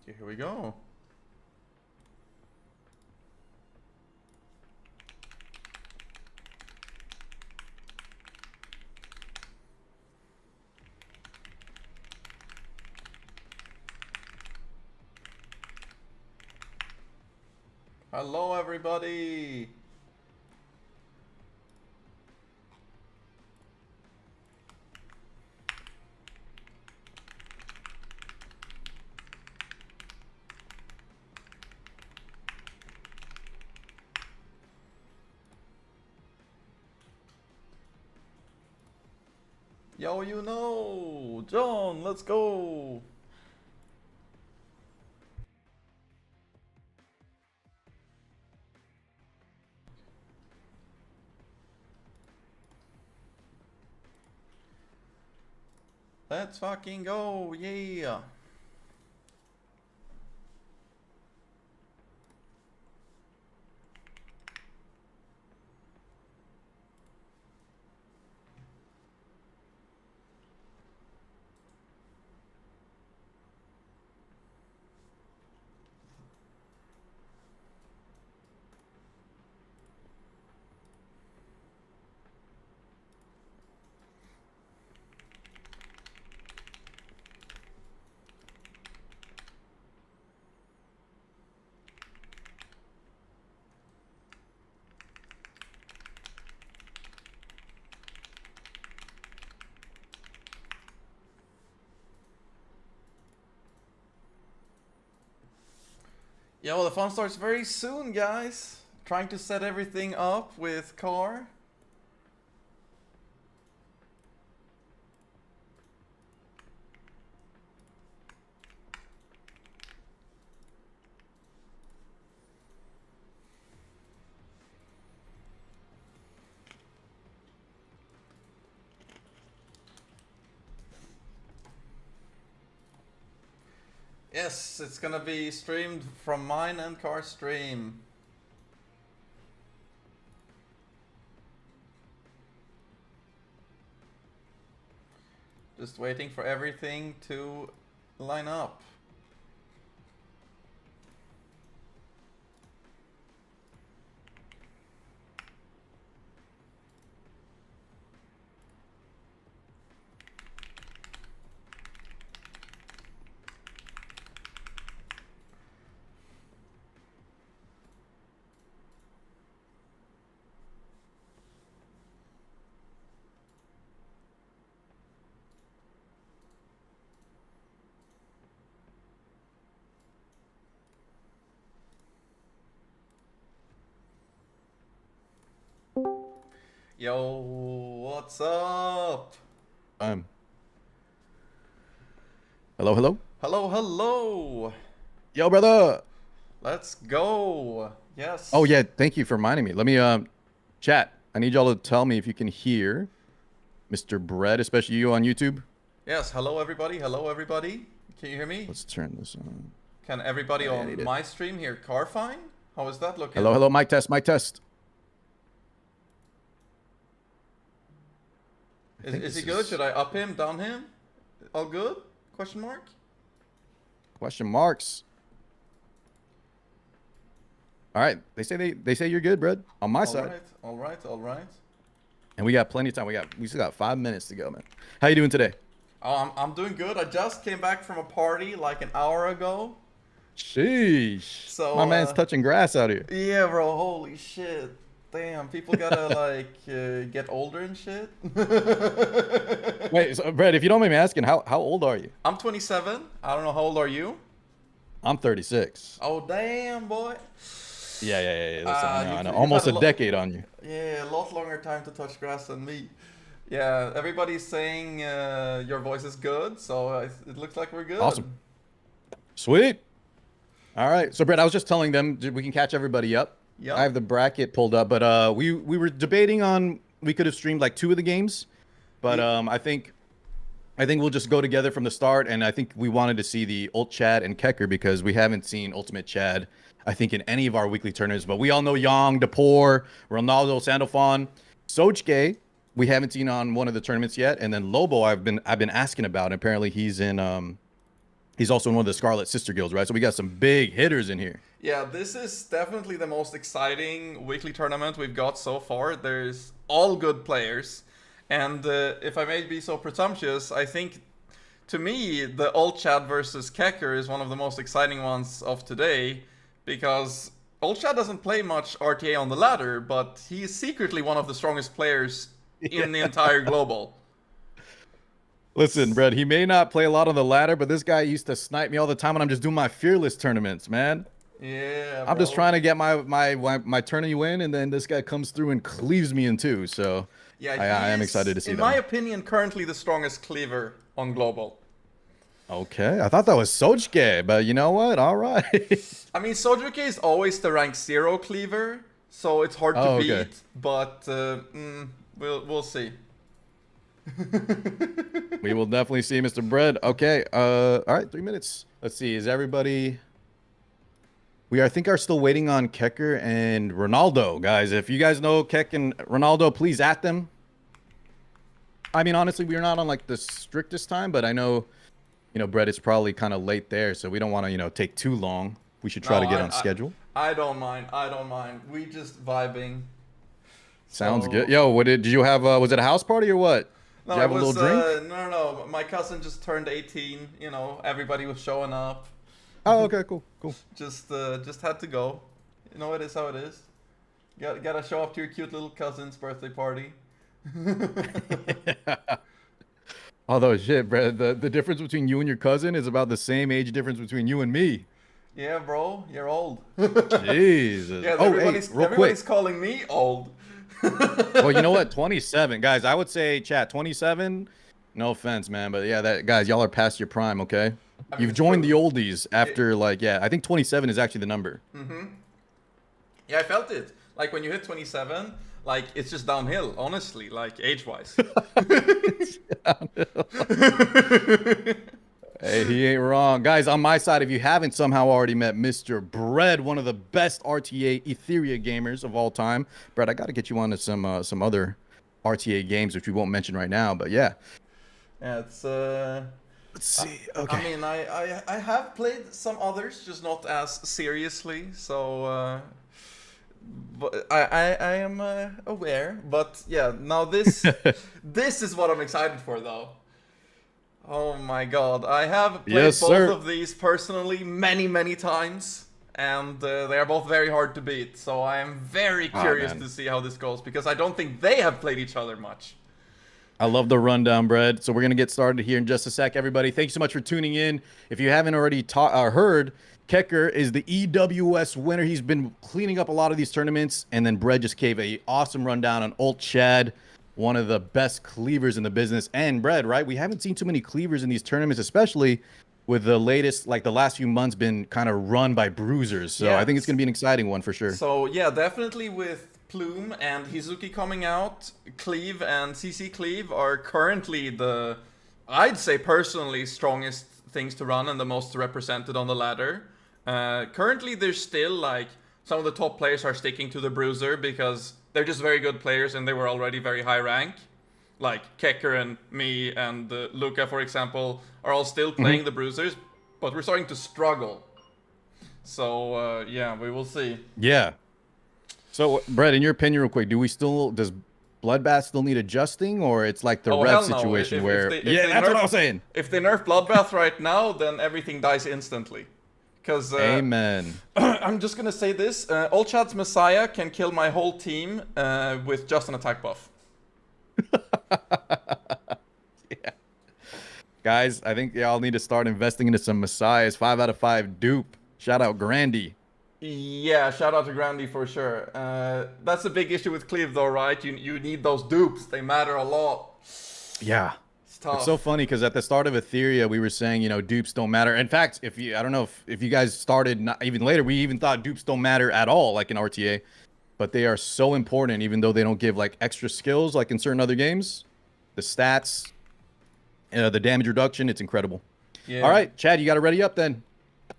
Okay, here we go. Hello, everybody. Yo, you know, John, let's go. Let's fucking go, yeah. Yeah, well, the fun starts very soon, guys. Trying to set everything up with car. Yes, it's gonna be streamed from mine and car stream. Just waiting for everything to line up. Yo, what's up? Hello, hello. Hello, hello. Yo, brother. Let's go. Yes. Oh yeah, thank you for reminding me. Let me chat. I need y'all to tell me if you can hear Mr. Bread, especially you on YouTube. Yes. Hello, everybody. Hello, everybody. Can you hear me? Let's turn this on. Can everybody Yeah, I on need it. my stream hear car fine? How is that looking? Hello, hello. Mic test, mic test. Is he good? Should I up him, down him? All good? Question mark? Question marks. All right, they say you're good, Bread. On my side. All right. And we got plenty of time. We still got 5 minutes to go, man. How you doing today? Oh, I'm doing good. I just came back from a party like an hour ago. Sheesh. So my man's touching grass out here. Yeah, bro. Holy shit. Damn, people gotta like get older and shit. Wait, so, Bread, if you don't mind me asking, how old are you? I'm 27. I don't know, how old are you? I'm 36. Oh damn, boy. Yeah. Listen, I know. you've Almost had a decade on you. Yeah, a lot longer time to touch grass than me. Yeah, everybody's saying your voice is good, so it looks like we're good. Awesome. Sweet. All right. So, Brett, I was just telling them we can catch everybody up. Yeah. I have the bracket pulled up, but we were debating on we could have streamed like 2 of the games, but I think we'll just go together from the start. And I think we wanted to see the Ult Chad and Keker because we haven't seen Ultimate Chad, I think, in any of our weekly tournaments. But we all know Yang, Depore, Ronaldo, Sandalfon, Sojuke. We haven't seen on one of the tournaments yet, and then Lobo I've been asking about. Apparently he's in He's also in one of the Scarlet Sister Guilds, right? So we got some big hitters in here. Yeah, this is definitely the most exciting weekly tournament we've got so far. There's all good players. And if I may be so presumptuous, I think, to me, the Old Chad versus Keker is one of the most exciting ones of today. Because Old Chad doesn't play much RTA on the ladder, but he is secretly one of the strongest players in the entire global. Listen, Brett, he may not play a lot on the ladder, but this guy used to snipe me all the time when I'm just doing my Fearless tournaments, man. Yeah, I'm just trying to get my tourney win, and then this guy comes through and cleaves me in two. So yeah, I am excited to see that. In my opinion, currently the strongest cleaver on global. Okay, I thought that was Sojuke, but you know what? All right. I mean, Sojuke is always the rank 0 cleaver, so it's hard to beat. Okay. But we'll see. We will definitely see, Mr. Bread. Okay, all right, 3 minutes. Let's see, is everybody... I think are still waiting on Keker and Ronaldo, guys. If you guys know Kek and Ronaldo, please at them. I mean, honestly, we're not on like the strictest time, but I know, you know, Brett is probably kind of late there, so we don't want to, you know, take too long. We should try to get on schedule. I don't mind. I don't mind. We just vibing. Sounds good. Yo, what did you have? Was it a house party or what? No, did you have a little drink? No. My cousin just turned 18. You know, everybody was showing up. Oh, okay, cool. Just had to go. You know, it is how it is. Gotta show up to your cute little cousin's birthday party. Although, shit, bro, the difference between you and your cousin is about the same age difference between you and me. Yeah, bro, you're old. Jesus. Yeah, everybody's calling me old. Well, you know what? 27, guys. I would say, chat, 27. No offense, man, but yeah, guys, y'all are past your prime, okay? You've joined the oldies after, like, yeah, I think 27 is actually the number. Mm-hmm. Yeah, I felt it. Like, when you hit 27, like, it's just downhill, honestly, like, age-wise. Hey, he ain't wrong. Guys, on my side, if you haven't somehow already met Mr. Bread, one of the best RTA Etheria gamers of all time. Brett, I got to get you onto some other RTA games, which we won't mention right now, but yeah. Yeah, it's... Let's see. Okay. I mean, I have played some others, just not as seriously. So, but I am aware. But yeah, now this this is what I'm excited for, though. Oh my God, I have played both of these personally many times, and they are both very hard to beat. So I am very curious to see how this goes, because I don't think they have played each other much. I love the rundown, Brett. So we're going to get started here in just a sec, everybody. Thanks so much for tuning in. If you haven't already heard, Keker is the EWS winner. He's been cleaning up a lot of these tournaments. And then Brett just gave a awesome rundown on Old Chad, one of the best cleavers in the business. And Brett, right? We haven't seen too many cleavers in these tournaments, especially with the latest, like the last few months been kind of run by bruisers. So yeah, I think it's going to be an exciting one for sure. So yeah, definitely with Plume and Hizuki coming out, Cleave and CC Cleave are currently the, I'd say personally, strongest things to run and the most represented on the ladder. Currently, there's still like some of the top players are sticking to the Bruiser because they're just very good players and they were already very high rank. Like Keker and me and Luca, for example, are all still playing the Bruisers, but we're starting to struggle. So yeah, we will see. Yeah. So, Brett, in your opinion, real quick, does Bloodbath still need adjusting, or it's like the Rev situation where... that's what I was saying. If they nerf Bloodbath right now, then everything dies instantly. Because... Amen. I'm just going to say this. Old Chad's Messiah can kill my whole team with just an attack buff. Yeah. Guys, I think y'all need to start investing into some Messiahs. 5 out of 5 dupe. Shout out Grandy. Yeah, shout out to Grandy for sure. That's a big issue with Cleave though, right? You need those dupes. They matter a lot. Yeah. It's tough. It's so funny because at the start of Etheria, we were saying, you know, dupes don't matter. In fact, I don't know if you guys started not, even later, we even thought dupes don't matter at all, like in RTA. But they are so important, even though they don't give like extra skills like in certain other games. The stats, the damage reduction, it's incredible. Yeah. All right, Chad, you got to ready up then.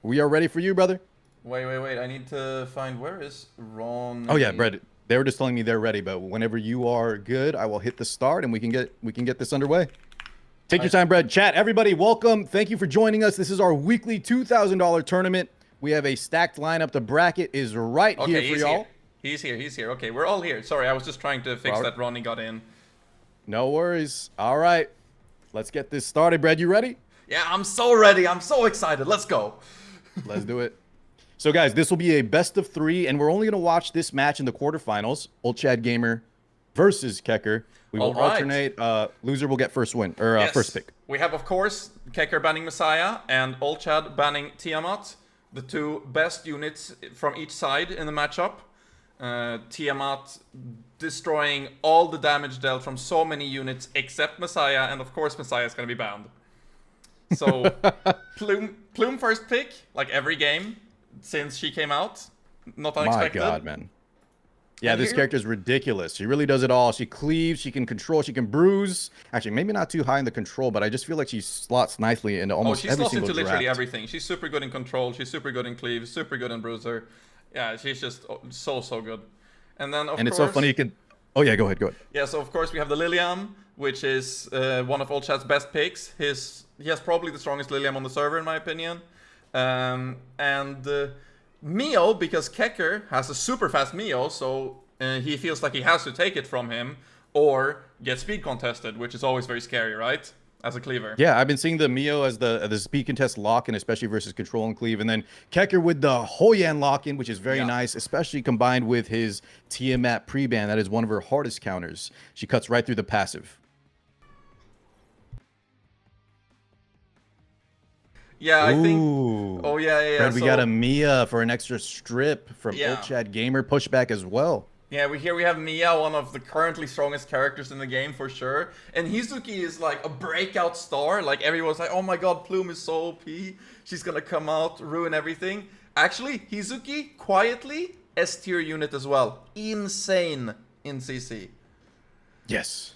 We are ready for you, brother. Wait. I need to find, where is Ronnie? Oh yeah, Brett. They were just telling me they're ready, but whenever you are good, I will hit the start and we can get this underway. Take your time, Brad. Chat, everybody, welcome. Thank you for joining us. This is our weekly $2,000 tournament. We have a stacked lineup. The bracket is right here for y'all. He's here. Okay, we're all here. Sorry, I was just trying to fix that Ronnie got in. No worries. All right. Let's get this started. Brad, you ready? Yeah, I'm so ready. I'm so excited. Let's go. Let's do it. So, guys, this will be a best of 3, and we're only going to watch this match in the quarterfinals. Old Chad Gamer versus Keker. We will alternate. Loser will get first win, or yes. first pick. We have, of course, Keker banning Messiah and Old Chad banning Tiamat, the 2 best units from each side in the matchup. Tiamat destroying all the damage dealt from so many units except Messiah, and of course Messiah is going to be banned. So, Plume first pick, like every game since she came out. Not unexpected. My God, man. Yeah, this character is ridiculous. She really does it all. She cleaves, she can control, she can bruise. Actually, maybe not too high in the control, but I just feel like she slots nicely into almost every single she slots into literally draft. everything. She's super good in control, she's super good in cleave, super good in bruiser. Yeah, she's just so good. And then, of course... And it's so funny you can... Oh, yeah, go ahead. Yeah, so of course we have the Lilium, which is one of Old Chad's best picks. He has probably the strongest Lilium on the server, in my opinion. Mio, because Keker has a super fast Mio, so he feels like he has to take it from him or get speed contested, which is always very scary, right? As a cleaver. Yeah, I've been seeing the Mio as the speed contest lock-in, especially versus control and cleave, and then Keker with the Hoyan lock-in, which is very nice, especially combined with his Tiamat pre-ban. That is one of her hardest counters. She cuts right through the passive. Yeah, I think... Ooh. Oh, yeah. Fred, we got a Mia for an extra strip from Old Chad Gamer pushback as well. Yeah, we have Mia, one of the currently strongest characters in the game for sure. And Hizuki is like a breakout star. Like everyone's like, oh my god, Plume is so OP. She's gonna come out, ruin everything. Actually, Hizuki, quietly, S tier unit as well. Insane in CC. Yes.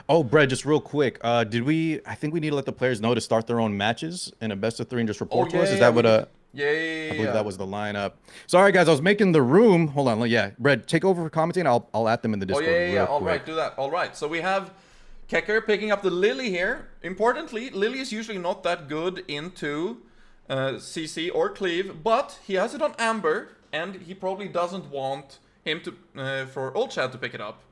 Oh, Brad, just real quick. I think we need to let the players know to start their own matches in a best of 3 and just report to us. Is that what I believe that was the lineup. Sorry, guys, I was making the room. Hold on. Yeah, Brad, take over for commenting. I'll add them in the Discord. All right, do that. All right. So we have Keker picking up the Lily here. Importantly, Lily is usually not that good into CC or Cleave, but he has it on Amber, and he probably doesn't want him to for Old Chad to pick it up.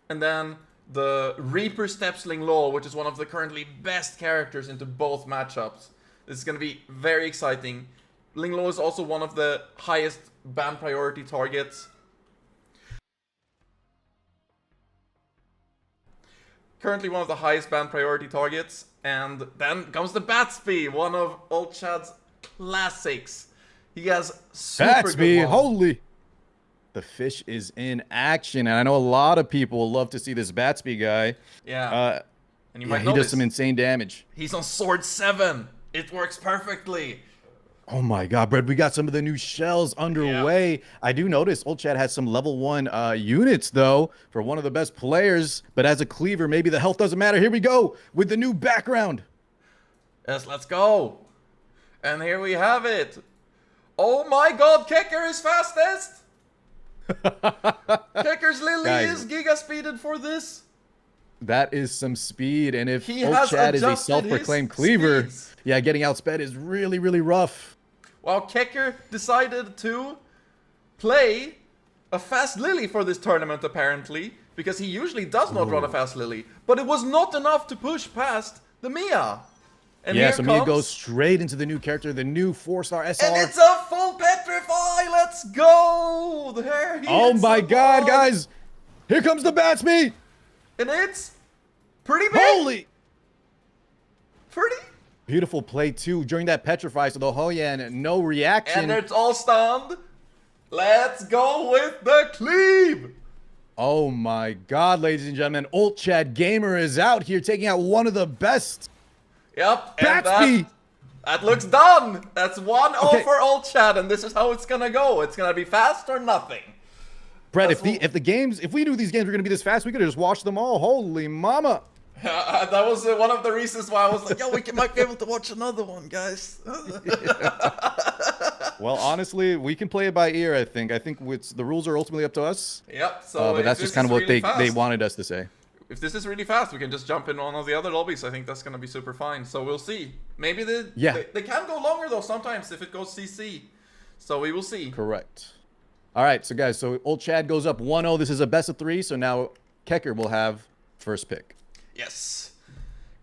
And then the Reaper Steps Ling Law, which is one of the currently best characters into both matchups. This is going to be very exciting. Ling Law is also one of the highest ban priority targets. Currently one of the highest ban priority targets. And then comes the Batsby, one of Old Chad's classics. He has super good one. Holy! The fish is in action, and I know a lot of people will love to see this Batsby guy. Yeah. And you might he notice, does some insane damage. He's on Sword 7. It works perfectly. Oh my god, Brad, we got some of the new shells underway. Yeah. I do notice Old Chad has some level 1 units, though, for one of the best players. But as a cleaver, maybe the health doesn't matter. Here we go with the new background. Yes, let's go. And here we have it. Oh my god, Keker is fastest. Keker's Lily is giga speeded for this. That is some speed, and if Old Chad is a self-proclaimed cleaver, yeah, getting outsped is really, really rough. Well, Keker decided to play a fast Lily for this tournament, apparently, because he usually does not run a fast Lily. But it was not enough to push past the Mia. And yeah, so Mia goes straight into the new character, the new 4-star SR. And it's a full Petrify! Let's go! There he is. Oh my god, guys! Here comes the Batsby! And it's pretty big. Holy! Pretty. Beautiful play, too, during that Petrify, so the Hoyan, no reaction. And it's all stunned. Let's go with the Cleave. Oh my god, ladies and gentlemen. Old Chad Gamer is out here taking out one of the best. Yep. Batsby! That looks done. That's 1-0 for Old Chad, and this is how it's gonna go. It's gonna be fast or nothing. Brett, if we knew these games were gonna be this fast, we could have just watched them all. Holy mama! That was one of the reasons why I was like, yo, might be able to watch another one, guys. Well, honestly, we can play it by ear, I think. The rules are ultimately up to us. Yep. So but that's just kind of what they wanted us to say. if this is really fast, we can just jump in one of the other lobbies. I think that's gonna be super fine. So we'll see. Maybe they can go longer though sometimes if it goes CC. So we will see. Correct. All right, so guys, so old Chad goes up 1-0. This is a best of 3, so now Keker will have first pick. Yes.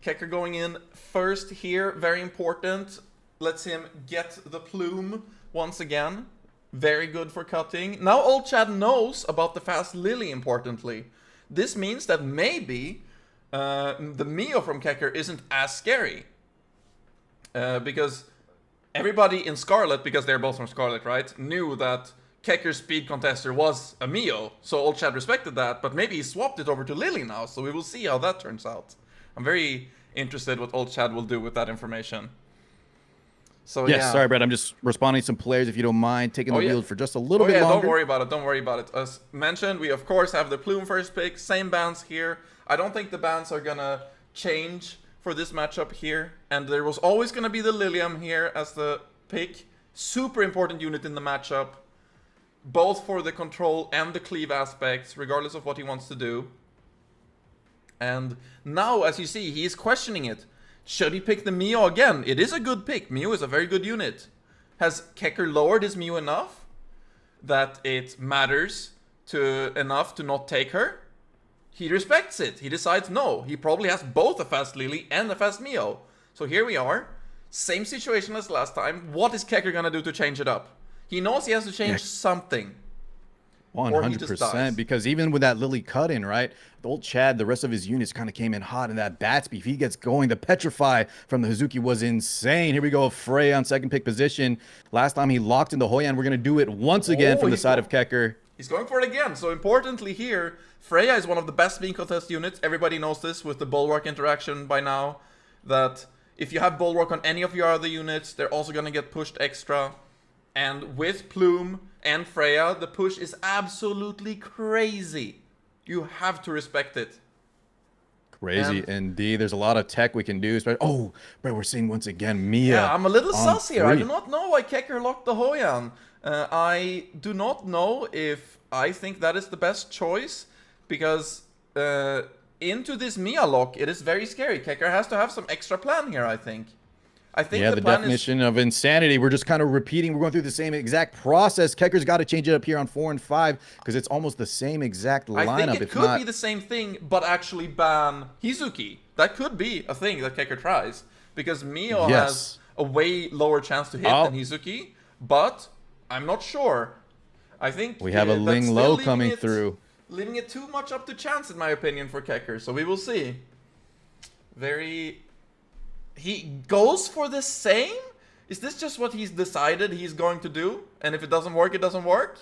Keker going in first here, very important. Lets him get the plume once again. Very good for cutting. Now old Chad knows about the fast Lily, importantly. This means that maybe the Mio from Keker isn't as scary. Because everybody in Scarlet, because they're both from Scarlet, right, knew that Keker's speed contester was a Mio. So old Chad respected that, but maybe he swapped it over to Lily now. So we will see how that turns out. I'm very interested what old Chad will do with that information. So yes, yeah. Sorry, Brett. I'm just responding to some players. If you don't mind taking the wheel for just a little bit longer. Don't worry about it. Don't worry about it. As mentioned, we of course have the Plume first pick. Same bans here. I don't think the bans are gonna change for this matchup here. And there was always gonna be the Lilium here as the pick. Super important unit in the matchup, both for the control and the cleave aspects, regardless of what he wants to do. And now, as you see, he is questioning it. Should he pick the Mio again? It is a good pick. Mio is a very good unit. Has Keker lowered his Mio enough that it matters enough to not take her? He respects it. He decides no. He probably has both a fast Lily and a fast Mio. So here we are. Same situation as last time. What is Keker gonna do to change it up? He knows he has to change something. 100%, because even with that Lily cut in, right, the old Chad, the rest of his units kind of came in hot, and that Batsby, if he gets going, the Petrify from the Hazuki was insane. Here we go, Frey on second pick position. Last time he locked in the Hoyan. We're going to do it once again from the side of Keker. He's going for it again. So importantly here, Freya is one of the best being contest units. Everybody knows this with the Bulwark interaction by now, that if you have Bulwark on any of your other units, they're also going to get pushed extra. And with Plume and Freya, the push is absolutely crazy. You have to respect it. Crazy indeed. There's a lot of tech we can do. Oh, bro, we're seeing once again Mia. Yeah, I'm a little sus here. I do not know why Keker locked the Hoyan. I do not know if I think that is the best choice, because into this Mia lock, it is very scary. Keker has to have some extra plan here, I think. Yeah, the definition of insanity. We're just kind of repeating. We're going through the same exact process. Keker's got to change it up here on 4 and 5 because it's almost the same exact lineup. I think it could be the same thing, but actually ban Hizuki. That could be a thing that Keker tries, because Mio has a way lower chance to hit than Hizuki, but I'm not sure. I think we have a Ling Low coming through. Leaving it too much up to chance, in my opinion, for Keker. So we will see. He goes for the same? Is this just what he's decided he's going to do? And if it doesn't work, it doesn't work?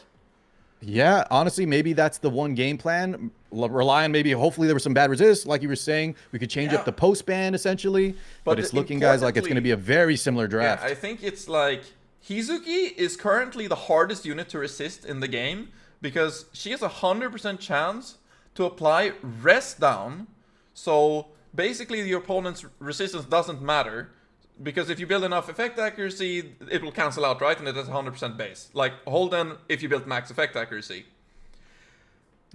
Yeah, honestly, maybe that's the one game plan. Rely on maybe, hopefully there was some bad resist, like you were saying. We could change up the post ban, essentially. But it's looking, guys, like it's going to be a very similar draft. Yeah, I think it's like, Hizuki is currently the hardest unit to resist in the game, because she has a 100% chance to apply rest down. So basically, the opponent's resistance doesn't matter, because if you build enough effect accuracy, it will cancel out, right? And it has 100% base. Like Holden, if you build max effect accuracy.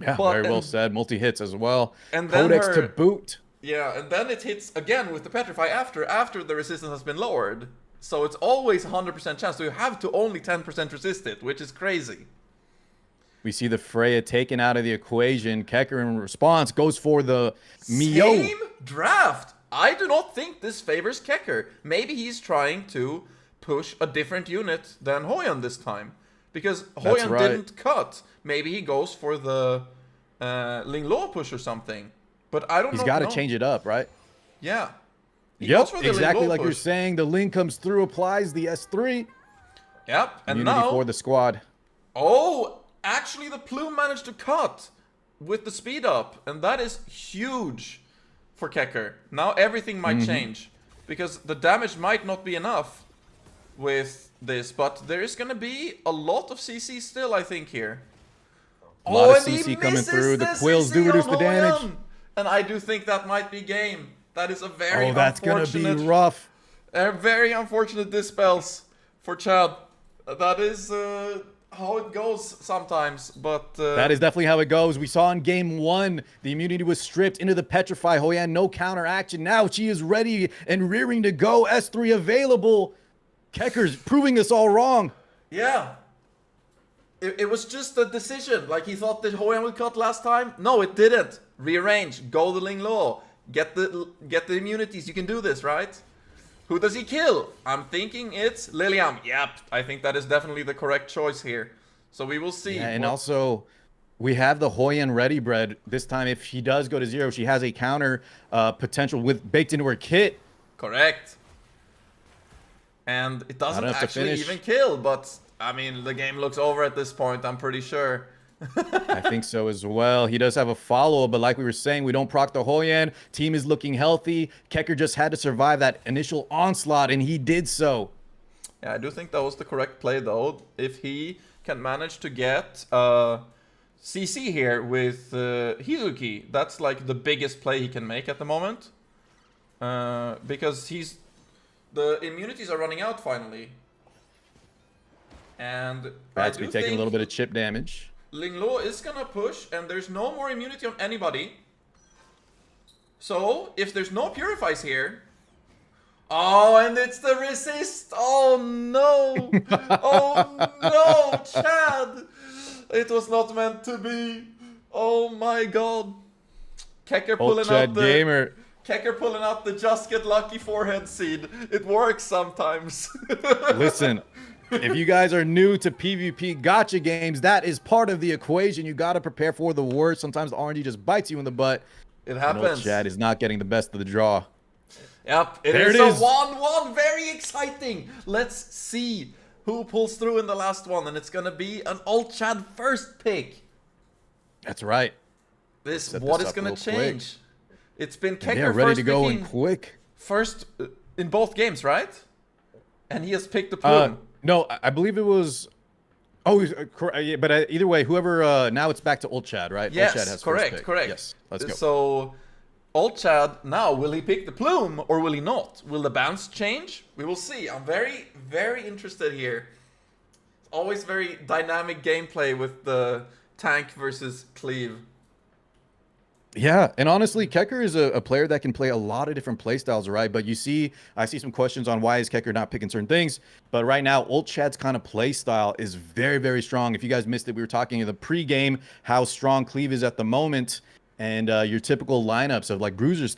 Yeah, very well said. Multi-hits as well. And then Codex to boot. Yeah, and then it hits again with the Petrify after the resistance has been lowered. So it's always 100% chance. So you have to only 10% resist it, which is crazy. We see the Freya taken out of the equation. Keker in response goes for the Mio. Same draft. I do not think this favors Keker. Maybe he's trying to push a different unit than Hoyan this time, because Hoyan didn't cut. Maybe he goes for the Ling Lo push or something. But I don't know. He's got to change it up, right? Yeah. Yep, exactly like you're saying. The Ling comes through, applies the S3. Yep, and Immunity now for the squad. Oh, actually, the Plume managed to cut with the speed up, and that is huge for Keker. Now everything might change, because the damage might not be enough with this, but there is going to be a lot of CC still, I think, here. A lot of CC coming through. The Quills do reduce the damage. And I do think that might be game. That is a very unfortunate... Oh, that's going to be rough. Very unfortunate dispels for Chad. That is... how it goes sometimes, but That is definitely how it goes. We saw in game 1, the immunity was stripped into the Petrify. Hoi An, no counter action. Now she is ready and rearing to go. S3 available. Keker's proving us all wrong. yeah. It was just a decision. Like, he thought that Hoi An would cut last time. No, it didn't. Rearrange. Go the Ling Lo. Get the immunities. You can do this, right? Who does he kill? I'm thinking it's Lilium. Yep, I think that is definitely the correct choice here. So we will see. Yeah, and also, we have the Hoi An ready bread. This time, if she does go to 0, she has a counter potential baked into her kit. Correct. And it doesn't actually even kill, but I mean, the game looks over at this point, I'm pretty sure. I think so as well. He does have a follow-up, but like we were saying, we don't proc the Hoi An. Team is looking healthy. Keker just had to survive that initial onslaught, and he did so. Yeah, I do think that was the correct play, though. If he can manage to get CC here with Hizuki, that's like the biggest play he can make at the moment. Because the immunities are running out finally. And That's be taking a little bit of chip damage. Ling Lo is gonna push, and there's no more immunity on anybody. So, if there's no purifies here... Oh, and it's the resist! Oh no! Oh no, Chad! It was not meant to be. Oh my god. Keker pulling out the... Gamer. Keker pulling out the just get lucky forehead seed. It works sometimes. Listen, if you guys are new to PvP gacha games, that is part of the equation. You got to prepare for the worst. Sometimes the RNG just bites you in the butt. It happens. Chad is not getting the best of the draw. Yep, There it it is is. a 1-1. Very exciting. Let's see who pulls through in the last one. And it's going to be an Alt Chad first pick. That's right. What is going to change? It's been Keker Yeah, ready first to go picking and quick. first in both games, right? And he has picked the Plume. No, I believe it was... Oh, yeah, but either way, whoever... now it's back to Old Chad, right? Yes, Old Chad has correct, first pick. correct. Yes, let's go. So, Old Chad, now, will he pick the Plume or will he not? Will the bounce change? We will see. I'm very, very interested here. It's always very dynamic gameplay with the tank versus Cleave. Yeah, and honestly, Keker is a player that can play a lot of different playstyles, right? But I see some questions on why is Keker not picking certain things. But right now, Old Chad's kind of playstyle is very, very strong. If you guys missed it, we were talking in the pregame how strong Cleave is at the moment. And your typical lineups of like bruisers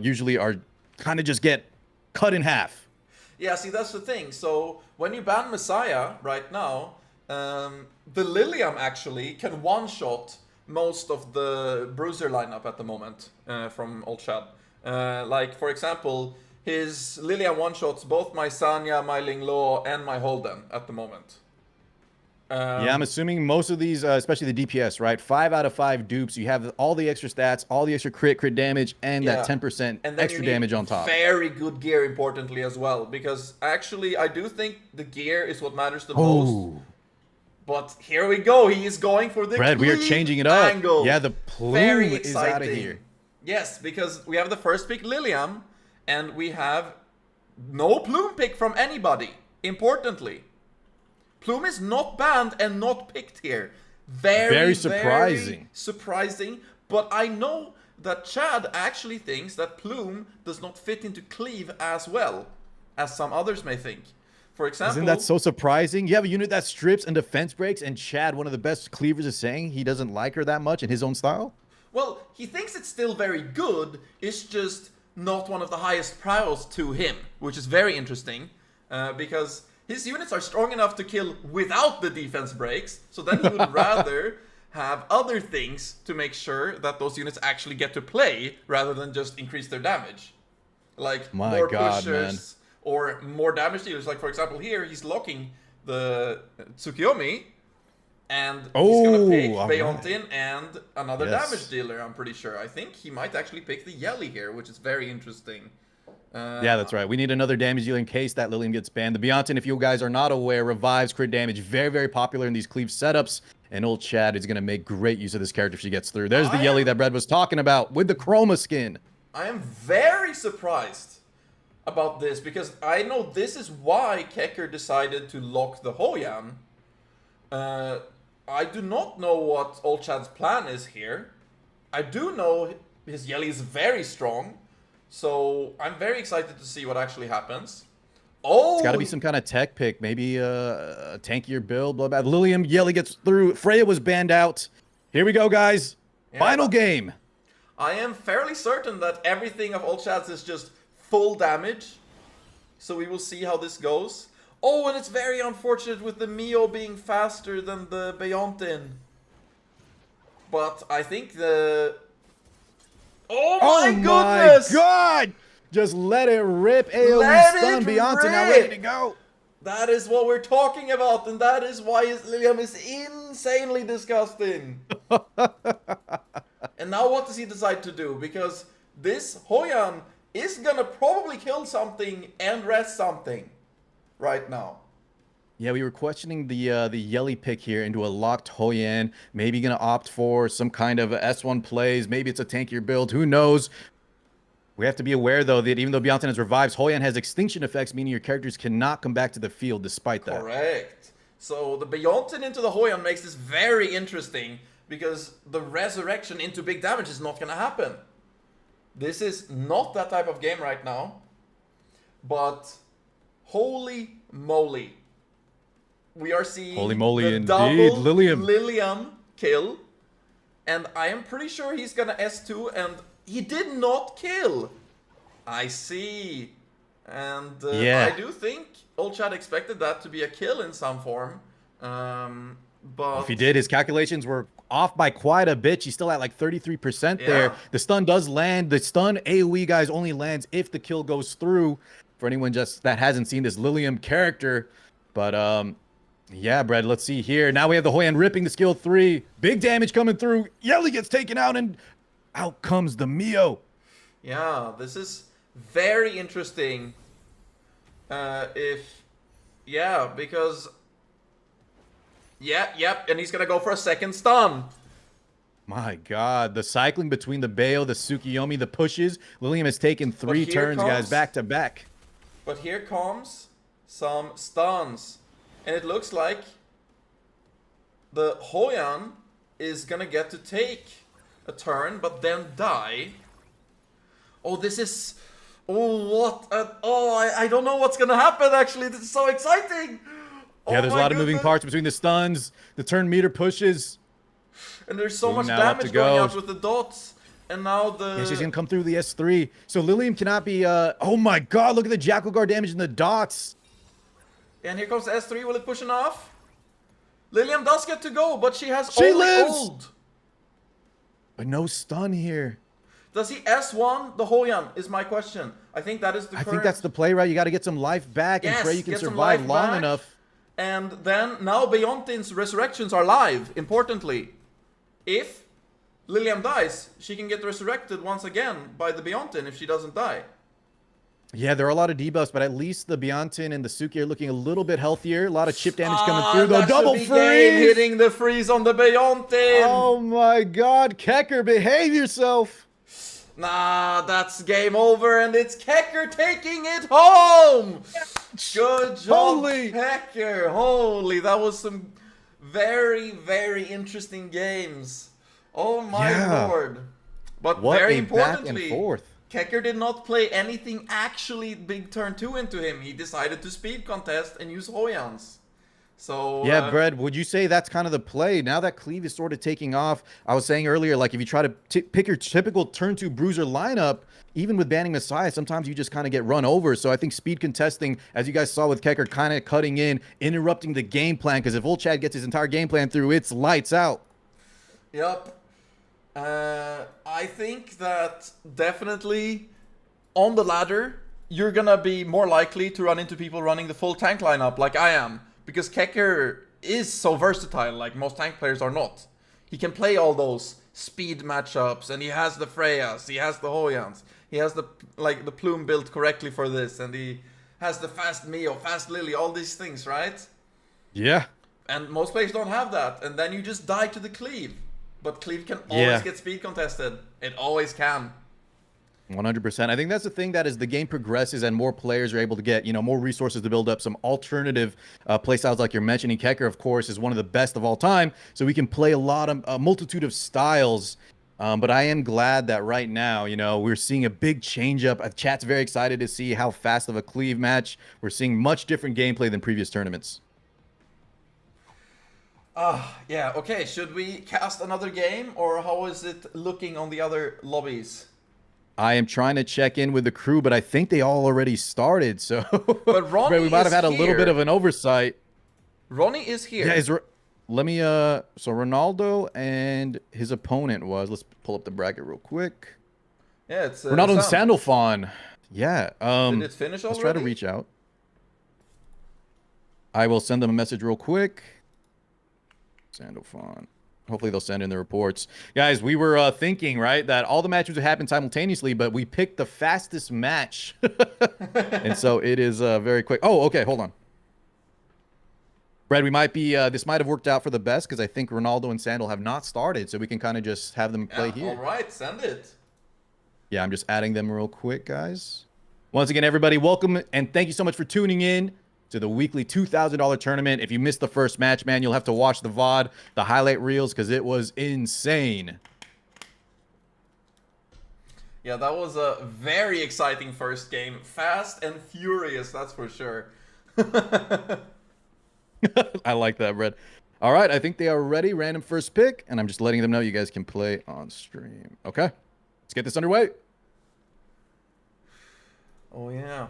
usually are kind of just get cut in half. Yeah, see, that's the thing. So, when you ban Messiah right now, the Lilium actually can one-shot most of the bruiser lineup at the moment from Old Chad. Like, for example, his Lilium one-shots both my Sanya, my Ling Lo, and my Holden at the moment. Yeah, I'm assuming most of these, especially the DPS, right? 5 out of 5 dupes. You have all the extra stats, all the extra crit damage, and that 10% extra damage on top. Very good gear, importantly, as well. Because actually, I do think the gear is what matters the most. But here we go. He is going for the Red, we are changing it up. Angle. Yeah, the plume Very is out of here. Yes, because we have the first pick, Lilium, and we have no plume pick from anybody, importantly. Plume is not banned and not picked here. Very surprising. Very surprising. But I know that Chad actually thinks that Plume does not fit into Cleave as well as some others may think. For example... Isn't that so surprising? You have a unit that strips and defense breaks, and Chad, one of the best cleavers, is saying he doesn't like her that much in his own style? Well, he thinks it's still very good. It's just not one of the highest priors to him, which is very interesting. Because his units are strong enough to kill without the defense breaks. So then he would rather have other things to make sure that those units actually get to play rather than just increase their damage. Like more pushers or more damage dealers. Like, for example, here he's locking the Tsukiyomi and he's going to pick Beontin and another damage dealer, I'm pretty sure. I think he might actually pick the Yelly here, which is very interesting. Yeah, that's right. We need another damage dealer in case that Lilium gets banned. The Beontin, if you guys are not aware, revives crit damage. Very, very popular in these Cleave setups. And Old Chad is going to make great use of this character if she gets through. There's the Yelly that Brad was talking about with the Chroma skin. I am very surprised about this because I know this is why Keker decided to lock the Hoi An. I do not know what Old Chad's plan is here. I do know his Yelly is very strong, so I'm very excited to see what actually happens. Oh! It's got to be some kind of tech pick, maybe a tankier build. Blah, blah. Lilium, Yelly gets through. Freya was banned out. Here we go, guys. Yeah, Final game. I am fairly certain that everything of Old Chad's is just full damage. So we will see how this goes. Oh, and it's very unfortunate with the Mio being faster than the Beontin. But I think the... Oh my goodness! My God! Just let it rip. AoE stun Beyonce now ready to go. That is what we're talking about, and that is why his Lilium is insanely disgusting. And now what does he decide to do? Because this Hoyan is gonna probably kill something and rest something right now. Yeah, we were questioning the Yelly pick here into a locked Hoyan. Maybe gonna opt for some kind of S1 plays. Maybe it's a tankier build. Who knows? We have to be aware, though, that even though Beyonce has revives, Hoyan has extinction effects, meaning your characters cannot come back to the field despite that. Correct. So the Beyontin into the Hoyan makes this very interesting because the resurrection into big damage is not going to happen. This is not that type of game right now. But holy moly. We are seeing Holy moly the indeed, double Lilium. Lilium kill. And I am pretty sure he's going to S2 and... He did not kill. I see. And yeah. I do think Old Chad expected that to be a kill in some form. But if he did, his calculations were off by quite a bit. He's still at like 33% there. Yeah. The stun does land. The stun AoE, guys, only lands if the kill goes through. For anyone just that hasn't seen this Lilium character. But yeah, Brad, let's see here. Now we have the Hoyan ripping the skill 3. Big damage coming through. Yelly gets taken out and out comes the Mio. Yeah, this is very interesting. Because... Yep, and he's gonna go for a second stun. My God, the cycling between the Bayo, the Tsukiyomi, the pushes. Lilium has taken 3 turns, guys, back to back. But here comes some stuns. And it looks like the Hoyan is gonna get to take a turn, but then die. Oh, this is... Oh, what? I don't know what's gonna happen, actually. This is so exciting. Yeah, there's a lot of moving parts between the stuns, the turn meter pushes. And there's so much damage going out with the dots. And now the... Yeah, she's gonna come through the S3. So Lilium cannot be... Oh my God, look at the Jackal Guard damage in the dots. And here comes the S3. Will it push enough? Lilium does get to go, but she has She only lives! ult. But no stun here. Does he S1 the Hoyan is my question. I think that is the I think that's the play, right? You got to get some life back and pray you can survive long enough. And then now Beyontin's resurrections are live, importantly. If Lilium dies, she can get resurrected once again by the Beyontin if she doesn't die. Yeah, there are a lot of debuffs, but at least the Beyontin and the Suki are looking a little bit healthier. A lot of chip damage coming through. The double freeze! Hitting the freeze on the Beyontin! Oh my God, Keker, behave yourself! Nah, that's game over, and it's Keker taking it home! Good job, Keker! Holy, that was some very, very interesting games. Oh my lord. But what very a importantly, back and forth. Keker did not play anything actually big turn 2 into him. He decided to speed contest and use Hoyans. So yeah, Brad, would you say that's kind of the play? Now that Cleave is sort of taking off, I was saying earlier, like if you try to pick your typical turn 2 bruiser lineup, even with banning Messiah, sometimes you just kind of get run over. So I think speed contesting, as you guys saw with Keker, kind of cutting in, interrupting the game plan, because if Old Chad gets his entire game plan through, it's lights out. Yep. I think that definitely on the ladder, you're gonna be more likely to run into people running the full tank lineup like I am. Because Keker is so versatile, like most tank players are not. He can play all those speed matchups, and he has the Freyas, he has the Hoyans, he has the Plume built correctly for this, and he has the fast Mio, fast Lily, all these things, right? Yeah. And most players don't have that, and then you just die to the Cleave. But Cleave can always get speed contested. It always can. 100%. I think that's the thing that as the game progresses and more players are able to get, more resources to build up some alternative playstyles like you're mentioning. Keker, of course, is one of the best of all time. So we can play a multitude of styles. But I am glad that right now, we're seeing a big change up. Chat's very excited to see how fast of a Cleave match. We're seeing much different gameplay than previous tournaments. Yeah, okay. Should we cast another game, or how is it looking on the other lobbies? I am trying to check in with the crew, but I think they all already started. So, but Ronnie we might have had a little bit of an oversight. Ronnie is here. Yeah, let me. So Ronaldo and his opponent was. Let's pull up the bracket real quick. Yeah, it's Ronaldo and Sandalfon. Yeah. Did it finish already? Let's try to reach out. I will send them a message real quick. Sandalfon. Hopefully they'll send in the reports. Guys, we were thinking, right, that all the matches would happen simultaneously, but we picked the fastest match. And so it is very quick. Oh, okay, hold on. Brad, we might be, this might have worked out for the best because I think Ronaldo and Sandal have not started, so we can kind of just have them play here. All right, send it. Yeah, I'm just adding them real quick, guys. Once again, everybody, welcome, and thank you so much for tuning in to the weekly $2,000 tournament. If you missed the first match, man, you'll have to watch the VOD, the highlight reels, because it was insane. Yeah, that was a very exciting first game. Fast and furious, that's for sure. I like that, Brett. All right, I think they are ready. Random first pick, and I'm just letting them know you guys can play on stream. Okay, let's get this underway. Oh, yeah.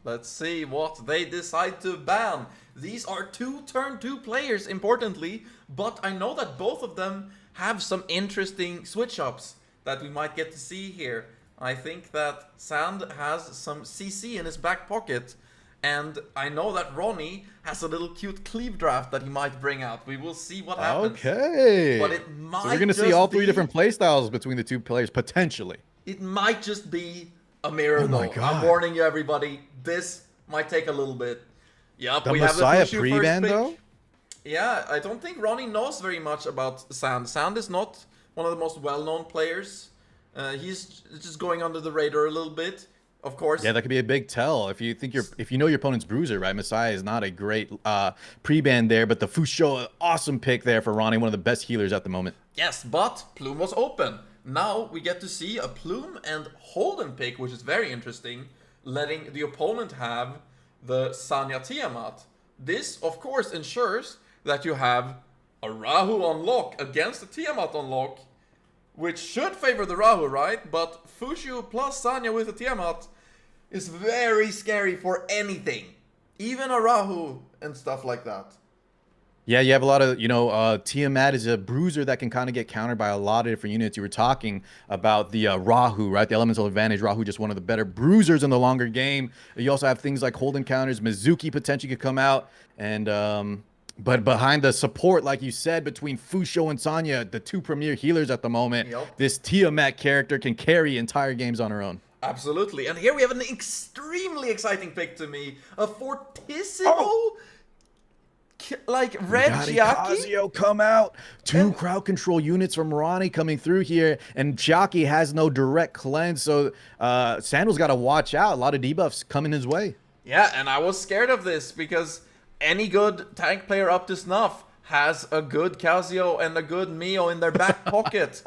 Let's see what they decide to ban. These are two turn 2 players, importantly, but I know that both of them have some interesting switch-ups that we might get to see here. I think that Sand has some CC in his back pocket, and I know that Ronnie has a little cute Cleave draft that he might bring out. We will see what happens. Okay. But it might so we're going to see all three different playstyles between the two players, potentially. It might just be a mirror, though. My God. I'm warning you, everybody. This might take a little bit. Yep, The we Messiah have the pre-ban, though? Yeah, I don't think Ronnie knows very much about Sand. Sand is not one of the most well-known players. He's just going under the radar a little bit, of course. Yeah, that could be a big tell. If you know your opponent's bruiser, right? Messiah is not a great pre-ban there, but the Fusho, awesome pick there for Ronnie, one of the best healers at the moment. Yes, but Plume was open. Now we get to see a Plume and Holden pick, which is very interesting, letting the opponent have the Sanya Tiamat. This, of course, ensures that you have a Rahu on lock against a Tiamat on lock, which should favor the Rahu, right? But Fushu plus Sanya with a Tiamat is very scary for anything. Even a Rahu and stuff like that. Yeah, you have a lot of, Tiamat is a bruiser that can kind of get countered by a lot of different units. You were talking about the Rahu, right? The elemental advantage. Rahu just one of the better bruisers in the longer game. You also have things like Holden counters. Mizuki potentially could come out. And, but behind the support, like you said, between Fusho and Sanya, the two premier healers at the moment, this Tiamat character can carry entire games on her own. Absolutely. And here we have an extremely exciting pick to me. A Fortissimo... like red Gyaki come out. Two crowd control units from Ronnie coming through here, and Gyaki has no direct cleanse, so Sandal's got to watch out. A lot of debuffs coming his way. Yeah, and I was scared of this because any good tank player up to snuff has a good Casio and a good Mio in their back pocket.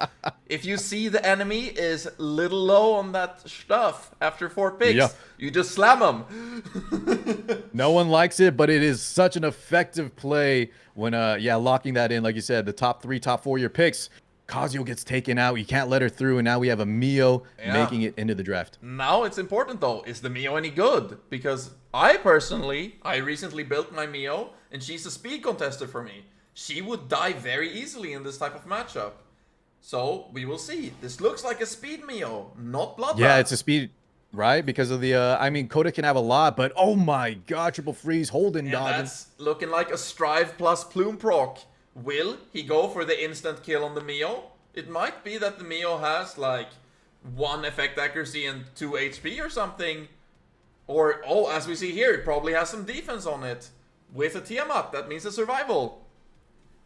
If you see the enemy is little low on that stuff after 4 picks, you just slam them. No one likes it, but it is such an effective play when, locking that in. Like you said, the top 3, top 4 year picks. Casio gets taken out. You can't let her through, and now we have a Mio making it into the draft. Now it's important, though. Is the Mio any good? Because I recently built my Mio, and she's a speed contester for me. She would die very easily in this type of matchup. So, we will see. This looks like a speed Mio, not Bloodbath. Yeah, it's a speed, right? Because of the, Coda can have a lot, but oh my god, triple freeze, Holden dodging. That's looking like a Strive plus Plume proc. Will he go for the instant kill on the Mio? It might be that the Mio has, like, 1 effect accuracy and 2 HP or something. Or, as we see here, it probably has some defense on it. With a Tiamat, that means a survival.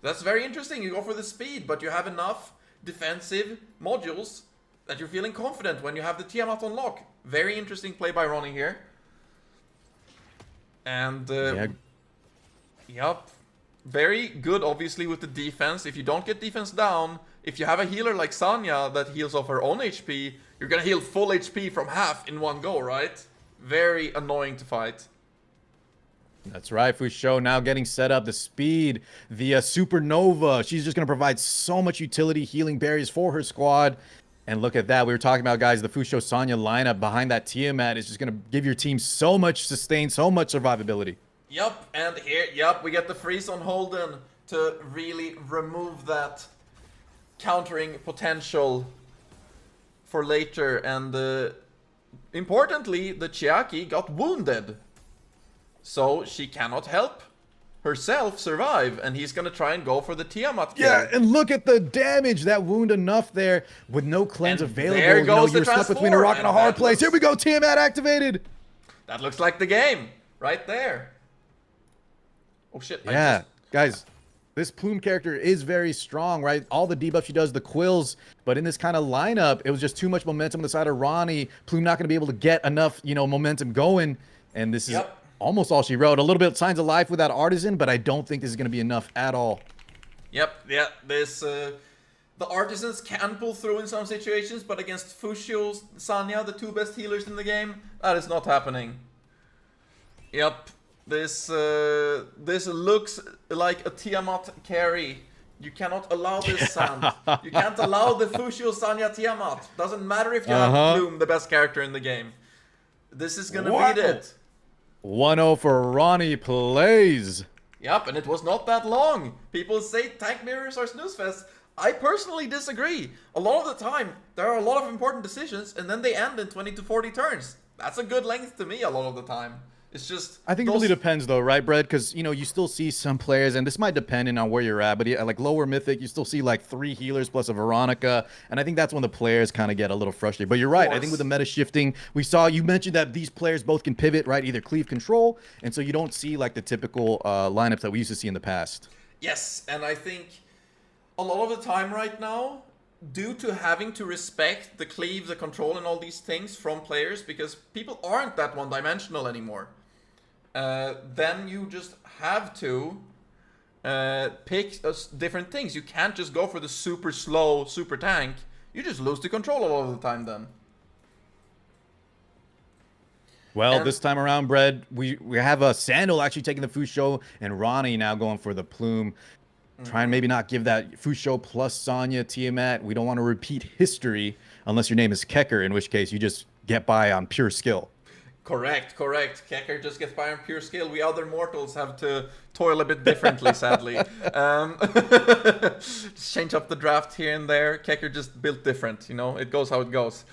That's very interesting. You go for the speed, but you have enough defensive modules that you're feeling confident when you have the Tiamat on lock. Very interesting play by Ronnie here. And, yep. Very good, obviously, with the defense. If you don't get defense down, if you have a healer like Sanya that heals off her own HP, you're gonna heal full HP from half in one go, right? Very annoying to fight. That's right, Fusho now getting set up. The speed, the supernova. She's just going to provide so much utility healing berries for her squad. And look at that. We were talking about, guys, the Fusho Sanya lineup behind that Tiamat is just going to give your team so much sustain, so much survivability. Yep, and here, yep, we get the freeze on Holden to really remove that countering potential for later. And importantly, the Chiaki got wounded. So she cannot help herself survive, and he's gonna try and go for the Tiamat kill. Yeah, and look at the damage. That wound enough there with no cleanse and available. There goes you're stuck between a rock and a hard place. Here we go, Tiamat activated. That looks like the game right there. Oh shit. Yeah, guys, this Plume character is very strong, right? All the debuffs she does, the quills, but in this kind of lineup, it was just too much momentum on the side of Ronnie. Plume not gonna be able to get enough, momentum going, and this is almost all she wrote. A little bit of signs of life with that Artisan, but I don't think this is going to be enough at all. Yep, yeah, this, the Artisans can pull through in some situations, but against Fusho, Sanya, the two best healers in the game, that is not happening. Yep, this looks like a Tiamat carry. You cannot allow this, Sand. You can't allow the Fusho, Sanya, Tiamat. Doesn't matter if you have Plume, the best character in the game. This is gonna beat it. 1-0 for Ronnie plays. Yep, and it was not that long. People say tank mirrors are snooze fest. I personally disagree. A lot of the time, there are a lot of important decisions, and then they end in 20 to 40 turns. That's a good length to me a lot of the time. It's just... I think it really depends, though, right, Brett? Because, you still see some players, and this might depend on where you're at, but like lower Mythic, you still see like 3 healers plus a Veronica, and I think that's when the players kind of get a little frustrated. But you're right. I think with the meta shifting, you mentioned that these players both can pivot, right? Either Cleave control, and so you don't see like the typical lineups that we used to see in the past. Yes, and I think a lot of the time right now, due to having to respect the Cleave, the control, and all these things from players, because people aren't that one-dimensional anymore. Then you just have to pick different things. You can't just go for the super slow, super tank. You just lose the control a lot of the time then. Well, this time around, Brett, we have a Sandal actually taking the Fusho, and Ronnie now going for the Plume. Try and maybe not give that Fusho plus Sanya Tiamat. We don't want to repeat history unless your name is Keker, in which case you just get by on pure skill. Correct. Keker just gets by on pure skill. We other mortals have to toil a bit differently, sadly. Just change up the draft here and there. Keker just built different, it goes how it goes.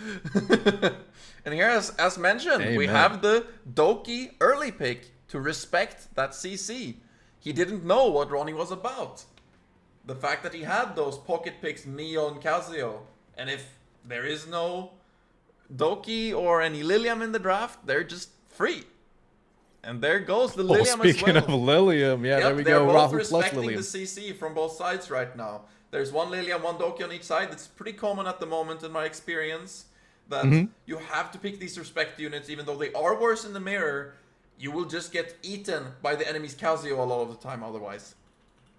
And here, as mentioned, we have the Doki early pick to respect that CC. He didn't know what Ronnie was about. The fact that he had those pocket picks, Mio and Casio. And if there is no Doki or any Lilium in the draft, they're just free. And there goes the Lilium as well. Speaking of Lilium, there we go. They're both Rahu respecting plus Lilium. the CC from both sides right now. There's one Lilium, one Doki on each side. It's pretty common at the moment in my experience that you have to pick these respect units, even though they are worse in the mirror. You will just get eaten by the enemy's Casio a lot of the time otherwise.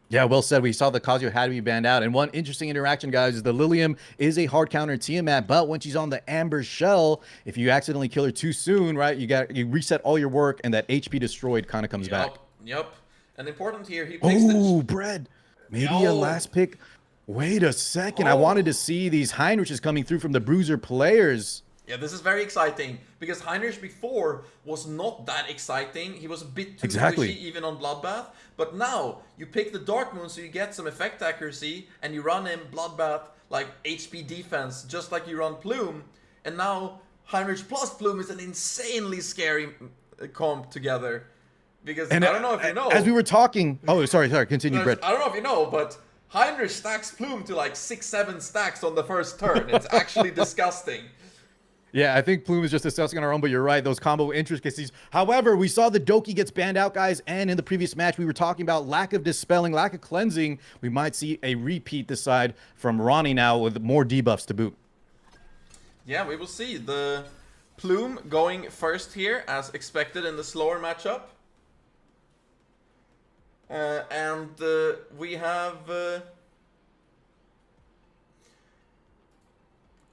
Yeah, well said. We saw the Kazuya had to be banned out. And one interesting interaction, guys, is the Lilium is a hard counter Tiamat, but when she's on the Amber Shell, if you accidentally kill her too soon, right, you reset all your work, and that HP destroyed kind of comes back. Yep. And important here, he picks Bread. Maybe a last pick. Wait a second. I wanted to see these Heinriches coming through from the Bruiser players. Yeah, this is very exciting, because Heinrich before was not that exciting. He was a bit too squishy even on Bloodbath. But now, you pick the Dark Moon so you get some effect accuracy, and you run him Bloodbath like HP defense, just like you run Plume. And now, Heinrich plus Plume is an insanely scary comp together. Because, I don't know if you know... As we were talking... Oh, sorry, continue, Brett. I don't know if you know, but Heinrich stacks Plume to like 6-7 stacks on the first turn. It's actually disgusting. Yeah, I think Plume is just discussing on our own, but you're right. Those combo intricacies. However, we saw the Doki gets banned out, guys, and in the previous match, we were talking about lack of dispelling, lack of cleansing. We might see a repeat this side from Ronnie now with more debuffs to boot. Yeah, we will see. The Plume going first here, as expected in the slower matchup. And we have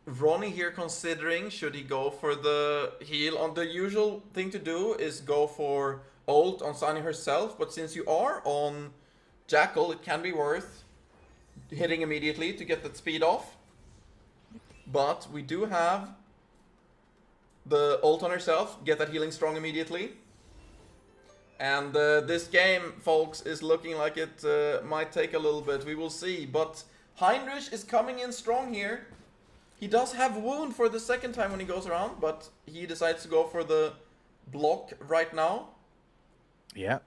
Ronnie here considering should he go for the heal. On the usual thing to do is go for ult on Sanya herself, but since you are on Jackal, it can be worth hitting immediately to get that speed off. But we do have the ult on herself, get that healing strong immediately. And this game, folks, is looking like it might take a little bit. We will see. But Heinrich is coming in strong here. He does have wound for the second time when he goes around, but he decides to go for the block right now. Yeah.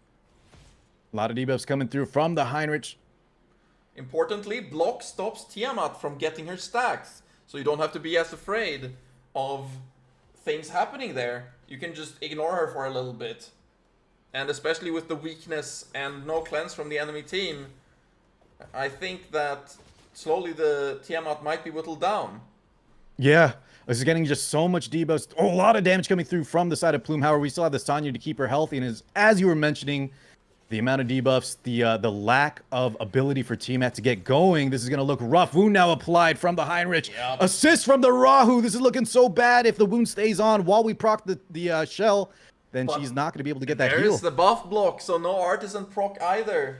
A lot of debuffs coming through from the Heinrich. Importantly, block stops Tiamat from getting her stacks. So you don't have to be as afraid of things happening there. You can just ignore her for a little bit. And especially with the weakness and no cleanse from the enemy team, I think that slowly the Tiamat might be whittled down. Yeah, this is getting just so much debuffs. Oh, a lot of damage coming through from the side of Plume. However, we still have the Sonya to keep her healthy. And as you were mentioning, the amount of debuffs, the lack of ability for Tiamat to get going, this is going to look rough. Wound now applied from the Heinrich. Yep. Assist from the Rahu. This is looking so bad. If the wound stays on while we proc the shell, then she's not going to be able to get that heal. There's the buff block, so no artisan proc either.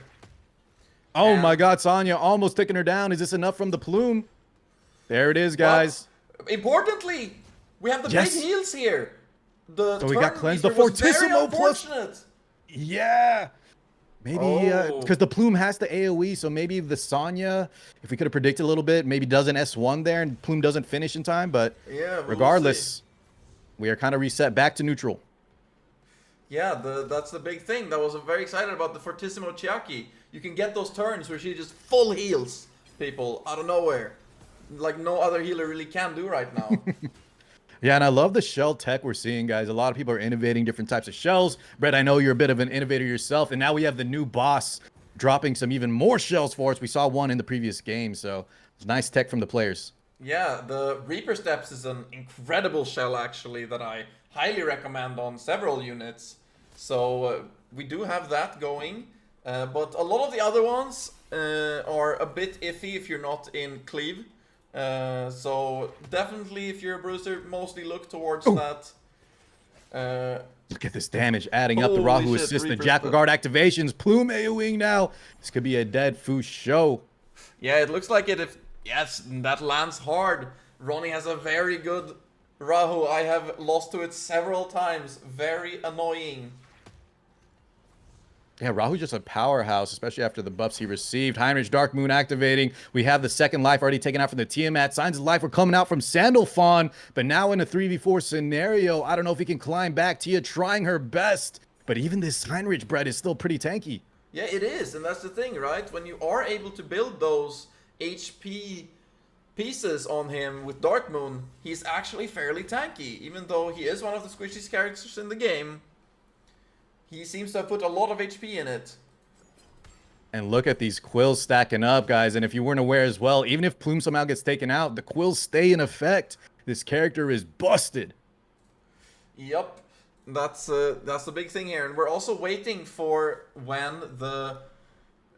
Oh my god, Sonya almost taking her down. Is this enough from the Plume? There it is, guys. But importantly, we have the big heals here. So we got cleansed. The Fortissimo plus. Yeah. Maybe because the Plume has the AoE, so maybe the Sonya, if we could have predicted a little bit, maybe does an S1 there and Plume doesn't finish in time. But yeah, regardless, we are kind of reset back to neutral. Yeah, that's the big thing. That was very excited about the Fortissimo Chiaki. You can get those turns where she just full heals people out of nowhere. Like no other healer really can do right now. Yeah, and I love the shell tech we're seeing, guys. A lot of people are innovating different types of shells. Brett, I know you're a bit of an innovator yourself, and now we have the new boss dropping some even more shells for us. We saw one in the previous game, so it's nice tech from the players. Yeah, the Reaper Steps is an incredible shell, actually, that I highly recommend on several units. So we do have that going, but a lot of the other ones are a bit iffy if you're not in Cleave. So definitely, if you're a bruiser, mostly look towards that. Look at this damage adding up. The Rahu assist, the Jackal Guard activations, Plume AoEing now. This could be a dead Foo show. Yeah, it looks like it. Yes, that lands hard. Ronnie has a very good Rahu. I have lost to it several times. Very annoying. Yeah, Rahu's just a powerhouse, especially after the buffs he received. Heinrich Dark Moon activating. We have the second life already taken out from the Tiamat. Signs of life were coming out from Sandalfon, but now in a 3v4 scenario, I don't know if he can climb back. Tia trying her best, but even this Heinrich bread is still pretty tanky. Yeah, it is, and that's the thing, right? When you are able to build those HP pieces on him with Dark Moon, he's actually fairly tanky, even though he is one of the squishiest characters in the game. He seems to have put a lot of HP in it. And look at these quills stacking up, guys. And if you weren't aware as well, even if Plume somehow gets taken out, the quills stay in effect. This character is busted. Yep, that's the big thing here. And we're also waiting for when the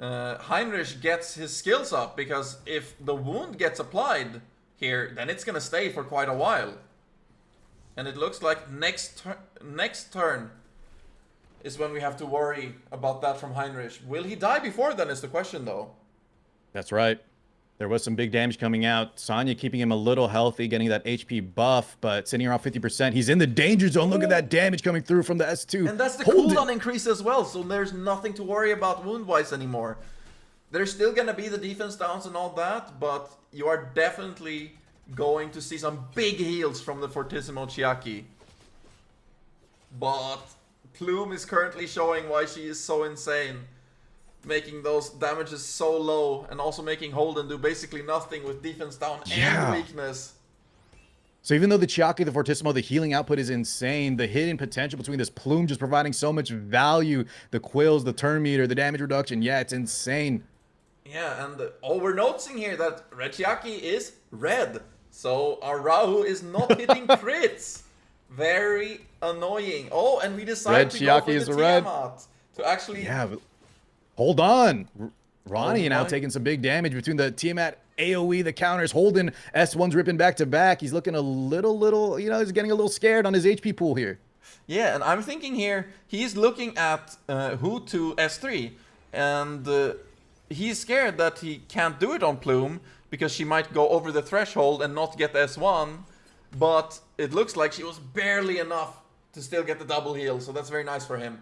Heinrich gets his skills up, because if the wound gets applied here, then it's gonna stay for quite a while. And it looks like next turn is when we have to worry about that from Heinrich. Will he die before then is the question, though. That's right. There was some big damage coming out. Sonya keeping him a little healthy, getting that HP buff, but sitting around 50%. He's in the danger zone. Look at that damage coming through from the S2. And that's the cooldown increase as well, so there's nothing to worry about wound-wise anymore. There's still gonna be the defense downs and all that, but you are definitely going to see some big heals from the Fortissimo Chiaki. But Plume is currently showing why she is so insane, making those damages so low, and also making Holden do basically nothing with defense down and weakness. So even though the Chiaki, the Fortissimo, the healing output is insane, the hidden potential between this Plume just providing so much value, the quills, the turn meter, the damage reduction, yeah, it's insane. Yeah, and we're noticing here that Red Chiaki is red. So our Rahu is not hitting crits. Very annoying. Oh, and we decided to go for the Tiamat to actually... Yeah, but hold on. Ronnie now my. taking some big damage between the Tiamat AoE, the counters. Holden, S1's ripping back to back. He's looking a little, you know, he's getting a little scared on his HP pool here. Yeah, and I'm thinking here, he's looking at Hu to S3, and he's scared that he can't do it on Plume, because she might go over the threshold and not get S1, but it looks like she was barely enough to still get the double heal, so that's very nice for him.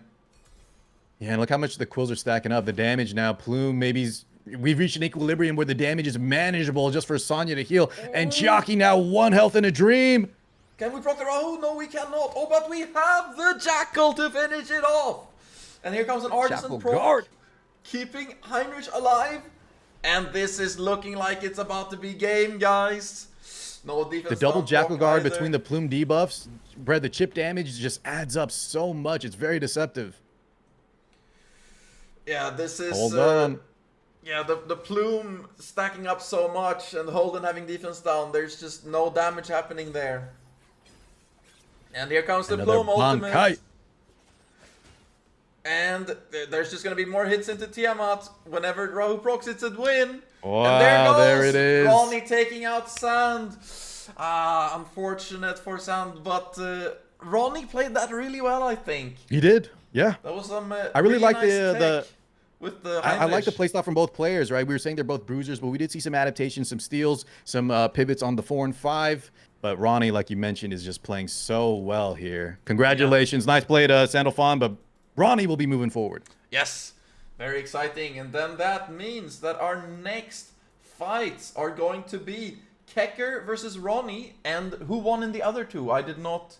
Yeah, and look how much the quills are stacking up. The damage now, Plume, we've reached an equilibrium where the damage is manageable just for Sonya to heal. And Chiaki now 1 health in a dream. Can we proc the Rahu? No, we cannot. Oh, but we have the Jackal to finish it off. And here comes an Artisan proc, keeping Heinrich alive. And this is looking like it's about to be game, guys. No defense. The double Jackal guard between the Plume debuffs, Brad, the chip damage just adds up so much. It's very deceptive. Yeah, this is... Hold on. Yeah, the Plume stacking up so much and Holden having defense down. There's just no damage happening there. And here comes the Plume ultimate. Kite. And there's just going to be more hits into Tiamat whenever Rahu procs, it's a win. Wow, and there it is. Ronnie taking out Sand. Unfortunate for Sand, but Ronnie played that really well, I think. He did, yeah. That was some I really like nice the with the I like the playstyle from both players, right? We were saying they're both bruisers, but we did see some adaptations, some steals, some pivots on the 4 and 5. But Ronnie, like you mentioned, is just playing so well here. Congratulations. Yeah. Nice play to Sandalfon, but Ronnie will be moving forward. Yes, very exciting. And then that means that our next fights are going to be Keker versus Ronnie. And who won in the other two? I did not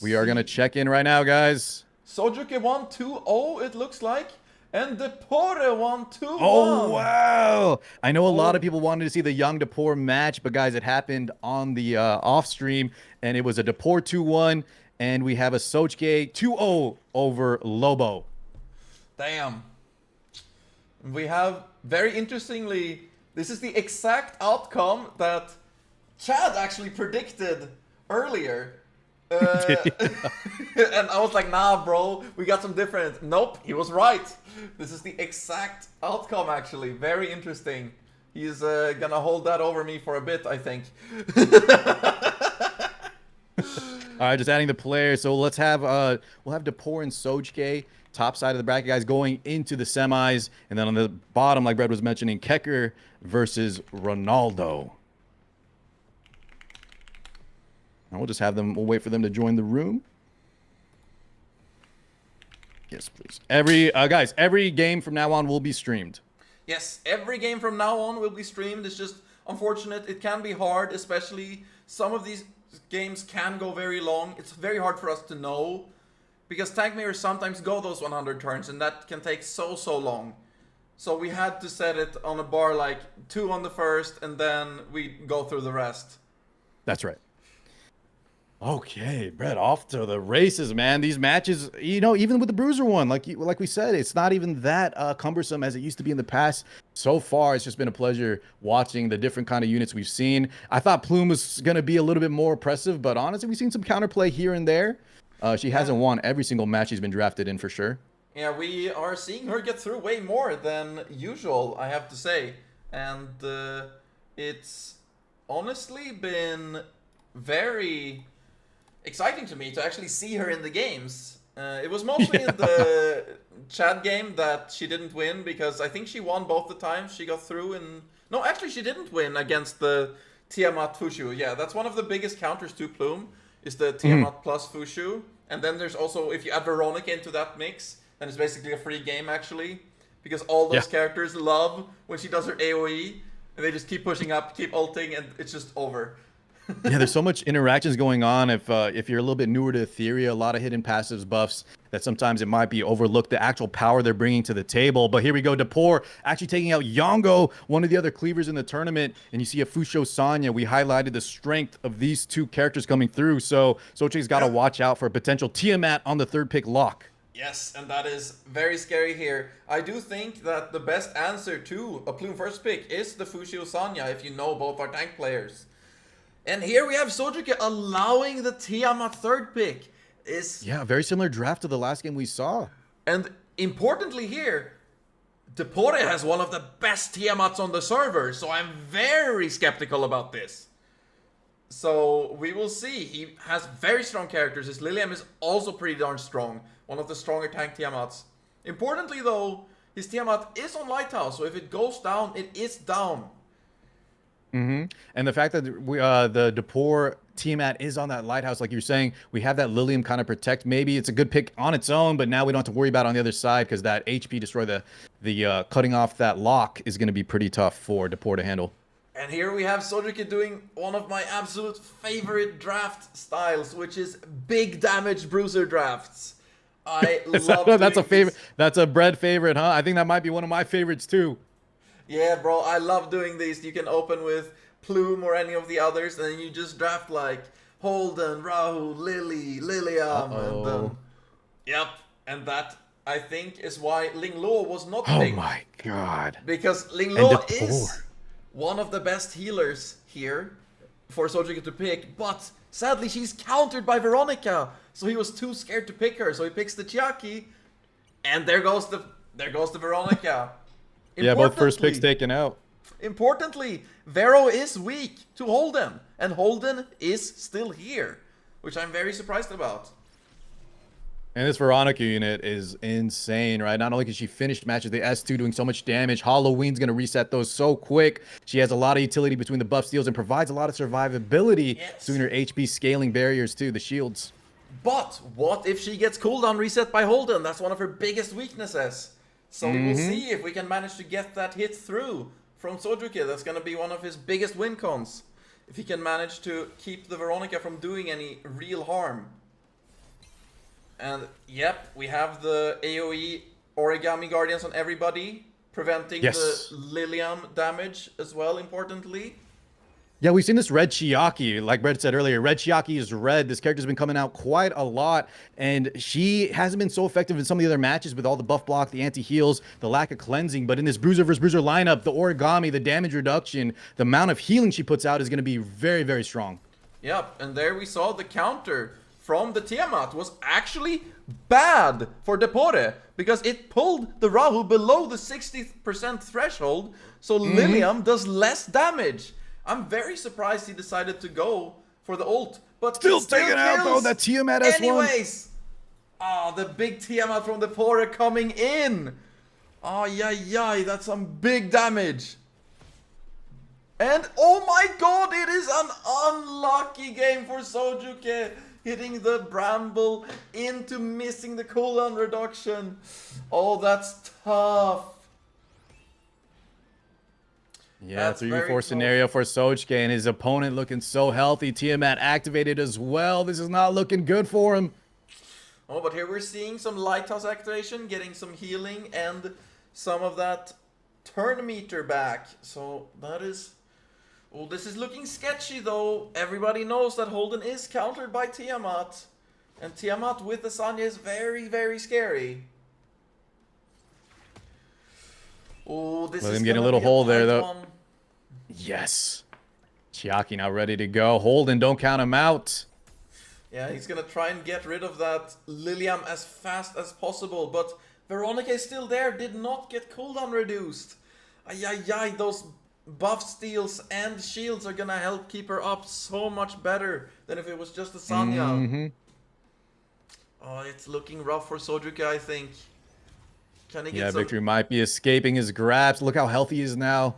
We are going to check in right now, guys. Sojuke won 2-0, it looks like. And Depore won 2-1. Oh, wow. I know a lot of people wanted to see the Young Depore match, but guys, it happened on the off stream, and it was a Depore 2-1, and we have a Sojuke 2-0 over Lobo. Damn. We have, very interestingly, this is the exact outcome that Chad actually predicted earlier. And I was like, nah, bro, we got some different. Nope, he was right. This is the exact outcome, actually. Very interesting. He's gonna hold that over me for a bit, I think. All right, just adding the players. So let's have we'll have Depore and Sojuke, top side of the bracket, guys, going into the semis, and then on the bottom, like Brett was mentioning, Keker versus Ronaldo. And we'll just have them. We'll wait for them to join the room. Yes, please. Guys, every game from now on will be streamed. Yes, every game from now on will be streamed. It's just unfortunate. It can be hard, especially some of these games can go very long. It's very hard for us to know because tank mirrors sometimes go those 100 turns, and that can take so long. So we had to set it on a bar like 2 on the first, and then we go through the rest. That's right. Okay, Brett, off to the races, man. These matches, you know, even with the Bruiser one, like we said, it's not even that cumbersome as it used to be in the past. So far, it's just been a pleasure watching the different kind of units we've seen. I thought Plume was going to be a little bit more oppressive, but honestly, we've seen some counterplay here and there. She hasn't won every single match she's been drafted in, for sure. Yeah, we are seeing her get through way more than usual, I have to say. And it's honestly been very exciting to me to actually see her in the games. It was mostly in the Chad game that she didn't win, because I think she won both the times she got through. And no, actually she didn't win against the Tiamat Fushu. Yeah, that's one of the biggest counters to Plume, is the Tiamat plus Fushu. And then there's also, if you add Veronica into that mix, then it's basically a free game actually, because all those characters love when she does her AoE, and they just keep pushing up, keep ulting, and it's just over. Yeah, there's so much interactions going on. If you're a little bit newer to Etheria, a lot of hidden passives, buffs, that sometimes it might be overlooked, the actual power they're bringing to the table. But here we go, Depore actually taking out Yongo, one of the other cleavers in the tournament, and you see a Fusho Sonya. We highlighted the strength of these two characters coming through, so Soche's got to watch out for a potential Tiamat on the third pick lock. Yes, and that is very scary here. I do think that the best answer to a Plume first pick is the Fusho Sonya, if you know both our tank players. And here we have Sojuke allowing the Tiamat third pick. Yeah, very similar draft to the last game we saw. And importantly here, Depore has one of the best Tiamats on the server, so I'm very skeptical about this. So we will see. He has very strong characters. His Lilium is also pretty darn strong. One of the stronger tank Tiamats. Importantly though, his Tiamat is on Lighthouse, so if it goes down, it is down. And the fact that the Depore Tiamat is on that Lighthouse, like you're saying, we have that Lilium kind of protect. Maybe it's a good pick on its own, but now we don't have to worry about it on the other side because that HP destroy the cutting off that lock is going to be pretty tough for Depore to handle. And here we have Sojuke doing one of my absolute favorite draft styles, which is big damage bruiser drafts. I love That's a favorite. That's a bread favorite, huh? I think that might be one of my favorites too. Yeah, bro, I love doing these. You can open with Plume or any of the others, and then you just draft like Holden, Rahu, Lily, Lilium, and then... Yep, and that, I think, is why Ling Luo was not picked. Oh my god. Because Ling Luo is one of the best healers here for Sojuke to pick, but sadly she's countered by Veronica, so he was too scared to pick her, so he picks the Chiaki, and there goes the Veronica. Yeah, both first picks taken out. Importantly, Vero is weak to Holden, and Holden is still here, which I'm very surprised about. And this Veronica unit is insane, right? Not only can she finish matches, the S2 doing so much damage, Halloween's going to reset those so quick. She has a lot of utility between the buff steals and provides a lot of survivability between her HP scaling barriers too, the shields. But what if she gets cooldown reset by Holden? That's one of her biggest weaknesses. So we will see if we can manage to get that hit through from Sojuke. That's going to be one of his biggest win cons. If he can manage to keep the Veronica from doing any real harm. And yep, we have the AoE Origami Guardians on everybody, preventing the Lilium damage as well, importantly. Yeah, we've seen this red Chiaki, like Brett said earlier. Red Chiaki is red. This character's been coming out quite a lot, and she hasn't been so effective in some of the other matches with all the buff block, the anti-heals, the lack of cleansing. But in this Bruiser vs. Bruiser lineup, the Origami, the damage reduction, the amount of healing she puts out is going to be very, very strong. Yep, and there we saw the counter from the Tiamat was actually bad for Depore, because it pulled the Rahu below the 60% threshold, so Lilium does less damage. I'm very surprised he decided to go for the ult, but still taking out though that Tiamat S1. Anyways, the big Tiamat from Depore coming in. Oh yeah, that's some big damage. And oh my god, it is an unlucky game for Sojuke, hitting the Bramble into missing the cooldown reduction. Oh, that's tough. Yeah, 3v4 scenario for Sojuke, and his opponent looking so healthy. Tiamat activated as well. This is not looking good for him. Oh, but here we're seeing some Lighthouse activation, getting some healing, and some of that turn meter back. So that is... Oh, this is looking sketchy though. Everybody knows that Holden is countered by Tiamat. And Tiamat with the Sanya is very, very scary. Oh, this is getting a little hole there though. Yes. Chiaki now ready to go. Holden, don't count him out. Yeah, he's gonna try and get rid of that Lilium as fast as possible. But Veronica is still there, did not get cooldown reduced. Ay, those buff steals and shields are gonna help keep her up so much better than if it was just a Sanya. Oh, it's looking rough for Sojuke, I think. Can he get some... Victory might be escaping his grasp. Look how healthy he is now.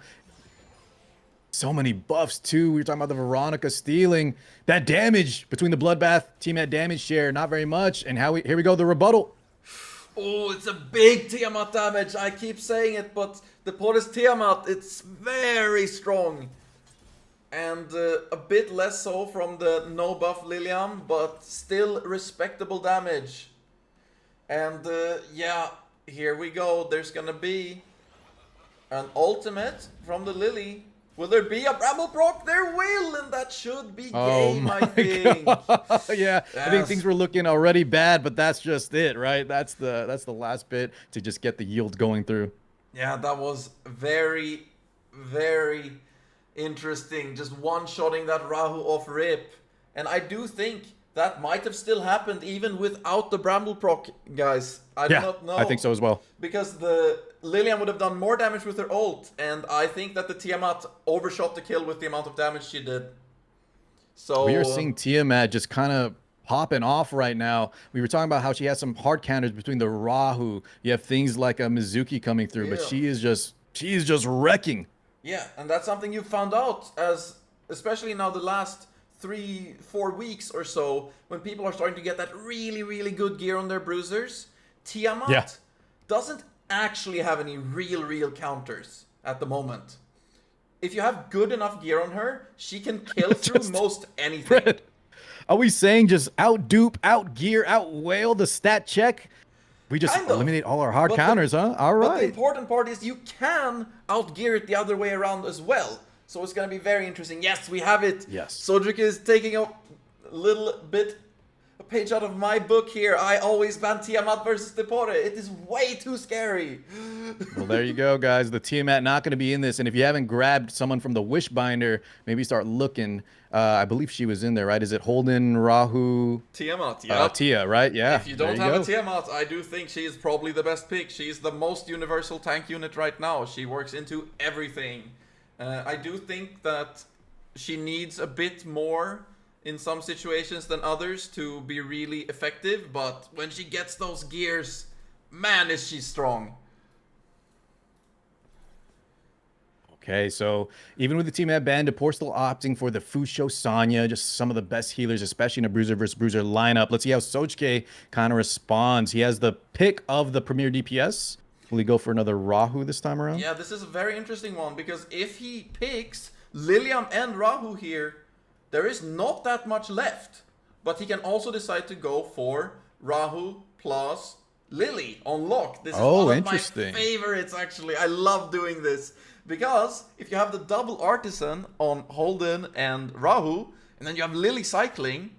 So many buffs too. We were talking about the Veronica stealing. That damage between the Bloodbath team at damage share, not very much. And here we go, the rebuttal. Oh, it's a big Tiamat damage. I keep saying it, but the Depore's Tiamat, it's very strong. And a bit less so from the no buff Lilium, but still respectable damage. And yeah, here we go. There's gonna be an ultimate from the Lily. Will there be a Bramble proc? There will, and that should be game, I think. Yeah, yes. I think things were looking already bad, but that's just it, right? That's the last bit to just get the yield going through. Yeah, that was very, very Interesting. Just one-shotting that Rahu off rip. And I do think that might have still happened even without the Bramble proc, guys. I do not know. I think so as well. Because the Lilian would have done more damage with her ult, and I think that the Tiamat overshot the kill with the amount of damage she did. So we are seeing Tiamat just kind of popping off right now. We were talking about how she has some hard counters between the Rahu. You have things like a Mizuki coming through, but she is just wrecking. Yeah, and that's something you found out as, especially now the last 3-4 weeks or so, when people are starting to get that really, really good gear on their bruisers. Tiamat doesn't actually have any real counters at the moment. If you have good enough gear on her, she can kill through most anything. Fred, are we saying just out-dupe, out-gear, out-whale the stat check? We just eliminate all our hard counters, huh? All right. But the important part is you can out-gear it the other way around as well. So it's going to be very interesting. Yes, we have it. Yes. Sojuke is taking a little bit, a page out of my book here. I always ban Tiamat versus Depore. It is way too scary. Well, there you go, guys. The Tiamat not going to be in this. And if you haven't grabbed someone from the Wishbinder, maybe start looking. I believe she was in there, right? Is it Holden, Rahu? Tiamat, yeah. Tia, right? Yeah. If you don't have a Tiamat, I do think she is probably the best pick. She's the most universal tank unit right now. She works into everything. I do think that she needs a bit more in some situations than others to be really effective, but when she gets those gears, man, is she strong. Okay, so even with the team at ban, Depore still opting for the Fusho Sanya, just some of the best healers, especially in a bruiser versus bruiser lineup. Let's see how Sojuke kind of responds. He has the pick of the premier DPS. Will he go for another Rahu this time around? Yeah, this is a very interesting one, because if he picks Lilium and Rahu here, there is not that much left. But he can also decide to go for Rahu plus Lily on lock. This is one of my favorites, actually. I love doing this. Because if you have the double Artisan on Holden and Rahu, and then you have Lily cycling,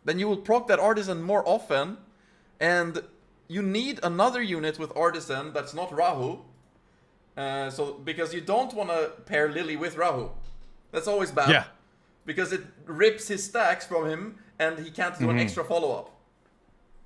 then you will proc that Artisan more often. And you need another unit with Artisan that's not Rahu. Because you don't want to pair Lily with Rahu. That's always bad. Yeah. Because it rips his stacks from him, and he can't do an extra follow-up.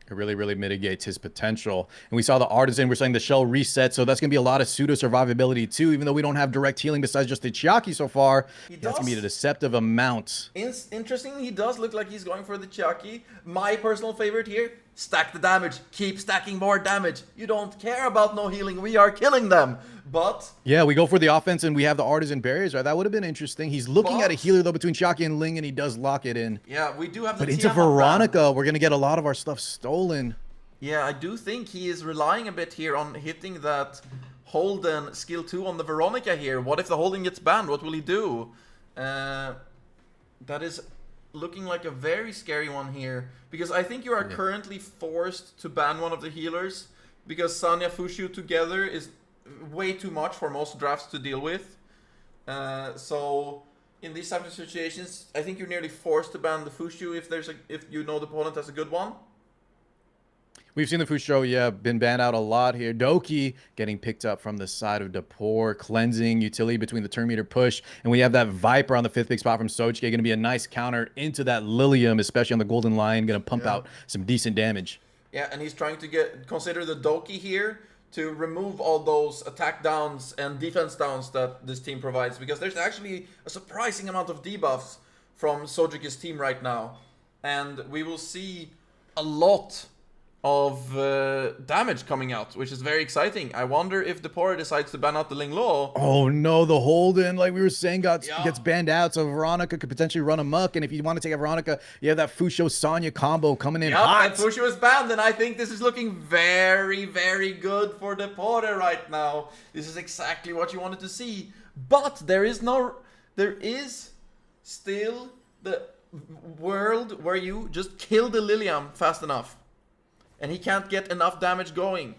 It really mitigates his potential. And we saw the Artisan, we're saying the shell reset, so that's going to be a lot of pseudo-survivability too, even though we don't have direct healing besides just the Chiaki so far. That's going to be a deceptive amount. Interestingly, he does look like he's going for the Chiaki. My personal favorite here, stack the damage. Keep stacking more damage. You don't care about no healing. We are killing them. But yeah, we go for the offense and we have the Artisan barriers, right? That would have been interesting. He's looking at a healer though between Chiaki and Ling, and he does lock it in. Yeah, we do have the But into Veronica, we're going to get a lot of our stuff stolen. Yeah, I do think he is relying a bit here on hitting that Holden skill 2 on the Veronica here. What if the Holden gets banned? What will he do? That is looking like a very scary one here. Because I think you are currently forced to ban one of the healers. Because Sanya Fushu together is way too much for most drafts to deal with. So in these types of situations, I think you're nearly forced to ban the Fushu if you know the opponent has a good one. We've seen the Fusho, been banned out a lot here. Doki getting picked up from the side of Depore, cleansing utility between the turn meter push. And we have that Viper on the 5th big spot from Sojuke. Going to be a nice counter into that Lilium, especially on the Golden Lion. Going to pump out some decent damage. Yeah, and he's trying to consider the Doki here to remove all those attack downs and defense downs that this team provides. Because there's actually a surprising amount of debuffs from Sojuke's team right now. And we will see a lot of damage coming out, which is very exciting. I wonder if Depore decides to ban out the Ling Lo. Oh no, the Holden, like we were saying, gets banned out, so Veronica could potentially run amok. And if you want to take a Veronica, you have that Fusho Sanya combo coming in hot. And Fusho is banned, and I think this is looking very good for Depore right now. This is exactly what you wanted to see. But there is still the world where you just kill the Lilium fast enough. And he can't get enough damage going.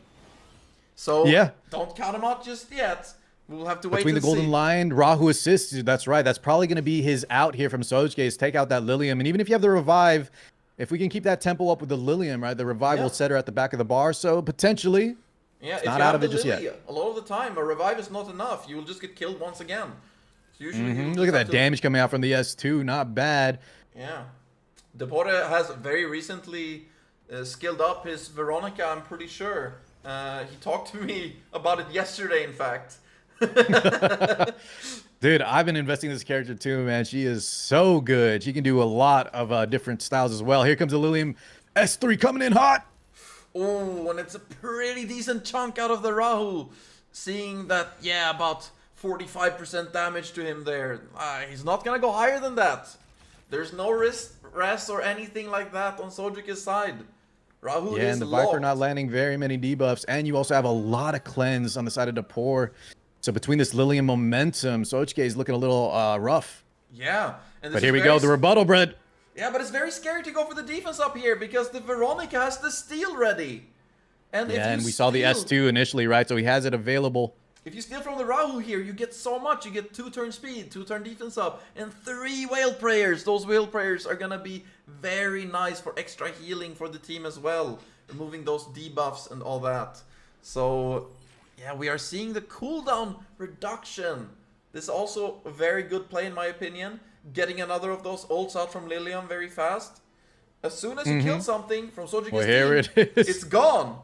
So don't count him out just yet. We'll have to wait between the Golden Lion, Rahu assists. That's right. That's probably going to be his out here from Sojuke, is take out that Lilium. And even if you have the revive, if we can keep that tempo up with the Lilium, right, the revive will set her at the back of the bar. So potentially, it's not out of it just yet. A lot of the time, a revive is not enough. You will just get killed once again. Usually you Look at that have to- damage coming out from the S2. Not bad. Yeah. Depore has very recently skilled up his Veronica, I'm pretty sure. He talked to me about it yesterday, in fact. Dude, I've been investing in this character too, man. She is so good. She can do a lot of different styles as well. Here comes the Lilium S3 coming in hot. Oh, and it's a pretty decent chunk out of the Rahu. Seeing that, yeah, about 45% damage to him there. He's not gonna go higher than that. There's no rest or anything like that on Sojuke's side. Rahu Yeah, is and the locked. Viper not landing very many debuffs. And you also have a lot of cleanse on the side of Depore. So between this Lilium momentum, Sojuke is looking a little rough. Yeah. And But here we go, the rebuttal bread. Yeah, but it's very scary to go for the defense up here because the Veronica has the steal ready. And if Yeah, you and we saw the steal- S2 initially, right? So he has it available. If you steal from the Rahu here, you get so much. You get 2-turn speed, 2-turn defense up, and 3 Whale Prayers. Those Whale Prayers are gonna be very nice for extra healing for the team as well. Removing those debuffs and all that. So, yeah, we are seeing the cooldown reduction. This is also a very good play in my opinion. Getting another of those ults out from Lilium very fast. As soon as you kill something from Sojuke's Well, here team, it is. it's gone.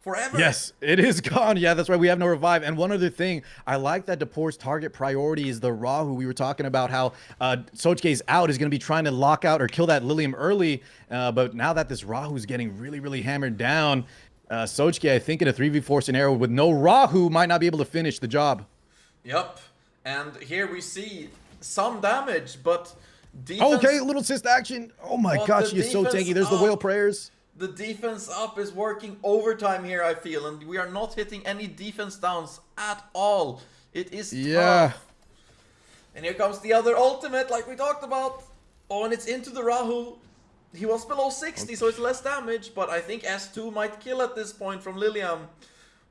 Forever. Yes, it is gone. Yeah, that's right. We have no revive. And one other thing, I like that Depore's target priority is the Rahu. We were talking about how Sojuke's out is going to be trying to lock out or kill that Lilium early. But now that this Rahu is getting really, really hammered down, Sojuke, I think in a 3v4 scenario with no Rahu, might not be able to finish the job. Yep. And here we see some damage, but defense... Okay, a little assist action. Oh my But gosh, the he is so defense tanky. There's the up. Whale Prayers. The defense up is working overtime here, I feel, and we are not hitting any defense downs at all. It is tough. And here comes the other ultimate, like we talked about. Oh, and it's into the Rahu. He was below 60, so it's less damage, but I think S2 might kill at this point from Lilium.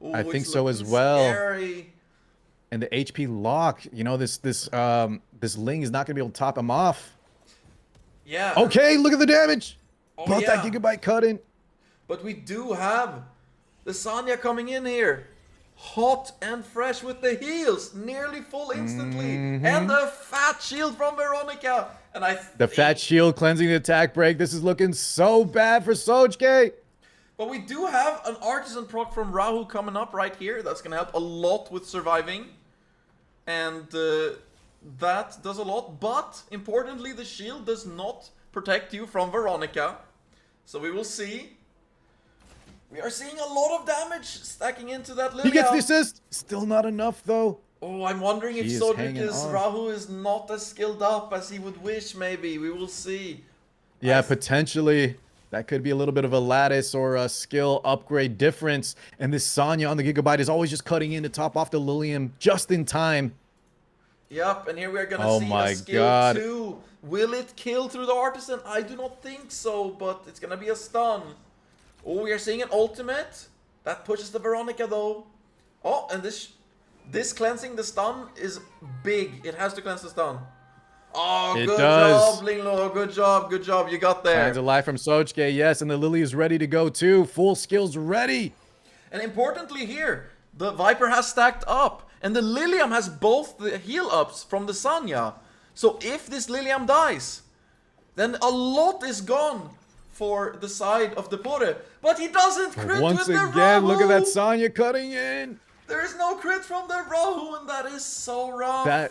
Ooh, I think it's so as looking well. Scary. And the HP lock, you know, this Ling is not going to be able to top him off. Yeah. Okay, look at the damage. Oh, Brought that yeah. Gigabyte cut in. But we do have the Sanya coming in here. Hot and fresh with the heals. Nearly full instantly. And the fat shield from Veronica. And The fat shield cleansing the attack break. This is looking so bad for Sojuke. But we do have an artisan proc from Rahu coming up right here. That's going to help a lot with surviving. And that does a lot. But importantly, the shield does not protect you from Veronica. So we will see. We are seeing a lot of damage stacking into that Lilium. He gets the assist. Still not enough, though. Oh, I'm wondering if He is hanging Sojuke's on. Rahu is not as skilled up as he would wish, maybe. We will see. Yeah, potentially. That could be a little bit of a lattice or a skill upgrade difference. And this Sanya on the Gigabyte is always just cutting in to top off the Lilium just in time. Yep, and here we are gonna Oh see my a skill God. 2. Will it kill through the artisan? I do not think so, but it's gonna be a stun. Oh, we are seeing an ultimate. That pushes the Veronica though. Oh, and this cleansing the stun is big. It has to cleanse the stun. Oh, It good does. job, Linglo. Good job. You got there. Signs of life from Sojuke, yes, and the Lily is ready to go too. Full skills ready. And importantly here, the Viper has stacked up. And the Lilium has both the heal ups from the Sanya. So if this Lilium dies, then a lot is gone for the side of Depore. But he doesn't crit Once with the again, look at that Rahu. Sanya cutting in. There is no crit from the Rahu, and that is so rough.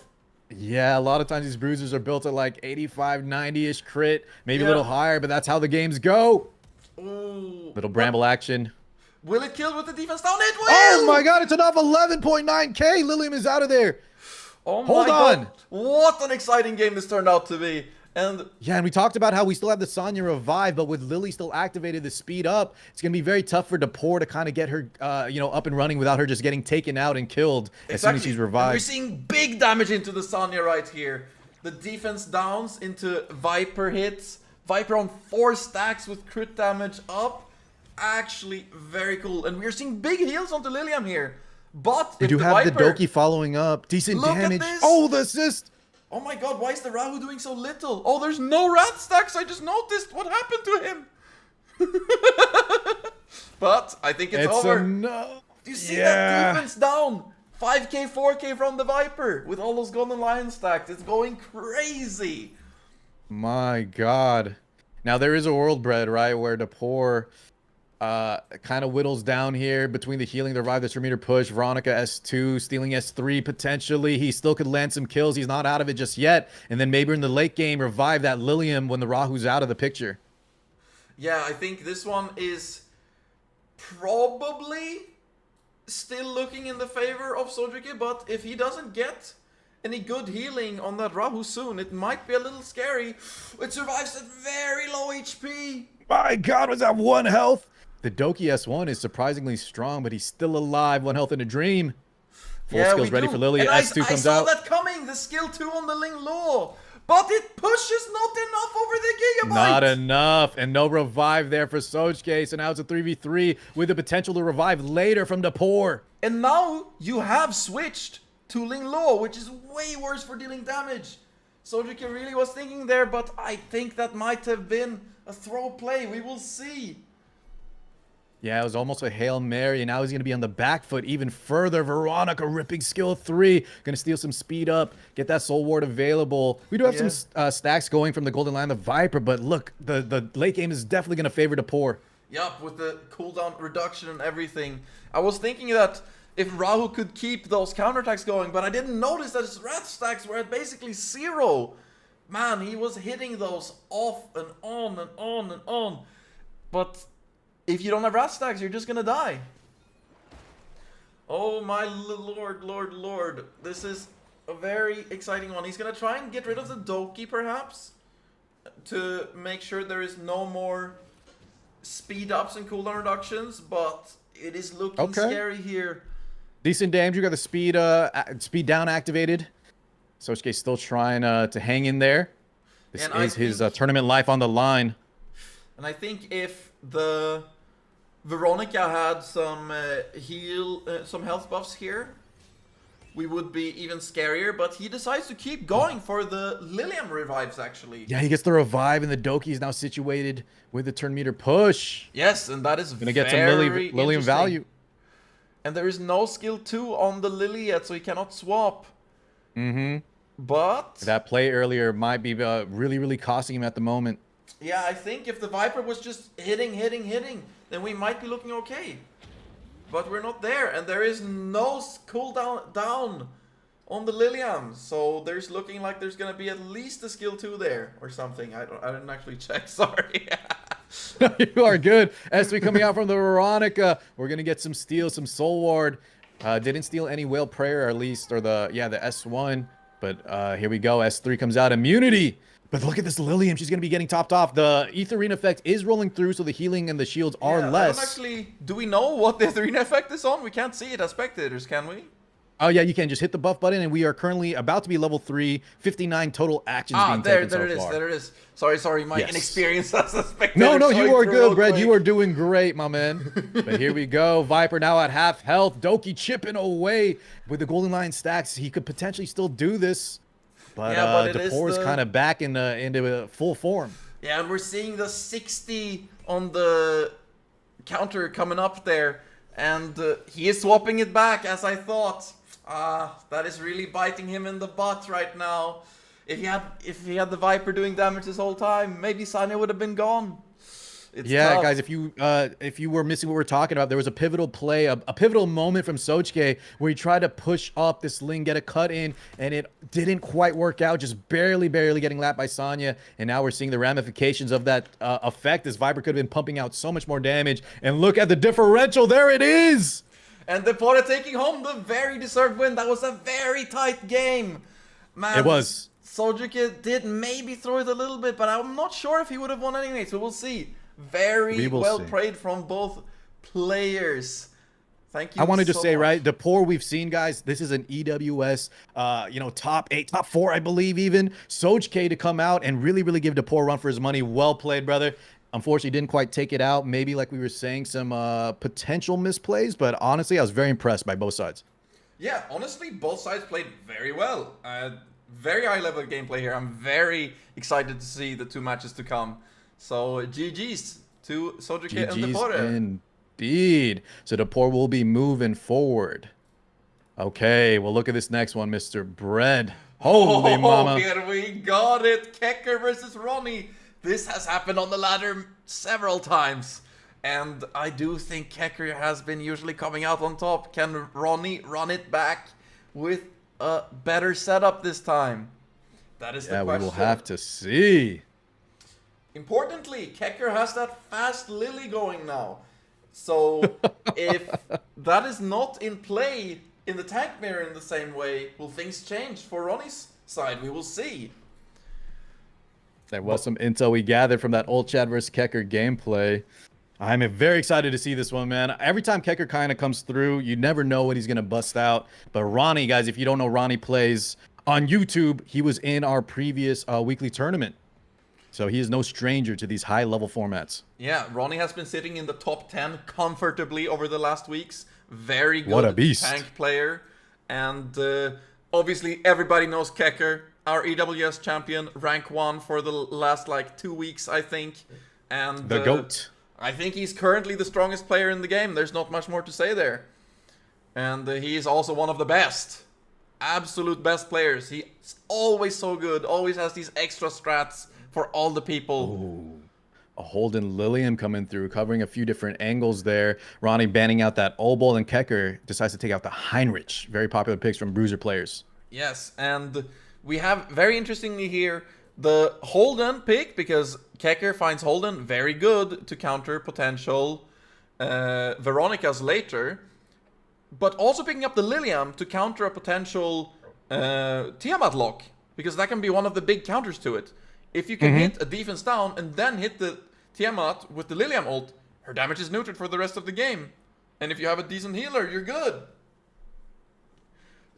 Yeah, a lot of times these bruisers are built at like 85, 90-ish crit, maybe a little Yeah. higher, but that's how the games go. Ooh. Little bramble action. Will it kill with the defense down? It will! Oh my god, it's enough 11.9k. Lilium is out of there. Oh Hold my on. God. What an exciting game this turned out to be. And Yeah, and we talked about how we still have the Sanya revive, but with Lily still activated the speed up, it's going to be very tough for Depore to kind of get her, up and running without her just getting taken out and killed as soon as she's And we're revived. seeing big damage into the Sanya right here. The defense downs into Viper hits. Viper on 4 stacks with crit damage up. Actually, very cool. And we're seeing big heals onto Lilium here. But We if do the have Viper... the Doki following up. Decent Look at damage. this. Oh, the assist. Oh my god, why is the Rahu doing so little? Oh, there's no rat stacks. I just noticed. What happened to him? But I think it's over. No. Do you see that defense down? 5k, 4k from the Viper with all those golden lion stacks. It's going crazy. My God. Now there is a world bred, right, where Depore kind of whittles down here between the healing, the revive, the turn meter push, Veronica S2, stealing S3 potentially. He still could land some kills. He's not out of it just yet. And then maybe in the late game, revive that Lilium when the Rahu's out of the picture. Yeah, I think this one is probably still looking in the favor of Sojuke, but if he doesn't get any good healing on that Rahu soon, it might be a little scary. It survives at very low HP. My God, was that 1 health? The Doki S1 is surprisingly strong, but he's still alive. 1 health in a dream. Full skills ready for Lily. S2 comes out. I saw that coming. The skill 2 on the Ling Law. But it pushes not enough over the Gigabyte. Not enough. And no revive there for Sojuke. So now it's a 3v3 with the potential to revive later from Depore. And now you have switched to Ling Law, which is way worse for dealing damage. Sojuke really was thinking there, but I think that might have been a throw play. We will see. Yeah, it was almost a Hail Mary, and now he's going to be on the back foot even further. Veronica ripping skill 3. Going to steal some speed up, get that Soul Ward available. We do have some stacks going from the Golden Lion, the Viper, but look, the late game is definitely going to favor Depore. Yup, with the cooldown reduction and everything. I was thinking that if Rahu could keep those counterattacks going, but I didn't notice that his rat stacks were at basically 0. Man, he was hitting those off and on and on and on. But if you don't have rat stacks, you're just gonna die. Oh my lord. This is a very exciting one. He's gonna try and get rid of the Doki, perhaps, to make sure there is no more speed ups and cooldown reductions, but it is looking scary here. Decent damage. You got the speed down activated. Sojuke's still trying to hang in there. This is his tournament life on the line. And I think if the Veronica had some some health buffs here, we would be even scarier. But he decides to keep going for the Lilium revives, actually. Yeah, he gets the revive, and the Doki is now situated with the turn meter push. Yes, and that is gonna get some Lilium value. And there is no skill 2 on the Lily yet, so he cannot swap. But that play earlier might be really costing him at the moment. Yeah, I think if the Viper was just hitting, then we might be looking okay. But we're not there, and there is no cooldown down on the Lilium. So there's looking like there's gonna be at least a skill 2 there or something. I didn't actually check. Sorry. You are good. S3 coming out from the Veronica. We're gonna get some steal, some Soul Ward. Didn't steal any Whale Prayer, at least, or the S1. But here we go. S3 comes out. Immunity. But look at this Lilium. She's going to be getting topped off. The Etheria effect is rolling through, so the healing and the shields are less. Do we know what the Etheria effect is on? We can't see it as spectators, can we? Oh, yeah, you can. Just hit the buff button, and we are currently about to be level 3, 59 total actions being taken so far. There it is. Sorry, my inexperience as a spectator. No, you are good, Brad. You are doing great, my man. But here we go. Viper now at half health. Doki chipping away with the Golden Lion stacks. He could potentially still do this. But Depore is kind of back into full form. Yeah, and we're seeing the 60 on the counter coming up there. And he is swapping it back, as I thought. That is really biting him in the butt right now. If he had the Viper doing damage this whole time, maybe Sanya would have been gone. It's tough. Guys, if you were missing what we're talking about, there was a pivotal play, a pivotal moment from Sojuke where he tried to push up this Ling, get a cut in, and it didn't quite work out, just barely getting lapped by Sanya. And now we're seeing the ramifications of that effect, as Viper could have been pumping out so much more damage. And look at the differential, there it is! And Depore taking home the very deserved win. That was a very tight game. Man, it was. Sojuke did maybe throw it a little bit, but I'm not sure if he would have won anyway, so we'll see. Very well played from both players. Thank you. I wanted to say, right, Depore, we've seen, guys, this is an EWS, top 8, top 4, I believe even. Sojuke to come out and really give Depore a run for his money. Well played, brother. Unfortunately, didn't quite take it out. Maybe, like we were saying, some potential misplays, but honestly, I was very impressed by both sides. Yeah, honestly, both sides played very well. Very high level gameplay here. I'm very excited to see the 2 matches to come. So GG's to Sojuke and Depore. Indeed. So Depore will be moving forward. Okay, well, look at this next one, Mr. Bread. Holy mama. Here we got it. Keker versus Ronnie. This has happened on the ladder several times. And I do think Keker has been usually coming out on top. Can Ronnie run it back with a better setup this time? That is the question. Yeah, we will have to see. Importantly, Keker has that fast Lily going now. So if that is not in play in the tank mirror in the same way, will things change for Ronnie's side? We will see. There was some intel we gathered from that old Chad versus Keker gameplay. I'm very excited to see this one, man. Every time Keker kind of comes through, you never know what he's going to bust out. But Ronnie, guys, if you don't know, Ronnie plays on YouTube. He was in our previous weekly tournament. So he is no stranger to these high-level formats. Yeah, Ronnie has been sitting in the top 10 comfortably over the last weeks. Very good What a beast. tank player. And obviously everybody knows Keker, our EWS champion, rank 1 for the last like 2 weeks, I think. And The GOAT. I think he's currently the strongest player in the game. There's not much more to say there. And he is also one of the best. Absolute best players. He's always so good. Always has these extra strats for all the people. Ooh. A Holden Lilium coming through, covering a few different angles there. Ronnie banning out that Obol, and Keker decides to take out the Heinrich. Very popular picks from Bruiser players. Yes, and we have, very interestingly here, the Holden pick, because Keker finds Holden very good to counter potential Veronicas later, but also picking up the Lilium to counter a potential Tiamat lock, because that can be one of the big counters to it. If you can hit a defense down and then hit the Tiamat with the Lilium ult, her damage is neutered for the rest of the game. And if you have a decent healer, you're good.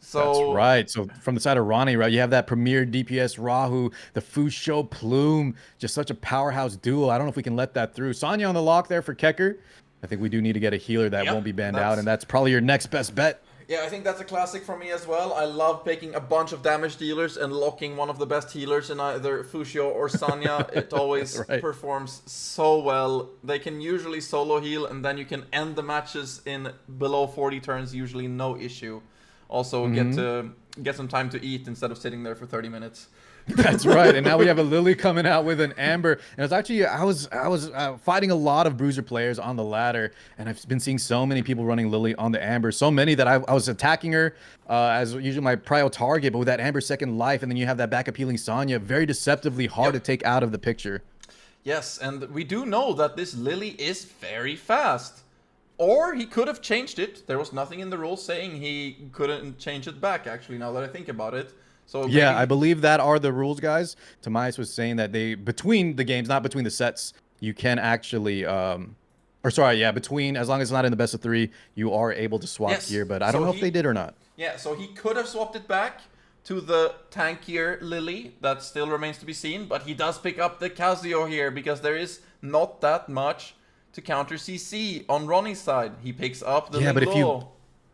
So that's right. So from the side of Ronnie, right, you have that premier DPS Rahu, the Fusho Plume, just such a powerhouse duo. I don't know if we can let that through. Sonya on the lock there for Keker. I think we do need to get a healer that won't be banned out, and that's probably your next best bet. Yeah, I think that's a classic for me as well. I love picking a bunch of damage dealers and locking one of the best healers in either Fusho or Sonya. It always performs so well. They can usually solo heal, and then you can end the matches in below 40 turns, usually no issue. Also get some time to eat instead of sitting there for 30 minutes. That's right. And now we have a Lily coming out with an Amber. And it's actually, I was fighting a lot of Bruiser players on the ladder, and I've been seeing so many people running Lily on the Amber. So many that I was attacking her as usually my prio target, but with that Amber second life, and then you have that back appealing Sonya, very deceptively hard to take out of the picture. Yes, and we do know that this Lily is very fast. Or he could have changed it. There was nothing in the rules saying he couldn't change it back, actually, now that I think about it. So yeah, maybe... I believe that are the rules, guys. Tomias was saying that they, between the games, not between the sets, you can actually, between, as long as it's not in the best of 3, you are able to swap gear, but I don't know if they did or not. Yeah, so he could have swapped it back to the tankier Lily. That still remains to be seen, but he does pick up the Casio here, because there is not that much to counter CC on Ronnie's side. He picks up the but if you... Ling.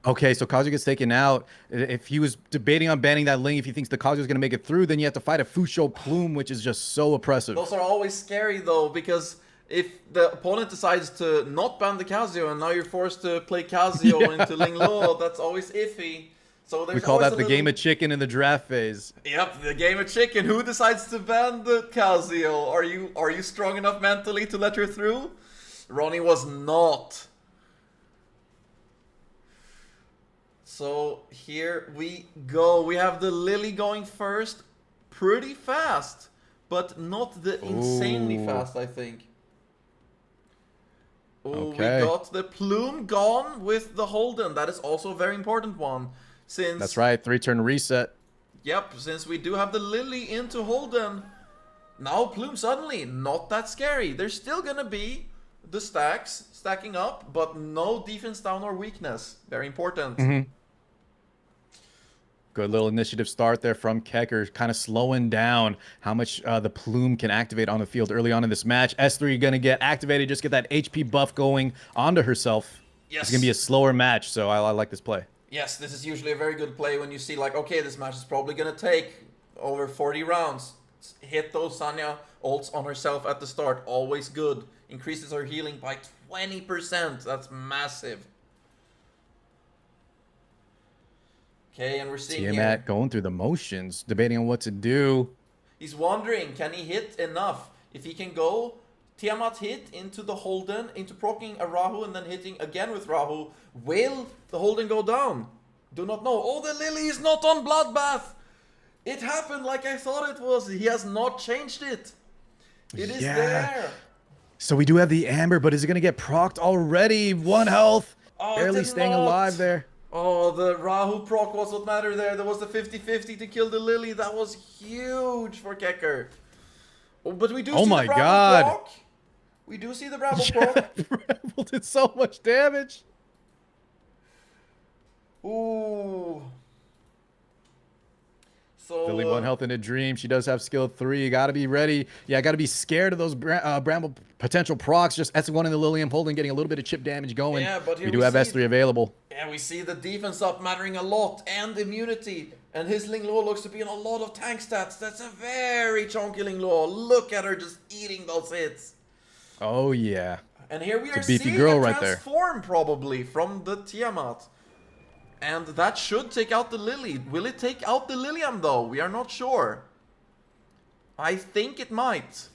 Okay, so Kazuya gets taken out. If he was debating on banning that Ling, if he thinks the Kazuya is going to make it through, then you have to fight a Fusho Plume, which is just so oppressive. Those are always scary, though, because if the opponent decides to not ban the Casio, and now you're forced to play Casio into Ling Lo, that's always iffy. So we call that the game of chicken in the draft phase. Yep, the game of chicken. Who decides to ban the Casio? Are you strong enough mentally to let her through? Ronnie was not. So here we go. We have the Lily going first, pretty fast, but not the insanely fast, I think. Oh, we got the Plume gone with the Holden. That is also a very important one. Since that's right, 3-turn reset. Yep, since we do have the Lily into Holden, now Plume suddenly not that scary. There's still gonna be the stacking up, but no defense down or weakness. Very important. Good little initiative start there from Keker, kind of slowing down how much the Plume can activate on the field early on in this match. S3 going to get activated, just get that HP buff going onto herself. Yes. It's going to be a slower match, so I like this play. Yes, this is usually a very good play when you see, like, okay, this match is probably going to take over 40 rounds. Hit those Sonya ults on herself at the start. Always good. Increases her healing by 20%. That's massive. Okay, and we're seeing Tiamat here. going through the motions, debating on what to do. He's wondering, can he hit enough? If he can go Tiamat hit into the Holden, into proccing a Rahu and then hitting again with Rahu, will the Holden go down? Do not know. Oh, the Lily is not on Bloodbath! It happened like I thought it was. He has not changed it. It is there. So we do have the Amber, but is it going to get procced already? 1 health. Oh, Barely staying alive there. Oh, the Rahu proc was what mattered there. There was the 50-50 to kill the Lily. That was huge for Keker. Oh, but we do see the Bramble proc. We do see the Bramble proc. Bramble did so much damage. Ooh. So, Lily 1 health in a dream. She does have skill 3. You got to be ready. Yeah, got to be scared of those Bramble potential procs. Just S1 in the Lilium Holden getting a little bit of chip damage going. Yeah, but here we do have S3 available. Yeah, we see the defense up mattering a lot and immunity. And his Ling Luo looks to be in a lot of tank stats. That's a very chunky Ling Luo. Look at her just eating those hits. Oh, yeah. And here we are beefy seeing girl a right there. transform probably from the Tiamat. And that should take out the Lily. Will it take out the Lilium though? We are not sure. I think it might.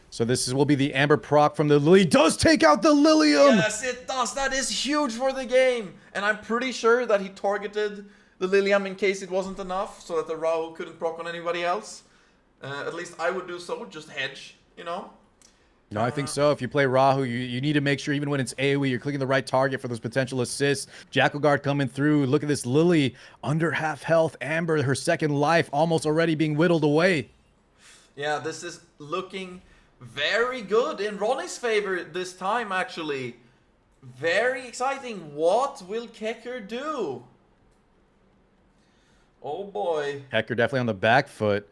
So this will be the Amber proc from the Lily. Does take out the Lilium! Yes, it does. That is huge for the game. And I'm pretty sure that he targeted the Lilium in case it wasn't enough, so that the Rahu couldn't proc on anybody else. At least I would do so, just hedge, you know? No, I think so. If you play Rahu, you need to make sure even when it's AoE, you're clicking the right target for those potential assists. Jackal Guard coming through. Look at this Lily, under half health. Amber, her second life, almost already being whittled away. Yeah, this is looking very good in Ronnie's favor this time, actually. Very exciting. What will Keker do? Oh boy. Keker definitely on the back foot.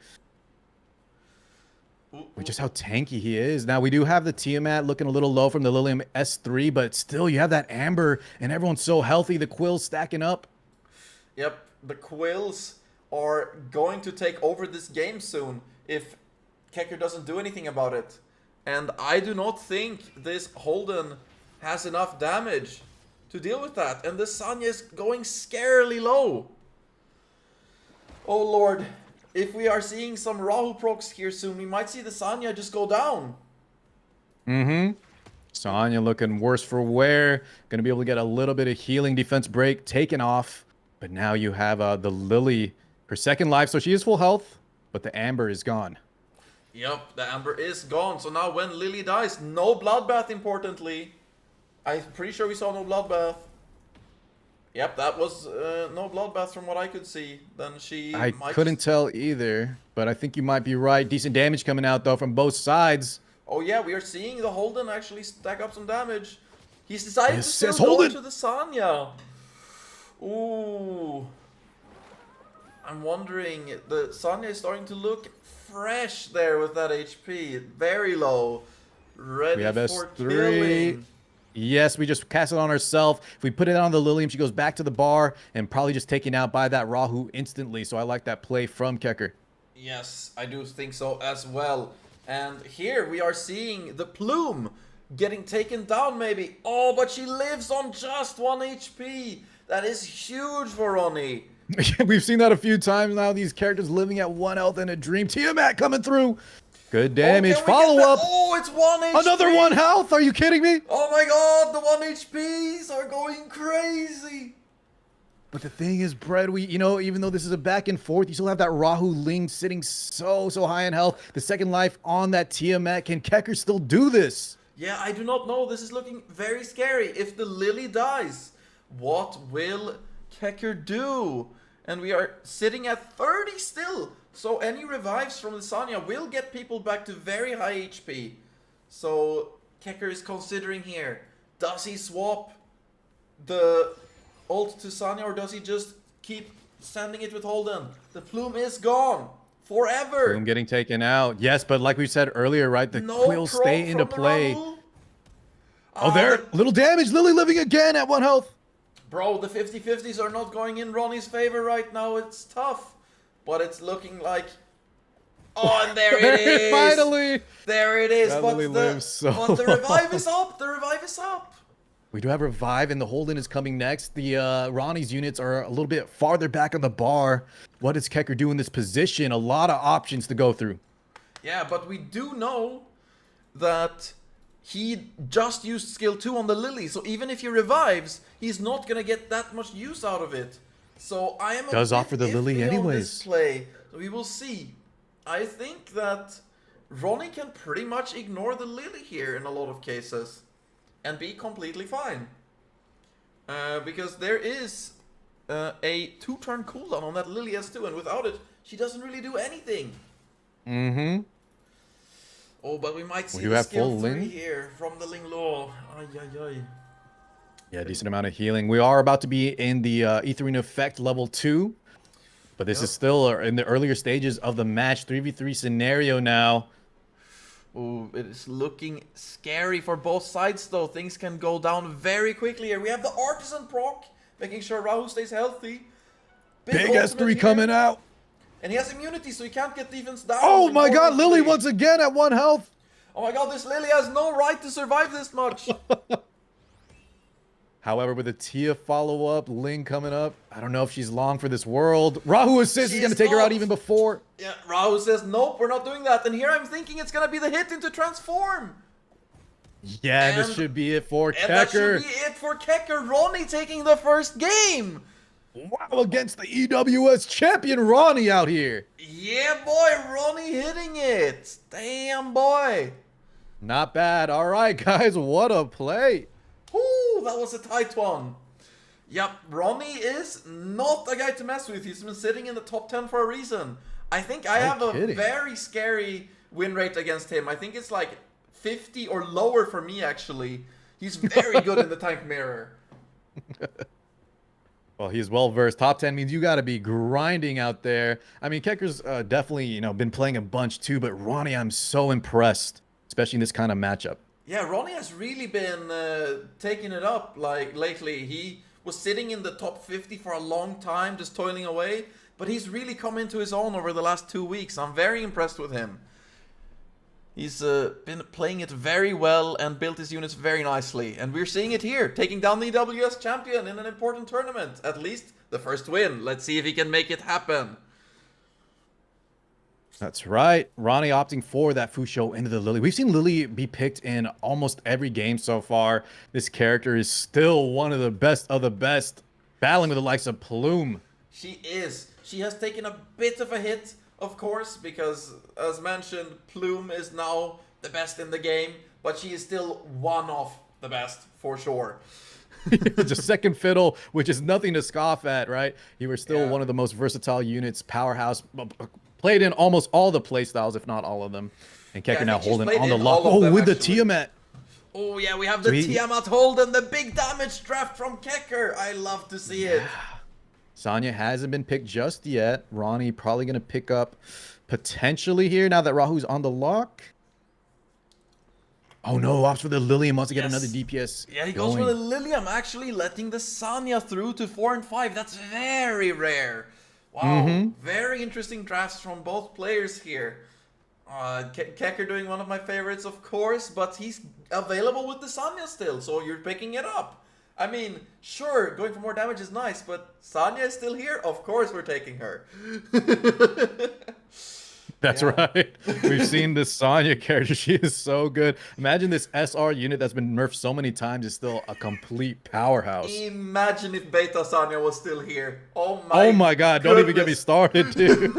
Just how tanky he is. Now, we do have the Tiamat looking a little low from the Lilium S3, but still, you have that Amber, and everyone's so healthy. The Quills stacking up. Yep, the Quills are going to take over this game soon if Keker doesn't do anything about it. And I do not think this Holden has enough damage to deal with that. And the Sanya is going scarily low. Oh lord. If we are seeing some Rahu procs here soon, we might see the Sanya just go down. Sanya looking worse for wear. Going to be able to get a little bit of healing defense break taken off. But now you have the Lily, her second life. So she is full health, but the Amber is gone. Yep, the Amber is gone. So now when Lily dies, no Bloodbath importantly. I'm pretty sure we saw no Bloodbath. Yep, that was no Bloodbath from what I could see. Then I couldn't tell either, but I think you might be right. Decent damage coming out, though, from both sides. Oh, yeah, we are seeing the Holden actually stack up some damage. He's decided to still hold go it. to the Sanya. Ooh. I'm wondering, the Sanya is starting to look fresh there with that HP. Very low. Ready We have for S3. killing. Yes, we just cast it on herself. If we put it on the Lilium, she goes back to the bar and probably just taken out by that Rahu instantly. So I like that play from Keker. Yes, I do think so as well. And here we are seeing the Plume getting taken down maybe. Oh, but she lives on just 1 HP. That is huge for Ronnie. We've seen that a few times now. These characters living at 1 health in a dream. Tiamat coming through. Good damage. Follow up. Oh, it's 1 HP. Another 1 health. Are you kidding me? Oh my god, the 1 HPs are going crazy. But the thing is, Brett, even though this is a back and forth, you still have that Rahu Ling sitting so high in health. The second life on that Tiamat. Can Keker still do this? Yeah, I do not know. This is looking very scary. If the Lily dies, what will Keker do? And we are sitting at 30 still. So any revives from the Sanya will get people back to very high HP. So Keker is considering here. Does he swap the ult to Sanya or does he just keep sending it with Holden? The Plume is gone. Forever. Plume getting taken out. Yes, but like we said earlier, right? The Quills stay into play. Oh, there. Little damage. Lily living again at 1 health. Bro, the 50-50s are not going in Ronnie's favor right now. It's tough. But it's looking like... Oh, and there it is! Finally! There it is! That But Lily lives so the revive is up! The revive is up! We do have Revive, and the Holden is coming next. The Ronnie's units are a little bit farther back on the bar. What does Keker do in this position? A lot of options to go through. Yeah, but we do know that he just used skill 2 on the Lily, so even if he revives, he's not gonna get that much use out of it. So I am Does offer the Lily iffy on anyways. this play, so we will see. I think that Ronnie can pretty much ignore the Lily here in a lot of cases and be completely fine. Because there is a 2-turn cooldown on that Lily S2, and without it, she doesn't really do anything. Mm-hmm. Oh, but we might see do the have skill full 3 Ling. here from the Ling Law. Ay, ay, ay. Yeah, decent amount of healing. We are about to be in the Ethereal Effect level 2. But this is still in the earlier stages of the match. 3v3 scenario now. Oh, it is looking scary for both sides, though. Things can go down very quickly here. We have the Artisan proc, making sure Rahu stays healthy. Big ultimate S3 here. coming out. And he has immunity, so he can't get defense down. Oh my god, Lily importantly. once again at 1 health. Oh my god, this Lily has no right to survive this much. However, with a Tia follow-up, Ling coming up, I don't know if she's long for this world. Rahu assists is going to take her out even before. Yeah, Rahu says, nope, we're not doing that. And here I'm thinking it's going to be the hit into transform. Yeah, And- this should be it for And that should Keker. be it for Keker. Ronnie taking the first game. Wow, against the EWS champion Ronnie out here. Yeah, boy, Ronnie hitting it. Damn, boy. Not bad. All right, guys, what a play. Whoo, that was a tight one. Yep, Ronnie is not a guy to mess with. He's been sitting in the top 10 for a reason. I think I have kidding. a very scary win rate against him. I think it's like 50 or lower for me, actually. He's very good in the tank mirror. Well, he's well-versed. Top 10 means you got to be grinding out there. I mean, Keker's definitely, been playing a bunch too, but Ronnie, I'm so impressed, especially in this kind of matchup. Yeah, Ronnie has really been taking it up like lately. He was sitting in the top 50 for a long time, just toiling away. But he's really come into his own over the last 2 weeks. I'm very impressed with him. He's been playing it very well and built his units very nicely. And we're seeing it here, taking down the EWS champion in an important tournament. At least the first win. Let's see if he can make it happen. That's right. Ronnie opting for that Fusho into the Lily. We've seen Lily be picked in almost every game so far. This character is still one of the best, battling with the likes of Plume. She is. She has taken a bit of a hit, of course, because, as mentioned, Plume is now the best in the game, but she is still one of the best, for sure. Just second fiddle, which is nothing to scoff at, right? You were still one of the most versatile units, powerhouse, played in almost all the playstyles, if not all of them. And Keker now holding on the lock. Oh, with the Tiamat. Oh, yeah, we have the Tiamat hold and the big damage draft from Keker. I love to see it. Sonya hasn't been picked just yet. Ronnie probably going to pick up potentially here now that Rahu's on the lock. Oh no, opts for the Lilium, wants to get another DPS. Yeah, he goes for the Lilium, actually letting the Sanya through to 4 and 5. That's very rare. Wow, very interesting drafts from both players here. Keker doing one of my favorites, of course, but he's available with the Sanya still, so you're picking it up. I mean, sure, going for more damage is nice, but Sanya is still here. Of course we're taking her. That's right. We've seen this Sonya character. She is so good. Imagine this SR unit that's been nerfed so many times is still a complete powerhouse. Imagine if Beta Sanya was still here. Oh my god, don't even get me started, dude.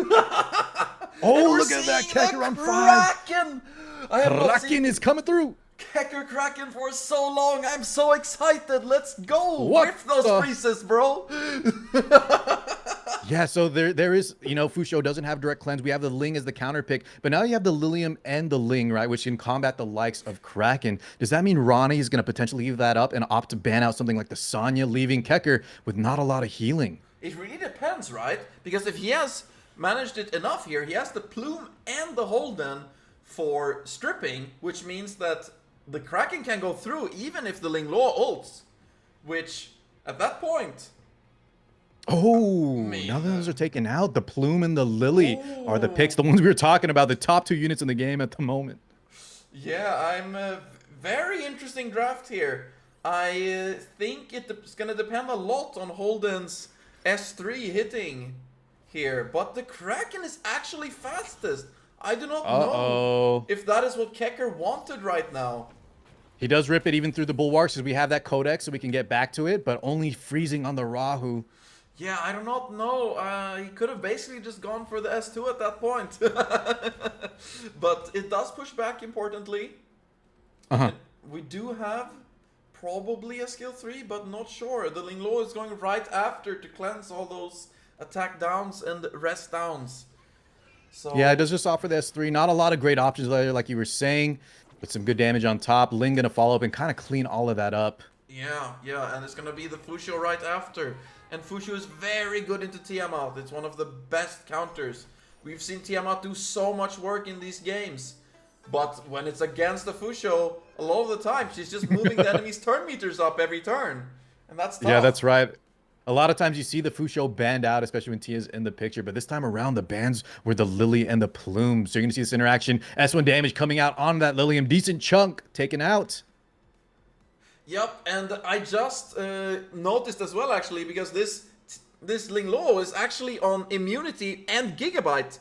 Oh, look at that Keker on fire. Kraken is coming through. Keker Kraken for so long. I'm so excited. Let's go. What Whip those freezes, bro. Yeah, so there is, Fusho doesn't have direct cleanse. We have the Ling as the counter pick, but now you have the Lilium and the Ling, right, which can combat the likes of Kraken. Does that mean Ronnie is going to potentially leave that up and opt to ban out something like the Sonya, leaving Keker with not a lot of healing? It really depends, right? Because if he has managed it enough here, he has the Plume and the Holden for stripping, which means that the Kraken can go through even if the Ling Law ults, which at that point... Oh, now that those are taken out, the Plume and the Lily are the picks, the ones we were talking about, the top 2 units in the game at the moment. Yeah, I'm very interesting draft here. I think it's gonna depend a lot on Holden's S3 hitting here, but the Kraken is actually fastest. I do not know if that is what Keker wanted right now. He does rip it even through the bulwarks because we have that codex so we can get back to it, but only freezing on the Rahu. Yeah, I do not know. He could have basically just gone for the S2 at that point. But it does push back importantly. We do have probably a skill 3, but not sure. The Linglo is going right after to cleanse all those attack downs and rest downs. So yeah, it does just offer the S3. Not a lot of great options there, like you were saying, with some good damage on top. Ling gonna follow up and kind of clean all of that up. Yeah, and it's gonna be the Fusho right after. And Fusho is very good into Tiamat. It's one of the best counters. We've seen Tiamat do so much work in these games. But when it's against the Fusho, a lot of the time, she's just moving the enemy's turn meters up every turn. And that's tough. Yeah, that's right. A lot of times you see the Fusho banned out, especially when Tia's in the picture. But this time around, the bans were the Lily and the Plume. So you're going to see this interaction. S1 damage coming out on that Lilium. Decent chunk taken out. Yep, and I just noticed as well, actually, because this Linglo is actually on Immunity and Gigabyte,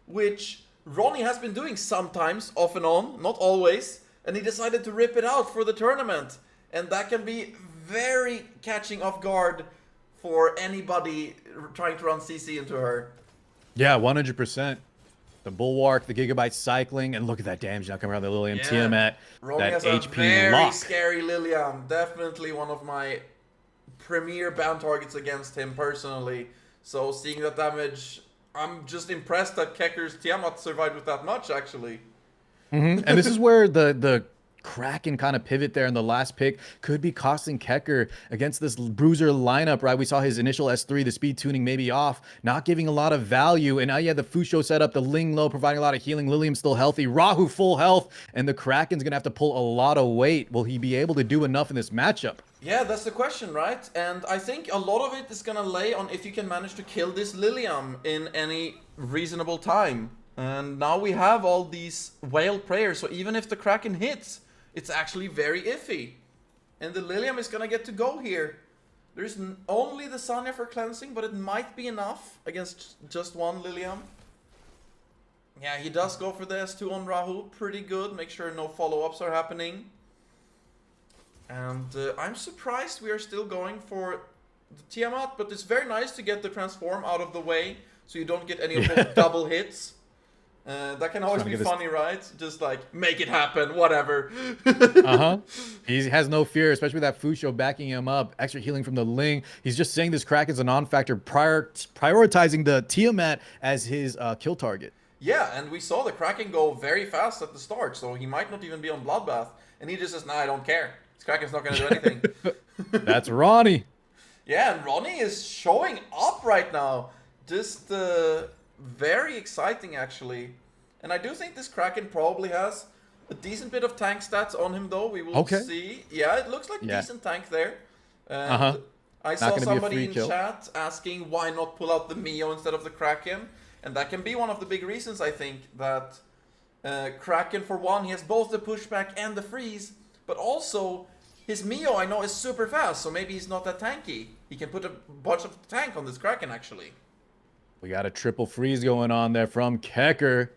which Ronnie has been doing sometimes, off and on, not always, and he decided to rip it out for the tournament. And that can be very catching off guard for anybody trying to run CC into her. Yeah, 100%. The Bulwark, the Gigabyte cycling, and look at that damage now coming around the Lilium Tiamat. Ronnie that has HP a very lock. scary Lilium. Definitely one of my premier ban targets against him personally. So seeing that damage, I'm just impressed that Keker's Tiamat survived with that much, actually. And this is where the Kraken kind of pivot there in the last pick could be costing Keker against this Bruiser lineup, right? We saw his initial S3, the speed tuning maybe off, not giving a lot of value. And now you have the Fusho set up, the Ling low providing a lot of healing, Lilium still healthy, Rahu full health, and the Kraken's gonna have to pull a lot of weight. Will he be able to do enough in this matchup? Yeah, that's the question, right? And I think a lot of it is gonna lay on if you can manage to kill this Lilium in any reasonable time. And now we have all these whale prayers, so even if the Kraken hits, it's actually very iffy. And the Lilium is gonna get to go here. There's only the Sanya for cleansing, but it might be enough against just one Lilium. Yeah, he does go for the S2 on Rahu. Pretty good. Make sure no follow-ups are happening. And I'm surprised we are still going for the Tiamat, but it's very nice to get the transform out of the way so you don't get any of those double hits. That can always be funny, right? Just like, make it happen, whatever. He has no fear, especially with that Fusho backing him up. Extra healing from the Ling. He's just saying this Kraken's a non-factor, prioritizing the Tiamat as his kill target. Yeah, and we saw the Kraken go very fast at the start, so he might not even be on Bloodbath. And he just says, nah, I don't care. This Kraken's not going to do anything. That's Ronnie. Yeah, and Ronnie is showing up right now. Just very exciting, actually. And I do think this Kraken probably has a decent bit of tank stats on him, though. We will see. Yeah, it looks like a decent tank there. And I saw somebody in chat asking why not pull out the Mio instead of the Kraken. And that can be one of the big reasons, I think, that Kraken, for one, he has both the pushback and the freeze. But also, his Mio, I know, is super fast, so maybe he's not that tanky. He can put a bunch of tank on this Kraken, actually. We got a triple freeze going on there from Keker.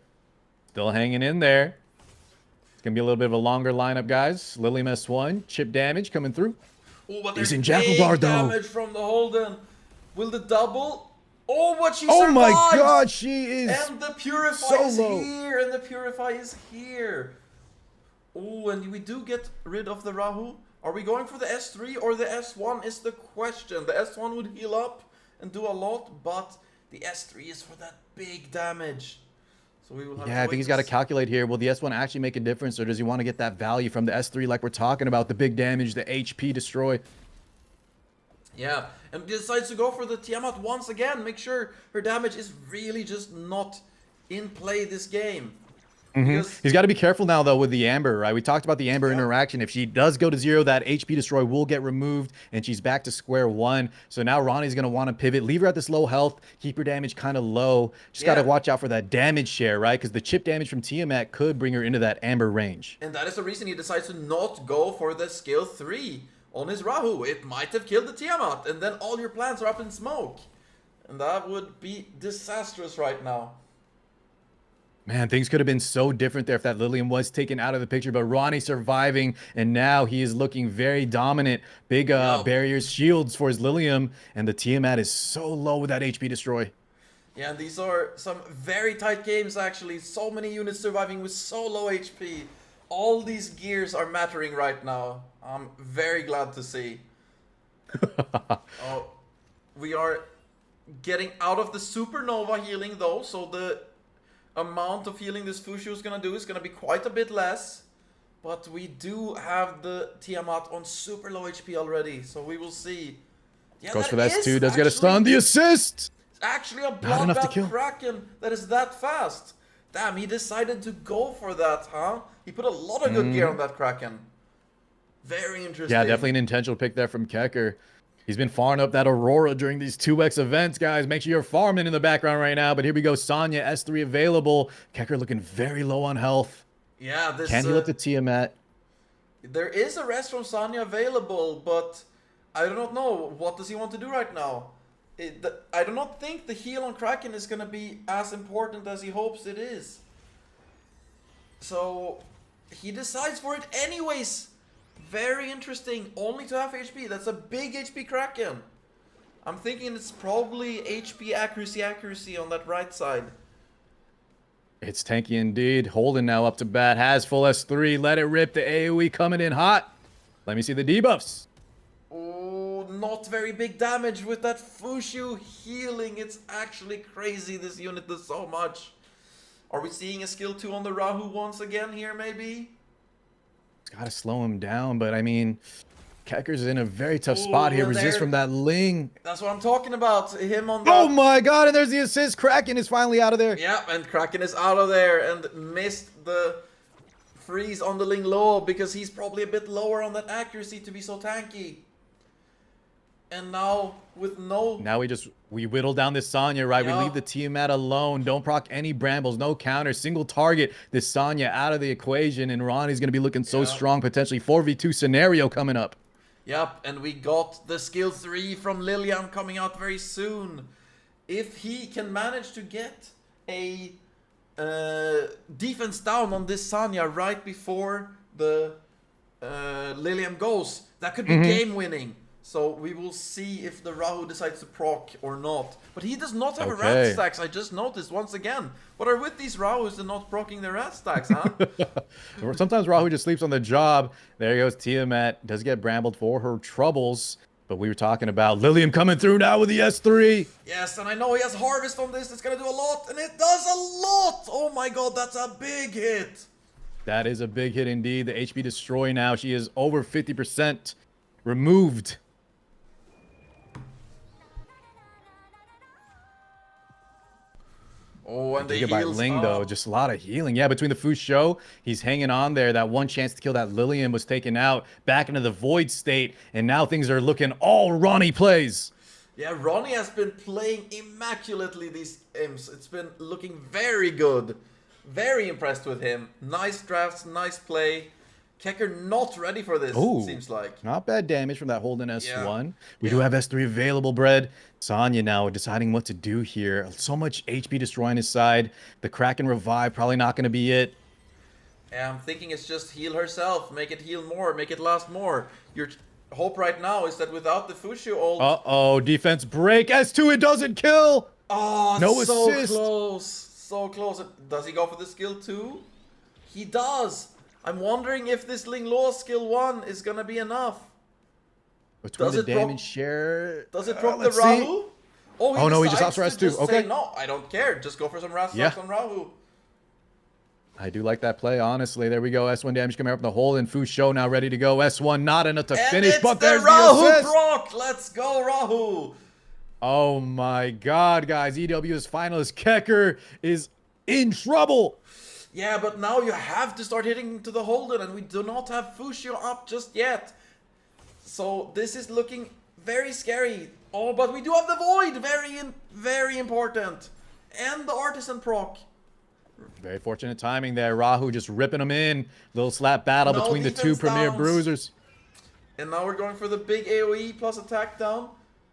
Still hanging in there. It's going to be a little bit of a longer lineup, guys. Lilium S1, chip damage coming through. Oh, but there's big damage from the Holden. Will the double? Oh, but she survives! Oh my god, she is and the Purify is here, and the Purify is here. Oh, and we do get rid of the Rahu. Are we going for the S3 or the S1 is the question. The S1 would heal up and do a lot, but the S3 is for that big damage. So we will have I think he's got to calculate here. Will the S1 actually make a difference, or does he want to get that value from the S3 like we're talking about, the big damage, the HP destroy? Yeah, and he decides to go for the Tiamat once again. Make sure her damage is really just not in play this game. He's got to be careful now, though, with the Amber, right? We talked about the Amber interaction. If she does go to 0, that HP destroy will get removed, and she's back to square one. So now Ronnie's going to want to pivot, leave her at this low health, keep her damage kind of low. Just got to watch out for that damage share, right? Because the chip damage from Tiamat could bring her into that Amber range. And that is the reason he decides to not go for the skill 3. on his Rahu. It might have killed the Tiamat, and then all your plans are up in smoke. And that would be disastrous right now. Man, things could have been so different there if that Lilium was taken out of the picture, but Ronnie surviving, and now he is looking very dominant. Big barriers, shields for his Lilium, and the Tiamat is so low with that HP destroy. Yeah, and these are some very tight games actually. So many units surviving with so low HP. All these gears are mattering right now. I'm very glad to see. Oh, we are getting out of the supernova healing though, so the amount of healing this Fushu is gonna do is gonna be quite a bit less. But we do have the Tiamat on super low HP already, so we will see. Yeah, goes for that S2, does get a stun, the assist! It's actually a bloodbath Kraken that is that fast. Damn, he decided to go for that, huh? He put a lot of good gear on that Kraken. Very interesting. Yeah, definitely an intentional pick there from Keker. He's been farming up that Aurora during these 2x events, guys. Make sure you're farming in the background right now. But here we go, Sonya, S3 available. Keker looking very low on health. Yeah, this... Can he let the Tiamat? There is a rest from Sonya available, but I do not know. What does he want to do right now? I do not think the heal on Kraken is going to be as important as he hopes it is. So, he decides for it anyways. Very interesting. Only to half HP. That's a big HP Kraken. I'm thinking it's probably HP accuracy on that right side. It's tanky indeed. Holden now up to bat. Has full S3. Let it rip. The AoE coming in hot. Let me see the debuffs. Oh, not very big damage with that Fushu healing. It's actually crazy. This unit does so much. Are we seeing a skill 2 on the Rahu once again here, maybe? Gotta slow him down, but I mean, Keker's in a very tough spot here. Resist from that Ling. That's what I'm talking about. Him on the... Oh my god, and there's the assist. Kraken is finally out of there. Yeah, and Kraken is out of there and missed the freeze on the Ling low because he's probably a bit lower on that accuracy to be so tanky. And now, with no... Now we whittle down this Sonya, right? Yeah. We leave the Tiamat alone. Don't proc any brambles, no counter, single target. This Sonya out of the equation, and Ronnie's going to be looking so strong, potentially 4v2 scenario coming up. Yep, and we got the skill 3 from Lilium coming out very soon. If he can manage to get a defense down on this Sonya right before the Lilium goes, that could be game-winning. So we will see if the Rahu decides to proc or not. But he does not have a rat stacks, I just noticed once again. What are with these Rahus and not proccing their rat stacks, huh? Sometimes Rahu just sleeps on the job. There goes Tiamat. Does get brambled for her troubles. But we were talking about Lilium coming through now with the S3. Yes, and I know he has Harvest on this. It's going to do a lot, and it does a lot. Oh my god, that's a big hit. That is a big hit indeed. The HP destroy now. She is over 50% removed. Oh, and the Gigabyte heals. Ling, though, just a lot of healing. Yeah, between the Fusho, he's hanging on there. That one chance to kill that Lilium was taken out back into the void state, and now things are looking all Ronnie plays. Yeah, Ronnie has been playing immaculately these imps. It's been looking very good. Very impressed with him. Nice drafts, nice play. Keker not ready for this, it seems like. Not bad damage from that Holden S1. We do have S3 available, Bread. Sonya now deciding what to do here. So much HP destroying his side. The Kraken revive, probably not going to be it. Yeah, I'm thinking it's just heal herself. Make it heal more, make it last more. Your hope right now is that without the Fushu ult... Uh-oh, defense break. S2, it doesn't kill! Oh, no so assist. Close. So close. Does he go for the skill 2? He does. I'm wondering if this Ling Law skill 1 is gonna be enough. Between the damage share... Does it proc the Rahu? Oh, no, he just opts for S2. Okay. Say, no, I don't care. Just go for some Rat Stacks on Rahu. I do like that play, honestly. There we go. S1 damage coming up from the hole, and Fusho now ready to go. S1 not enough to finish, but there's the assist. Proc. Let's go, Rahu. Oh my god, guys. EW is finalist. Keker is in trouble. Yeah, but now you have to start hitting to the Holden, and we do not have Fusho up just yet. So this is looking very scary. Oh, but we do have the Void. Very important. And the Artisan proc. Very fortunate timing there. Rahu just ripping him in. Little slap battle between the two premier bruisers. And now we're going for the big AoE plus attack down.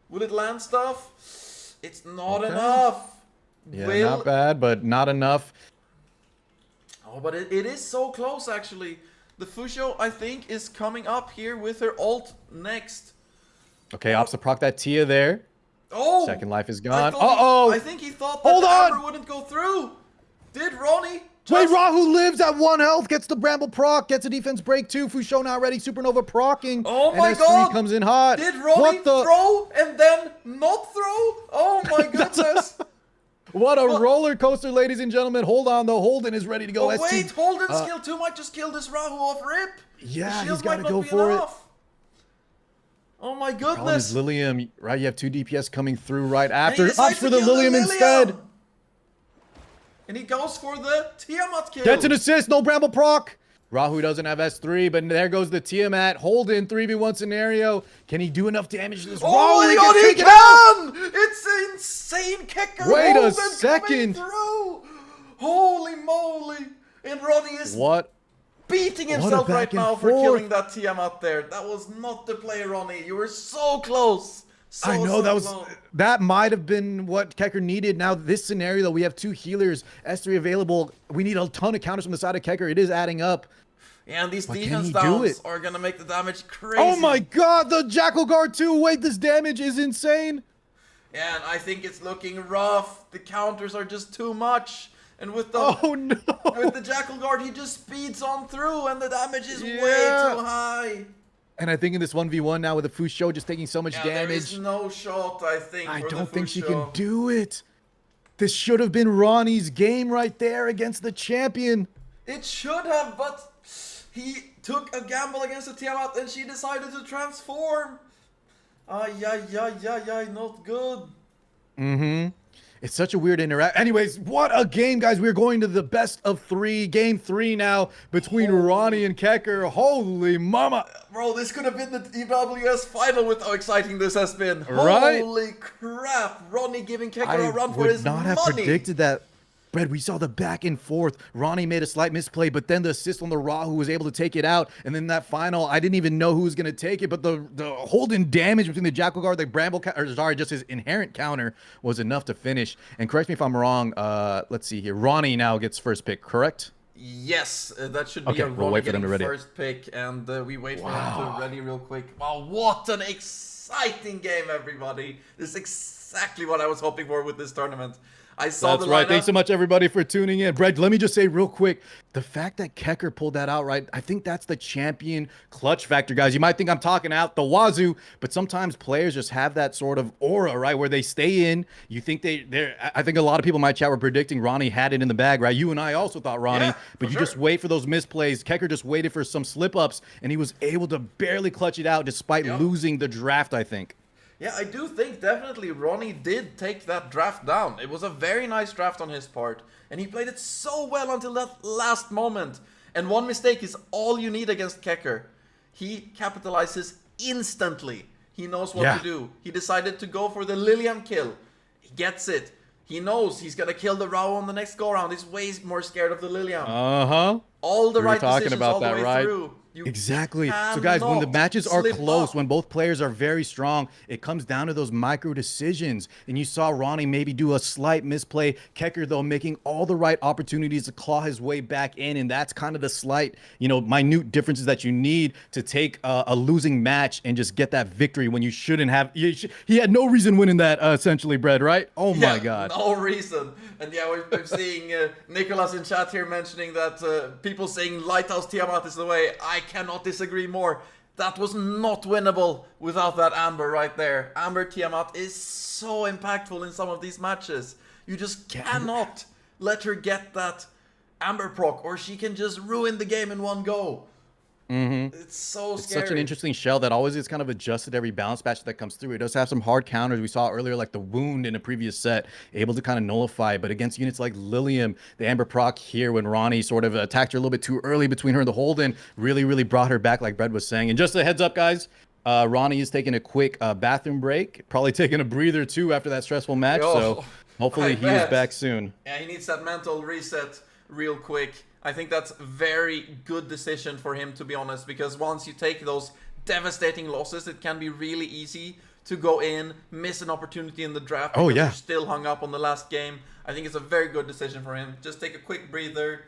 Will it land stuff? It's not enough. Yeah, not bad, but not enough. Oh, but it is so close, actually. The Fusho, I think, is coming up here with her ult next. Okay, opts to proc that Tia there. Oh! Second life is gone. I think he thought that the Amber wouldn't go through. Did Ronnie? Wait, Rahu lives at 1 health, gets the Bramble proc, gets a defense break too. Fusho not ready, Supernova procking. Oh my and S3 god! comes in hot. Did Ronnie throw and then not throw? Oh my goodness! What a roller coaster, ladies and gentlemen. Hold on, though. Holden is ready to go. Oh, wait, Holden's skill 2 might just kill this Rahu off rip. Yeah, he's got to go for it. Oh my goodness. Problem is Lilium, right? You have 2 DPS coming through right after. Opts for the Lilium instead. And he goes for the Tiamat kill. Gets an assist, no Bramble proc. Rahu doesn't have S3, but there goes the Tiamat. Holden, 3v1 scenario. Can he do enough damage to this? Oh my god, he can! It's insane, Keker. Wait a second. Through. Holy moly. And Ronnie is beating himself right now for killing that Tiamat there. That was not the play, Ronnie. You were so close. I know that might have been what Keker needed. Now this scenario though, we have 2 healers, S3 available. We need a ton of counters from the side of Keker. It is adding up. Yeah, and these defense downs are gonna make the damage crazy. Oh my god, the Jackal Guard too. Wait, this damage is insane. Yeah, and I think it's looking rough. The counters are just too much. And with the with the Jackal Guard, he just speeds on through, and the damage is way too high. And I think in this 1v1 now with the Fusho just taking so much damage. There is no shot, I think. I don't think she can do it. This should have been Ronnie's game right there against the champion. It should have, but he took a gamble against the Tiamat and she decided to transform. Not good. Mm-hmm. It's such a weird interact. Anyways, what a game, guys. We're going to the best of 3. Game 3 now between Ronnie and Keker. Holy mama. Bro, this could have been the EWS final with how exciting this has been. Right? Holy crap. Ronnie giving Keker a run for his money. I would not have predicted that. Brad, we saw the back and forth. Ronnie made a slight misplay, but then the assist on the Rahu was able to take it out. And then that final, I didn't even know who was going to take it, but the Holden damage between the Jackal Guard, the Bramble, or sorry, just his inherent counter was enough to finish. And correct me if I'm wrong. Let's see here. Ronnie now gets first pick, correct? Yes, that should be a Ronnie getting first pick, and we wait for him to ready real quick. Wow, what an exciting game, everybody! This is exactly what I was hoping for with this tournament. I saw That's right. Thanks so much, everybody, for tuning in. Brad, let me just say real quick, the fact that Keker pulled that out, right, I think that's the champion clutch factor, guys. You might think I'm talking out the wazoo, but sometimes players just have that sort of aura, right, where they stay in. You think I think a lot of people in my chat were predicting Ronnie had it in the bag, right? You and I also thought Ronnie, but you just wait for those misplays. Keker just waited for some slip-ups, and he was able to barely clutch it out despite losing the draft, I think. Yeah, I do think definitely Ronnie did take that draft down. It was a very nice draft on his part. And he played it so well until that last moment. And one mistake is all you need against Keker. He capitalizes instantly. He knows what to do. He decided to go for the Lilium kill. He gets it. He knows he's going to kill the Rao on the next go-around. He's way more scared of the Lilium. Uh-huh. All the right decisions all the way through. Exactly. So guys, when the matches are close, when both players are very strong, it comes down to those micro decisions. And you saw Ronnie maybe do a slight misplay. Keker, though, making all the right opportunities to claw his way back in. And that's kind of the slight, minute differences that you need to take a losing match and just get that victory when you shouldn't have. He had no reason winning that, essentially, Brad, right? Oh my God. No reason. And yeah, we're seeing Nicholas in chat here mentioning that people saying Lighthouse Tiamat is the way. I cannot disagree more. That was not winnable without that Amber right there. Amber Tiamat is so impactful in some of these matches. You just cannot let her get that Amber proc, or she can just ruin the game in one go. Mm-hmm. It's so scary. It's such an interesting shell that always is kind of adjusted every balance patch that comes through. It does have some hard counters. We saw earlier, like the wound in a previous set, able to kind of nullify. But against units like Lilium, the Amber proc here, when Ronnie sort of attacked her a little bit too early between her and the Holden, really brought her back, like Brad was saying. And just a heads up, guys, Ronnie is taking a quick bathroom break, probably taking a breather too after that stressful match. So hopefully he is back soon. Yeah, he needs that mental reset real quick. I think that's a very good decision for him, to be honest, because once you take those devastating losses. It can be really easy to go in, miss an opportunity in the draft Oh, because yeah. you're still hung up on the last game. I think it's a very good decision for him. Just take a quick breather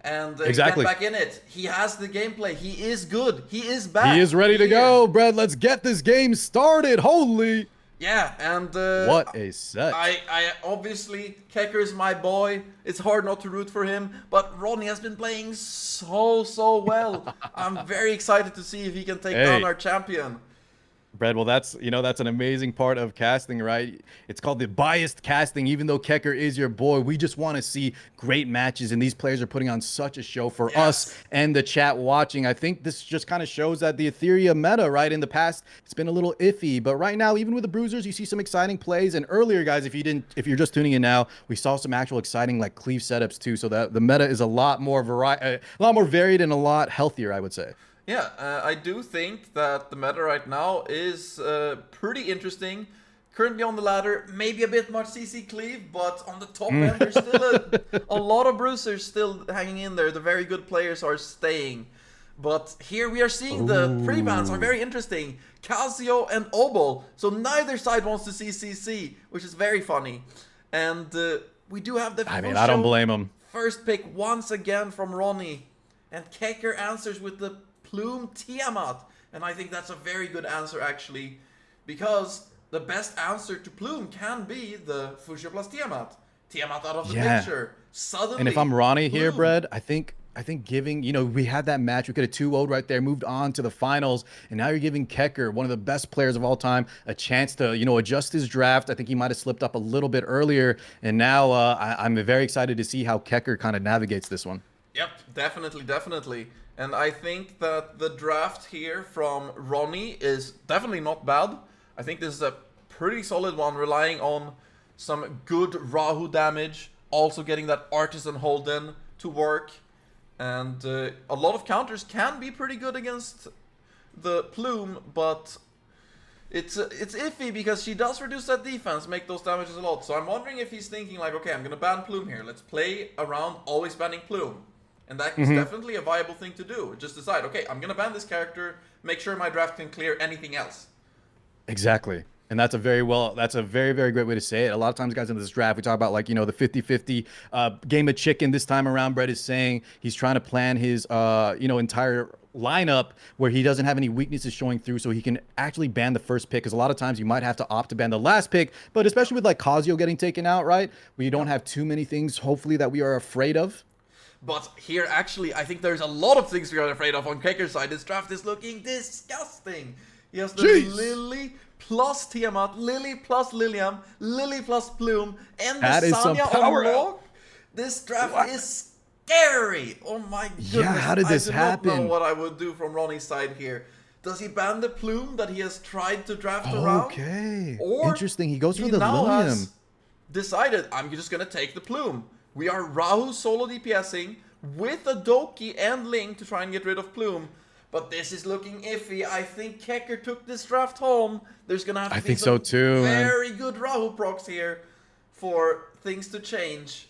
and Exactly. get back in it. He has the gameplay. He is good. He is back. He is ready to here. go, Brad. Let's get this game started. Holy. Yeah, and What a set. I obviously, Keker is my boy. It's hard not to root for him, but Ronnie has been playing so well. I'm very excited to see if he can take down our champion. Brad, well, that's an amazing part of casting, right? It's called the biased casting. Even though Keker is your boy, we just want to see great matches, and these players are putting on such a show for us and the chat watching. I think this just kind of shows that the Etheria meta, right, in the past, it's been a little iffy, but right now, even with the Bruisers, you see some exciting plays. And earlier, guys, if you're just tuning in now, we saw some actual exciting like Cleave setups too. So that the meta is a lot more varied and a lot healthier, I would say. Yeah, I do think that the meta right now is pretty interesting. Currently on the ladder, maybe a bit much CC Cleave, but on the top end, there's still a lot of bruisers still hanging in there. The very good players are staying. But here we are seeing the pre-bans are very interesting. Casio and Obol. So neither side wants to see CC, which is very funny. And we do have the I don't blame him. First pick once again from Ronnie. And Keker answers with the Plume Tiamat, and I think that's a very good answer actually, because the best answer to Plume can be the Fuchsia plus Tiamat. Tiamat out of the picture. Suddenly, and if I'm Ronnie Plume. here, Brad, I think giving, we had that match, we could have 2-0'd right there, moved on to the finals, and now you're giving Keker, one of the best players of all time, a chance to, adjust his draft. I think he might have slipped up a little bit earlier, and now I'm very excited to see how Keker kind of navigates this one. Yep, definitely. And I think that the draft here from Ronnie is definitely not bad. I think this is a pretty solid one, relying on some good Rahu damage, also getting that Artisan Holden to work. And a lot of counters can be pretty good against the Plume, but it's iffy because she does reduce that defense, make those damages a lot. So I'm wondering if he's thinking like, okay, I'm going to ban Plume here. Let's play around always banning Plume. And that is definitely a viable thing to do. Just decide, okay, I'm going to ban this character, make sure my draft can clear anything else. Exactly. And that's a very, very great way to say it. A lot of times, guys, in this draft, we talk about, like, the 50-50 game of chicken. This time around, Brett is saying he's trying to plan his, entire lineup where he doesn't have any weaknesses showing through, so he can actually ban the first pick. Because a lot of times you might have to opt to ban the last pick, but especially with, like, Casio getting taken out, right? We don't have too many things, hopefully, that we are afraid of. But here, actually, I think there's a lot of things we are afraid of on Keker's side. This draft is looking disgusting. He has the Lily plus Tiamat, Lily plus Lilium, Lily plus Plume, and the Sanya on lock. This draft is scary. Oh my goodness. Yeah, how did this happen? I do not know what I would do from Ronnie's side here. Does he ban the Plume that he has tried to draft around? Okay. Or interesting. He goes for the now Lilium. has decided, I'm just going to take the Plume. We are Rahu solo DPSing with a Doki and Link to try and get rid of Plume. But this is looking iffy. I think Keker took this draft home. There's going to have to be some very good Rahu procs here for things to change.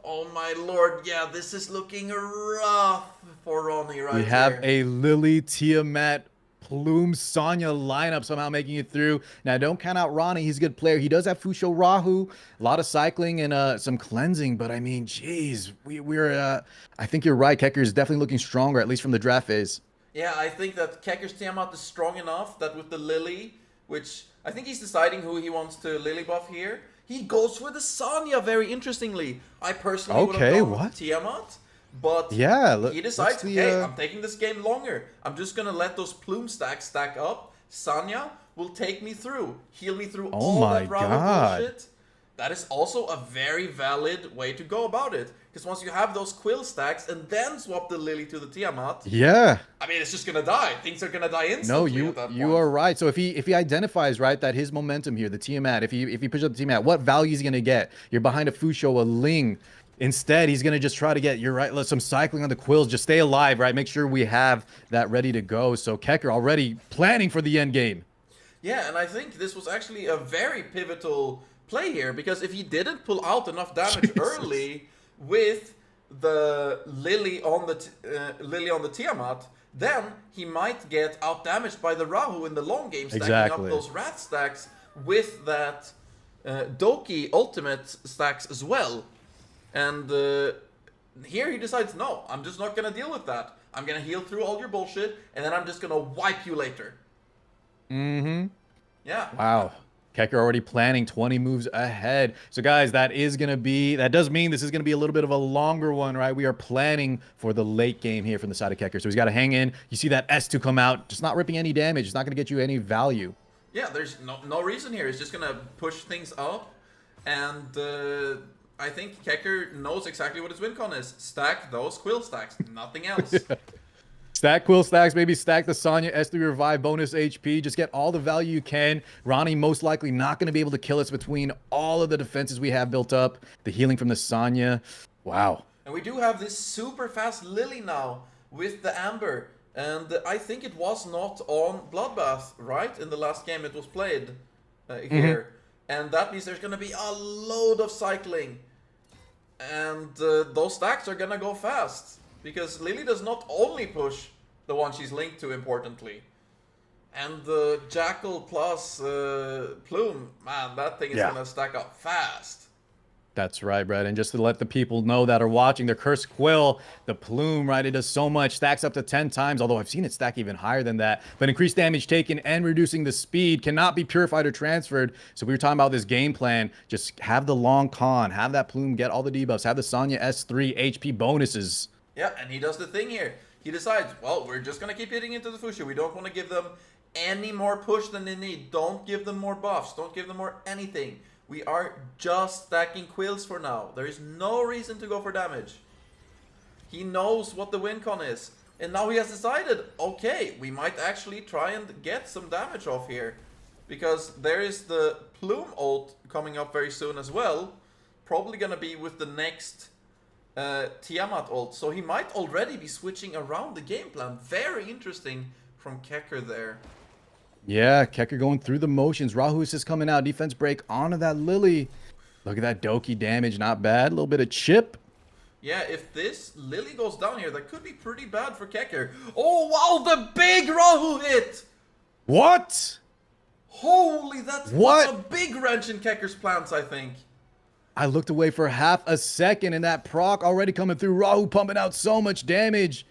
Oh my lord, yeah, this is looking rough for Ronnie right here. We have a Lily, Tiamat, Plume, Sonya lineup somehow making it through. Now, don't count out Ronnie. He's a good player. He does have Fusho Rahu, a lot of cycling and some cleansing. But, I mean, geez, I think you're right. Keker is definitely looking stronger, at least from the draft phase. Yeah, I think that Keker's Tiamat is strong enough that with the Lily, which I think he's deciding who he wants to Lily buff here, he goes for the Sonya very interestingly. I personally would have gone with Tiamat. But he decides, okay, I'm taking this game longer. I'm just going to let those Plume stacks stack up. Sanya will take me through, heal me through all that Rahu bullshit. That is also a very valid way to go about it. Because once you have those Quill stacks and then swap the Lily to the Tiamat, I mean, it's just going to die. Things are going to die instantly. No, you are right. So if he identifies, right, that his momentum here, the Tiamat, if he pushes up the Tiamat, what value is he going to get? You're behind a Fusho, a Ling. Instead, he's going to just try to get, some cycling on the Quills. Just stay alive, right? Make sure we have that ready to go. So Keker already planning for the end game. Yeah, and I think this was actually a very pivotal play here, because if he didn't pull out enough damage early with the Lily on the Tiamat, then he might get out-damaged by the Rahu in the long game, stacking up those Wrath stacks with that Doki ultimate stacks as well. And here he decides, no, I'm just not going to deal with that. I'm going to heal through all your bullshit, and then I'm just going to wipe you later. Mm-hmm. Yeah. Wow. Keker already planning 20 moves ahead. So guys, that does mean this is going to be a little bit of a longer one, right? We are planning for the late game here from the side of Keker. So he's got to hang in. You see that S2 come out, just not ripping any damage. It's not going to get you any value. Yeah, there's no reason here. It's just going to push things up. And I think Keker knows exactly what his win con is. Stack those Quill stacks, nothing else. Yeah. Stack Quill stacks, maybe stack the Sonya S3 revive bonus HP. Just get all the value you can. Ronnie most likely not going to be able to kill us between all of the defenses we have built up. The healing from the Sonya. Wow. And we do have this super fast Lily now with the Amber. And I think it was not on Bloodbath, right? In the last game it was played here. And that means there's going to be a load of cycling. And those stacks are going to go fast. Because Lily does not only push the one she's linked to, importantly. And the Jackal plus Plume, man, that thing is going to stack up fast. That's right, Brett. And just to let the people know that are watching, the Cursed Quill, the Plume, right, it does so much, stacks up to 10 times, although I've seen it stack even higher than that. But increased damage taken and reducing the speed cannot be purified or transferred. So we were talking about this game plan. Just have the long con, have that Plume get all the debuffs, have the Sonya S3 HP bonuses. Yeah, and he does the thing here. He decides, well, we're just going to keep hitting into the Fushu. We don't want to give them any more push than they need. Don't give them more buffs. Don't give them more anything. We are just stacking Quills for now. There is no reason to go for damage. He knows what the win con is. And now he has decided, okay, we might actually try and get some damage off here. Because there is the Plume ult coming up very soon as well. Probably going to be with the next Tiamat ult, so he might already be switching around the game plan. Very interesting from Keker there. Yeah, Keker going through the motions. Rahu is coming out. Defense break onto that Lily. Look at that Doki damage. Not bad. A little bit of chip. Yeah, if this Lily goes down here, that could be pretty bad for Keker. Oh, wow, the big Rahu hit! What? Holy, that's a big wrench in Keker's plans, I think. I looked away for half a second, and that proc already coming through. Rahu pumping out so much damage.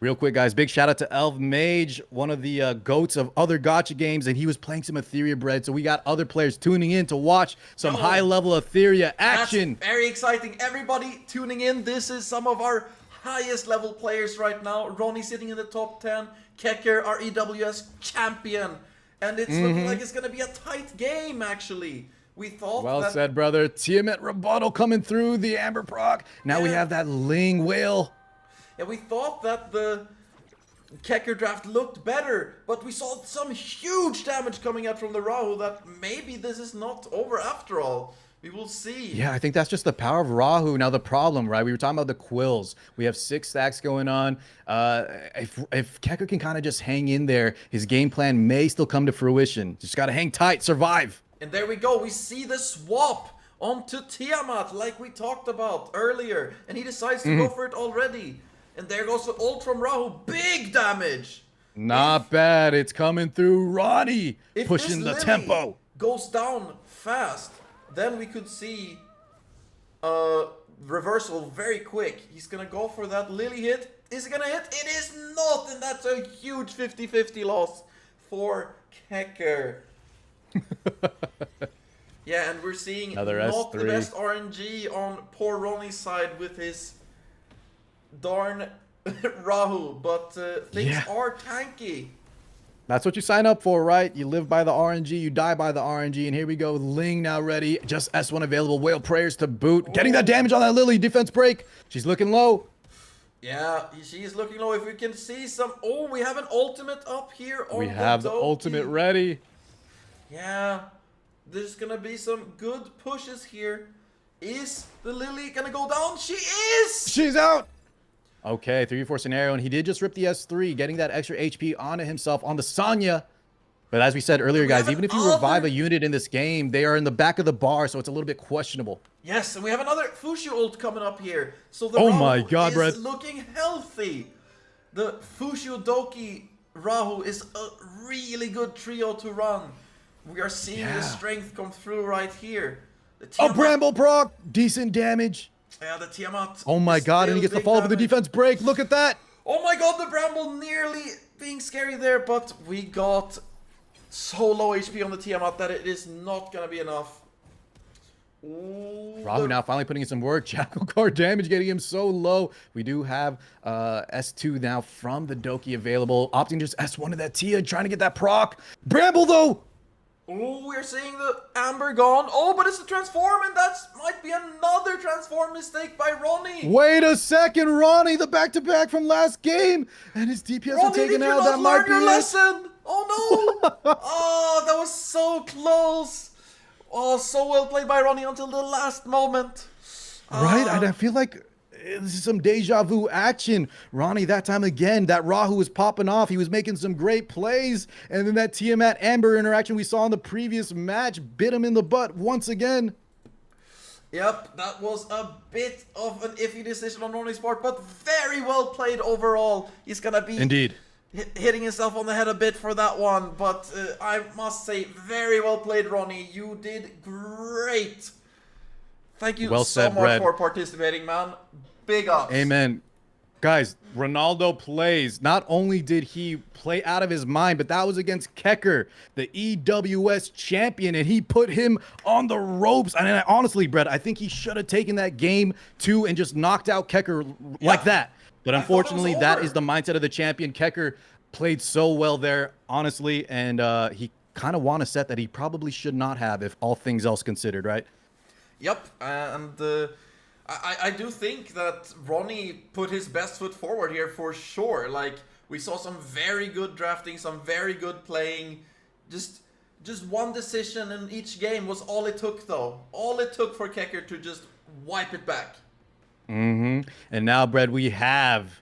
Real quick, guys, big shout out to Elf Mage, one of the goats of other gacha games, and he was playing some Etheria bread, so we got other players tuning in to watch some high-level Etheria action. That's very exciting. Everybody tuning in. This is some of our highest-level players right now. Ronnie sitting in the top 10. Keker, our EWS champion. And it's looking like it's going to be a tight game, actually. We thought well said, brother. Tiamat rebuttal coming through the Amber proc. Now we have that Ling whale. Yeah, we thought that the Keker draft looked better, but we saw some huge damage coming out from the Rahu that maybe this is not over after all. We will see. Yeah, I think that's just the power of Rahu. Now the problem, right? We were talking about the Quills. We have 6 stacks going on. If Keker can kind of just hang in there, his game plan may still come to fruition. Just got to hang tight, survive. And there we go, we see the swap onto Tiamat like we talked about earlier. And he decides to go for it already. And there goes the ult from Rahu, big damage! Not bad, it's coming through Ronnie, pushing the tempo. Goes down fast, then we could see reversal very quick. He's gonna go for that Lily hit. Is it gonna hit? It is not, and that's a huge 50-50 loss for Keker. Yeah, and we're seeing another not S3. The best RNG on poor Ronnie's side with his darn Rahu, but things are tanky. That's what you sign up for, right? You live by the RNG, you die by the RNG, and here we go. Ling now ready, just S1 available, Whale Prayers to boot. Getting that damage on that Lily, defense break. She's looking low. Yeah, she's looking low. If we can see some... Oh, we have an ultimate up here. We have the ultimate ready. Yeah, there's gonna be some good pushes here. Is the Lily gonna go down? She is! She's out! Okay, 3v4 scenario, and he did just rip the S3, getting that extra HP onto himself on the Sonya. But as we said earlier, guys, even if you revive a unit in this game, they are in the back of the bar, so it's a little bit questionable. Yes, and we have another Fushu ult coming up here. So the oh my God, is Brett. looking healthy. the Fushu Doki Rahu is a really good trio to run. We are seeing the strength come through right here. The A Bramble proc, decent damage. Yeah, the Tiamat. Oh my god, and he gets the follow with the defense break. Look at that. Oh my god, the Bramble nearly being scary there, but we got so low HP on the Tiamat that it is not gonna be enough. Ooh, Rahu now finally putting in some work. Jackal card damage getting him so low. We do have S2 now from the Doki available. Opting just S1 to that Tia, trying to get that proc. Bramble though. Oh, we're seeing the Amber gone. Oh, but it's a transform, and that might be another transform mistake by Ronnie. Wait a second, Ronnie, the back-to-back from last game, and his DPS are taken out. That might be your it. lesson. Oh no! Oh, that was so close. Oh, so well played by Ronnie until the last moment. Right, and I feel like this is some deja vu action. Ronnie, that time again, that Rahu was popping off. He was making some great plays. And then that Tiamat Amber interaction we saw in the previous match bit him in the butt once again. Yep, that was a bit of an iffy decision on Ronnie's part, but very well played overall. He's going to be indeed hitting himself on the head a bit for that one. But I must say, very well played, Ronnie. You did great. Thank you so much for participating, man. Big ups. Amen. Guys, Ronaldo plays. Not only did he play out of his mind, but that was against Keker, the EWS champion, and he put him on the ropes. And honestly, Brett, I think he should have taken that game too and just knocked out Keker like that. But unfortunately, that is the mindset of the champion. Keker played so well there, honestly, and he kind of won a set that he probably should not have if all things else considered, right? Yep, and I do think that Ronnie put his best foot forward here for sure. Like, we saw some very good drafting, some very good playing. Just one decision in each game was all it took, though. All it took for Keker to just wipe it back. And now, Brett, we have...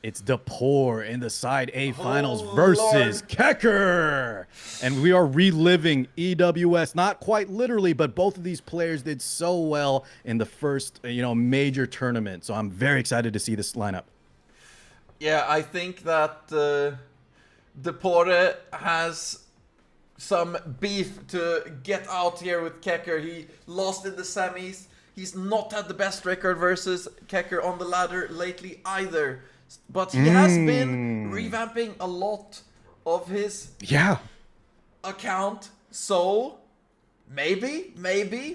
It's Depore in the Side A Finals versus Keker. And we are reliving EWS, not quite literally, but both of these players did so well in the first, major tournament. So I'm very excited to see this lineup. Yeah, I think that Depore has some beef to get out here with Keker. He lost in the semis. He's not had the best record versus Keker on the ladder lately either. But he has been revamping a lot of his account, so maybe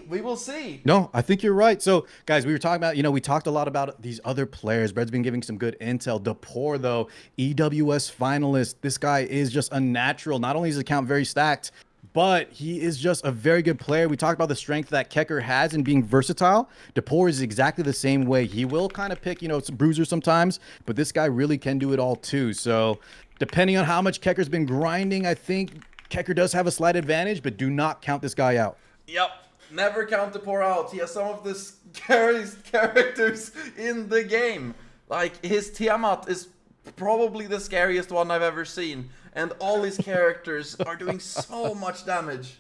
we will see. No, I think you're right. So, guys, we were talking about, we talked a lot about these other players. Brett's been giving some good intel. Depore, though, EWS finalist. This guy is just a natural. Not only is his account very stacked, but he is just a very good player. We talked about the strength that Keker has in being versatile. Depore is exactly the same way. He will kind of pick, some bruisers sometimes, but this guy really can do it all too. So depending on how much Keker's been grinding, I think Keker does have a slight advantage, but do not count this guy out. Yep. Never count Depore out. He has some of the scariest characters in the game. Like, his Tiamat is probably the scariest one I've ever seen. And all his characters are doing so much damage.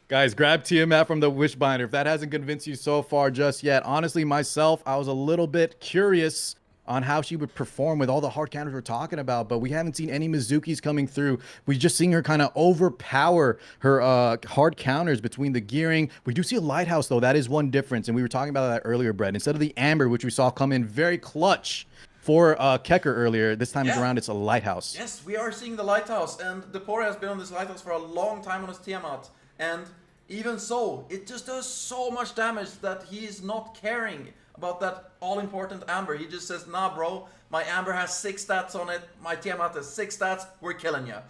Guys, grab Tiamat from the Wishbinder. If that hasn't convinced you so far just yet. Honestly, myself, I was a little bit curious on how she would perform with all the hard counters we're talking about, but we haven't seen any Mizukis coming through. We just seen her kind of overpower her hard counters between the gearing. We do see a Lighthouse, though. That is one difference, and we were talking about that earlier, Brett. Instead of the Amber, which we saw come in very clutch for Keker earlier, this time around it's a Lighthouse. Yes, we are seeing the Lighthouse, and Depore has been on this Lighthouse for a long time on his Tiamat, and even so, it just does so much damage that he's not caring about that all-important Amber. He just says, nah bro, my Amber has 6 stats on it, my Tiamat has 6 stats, we're killing ya.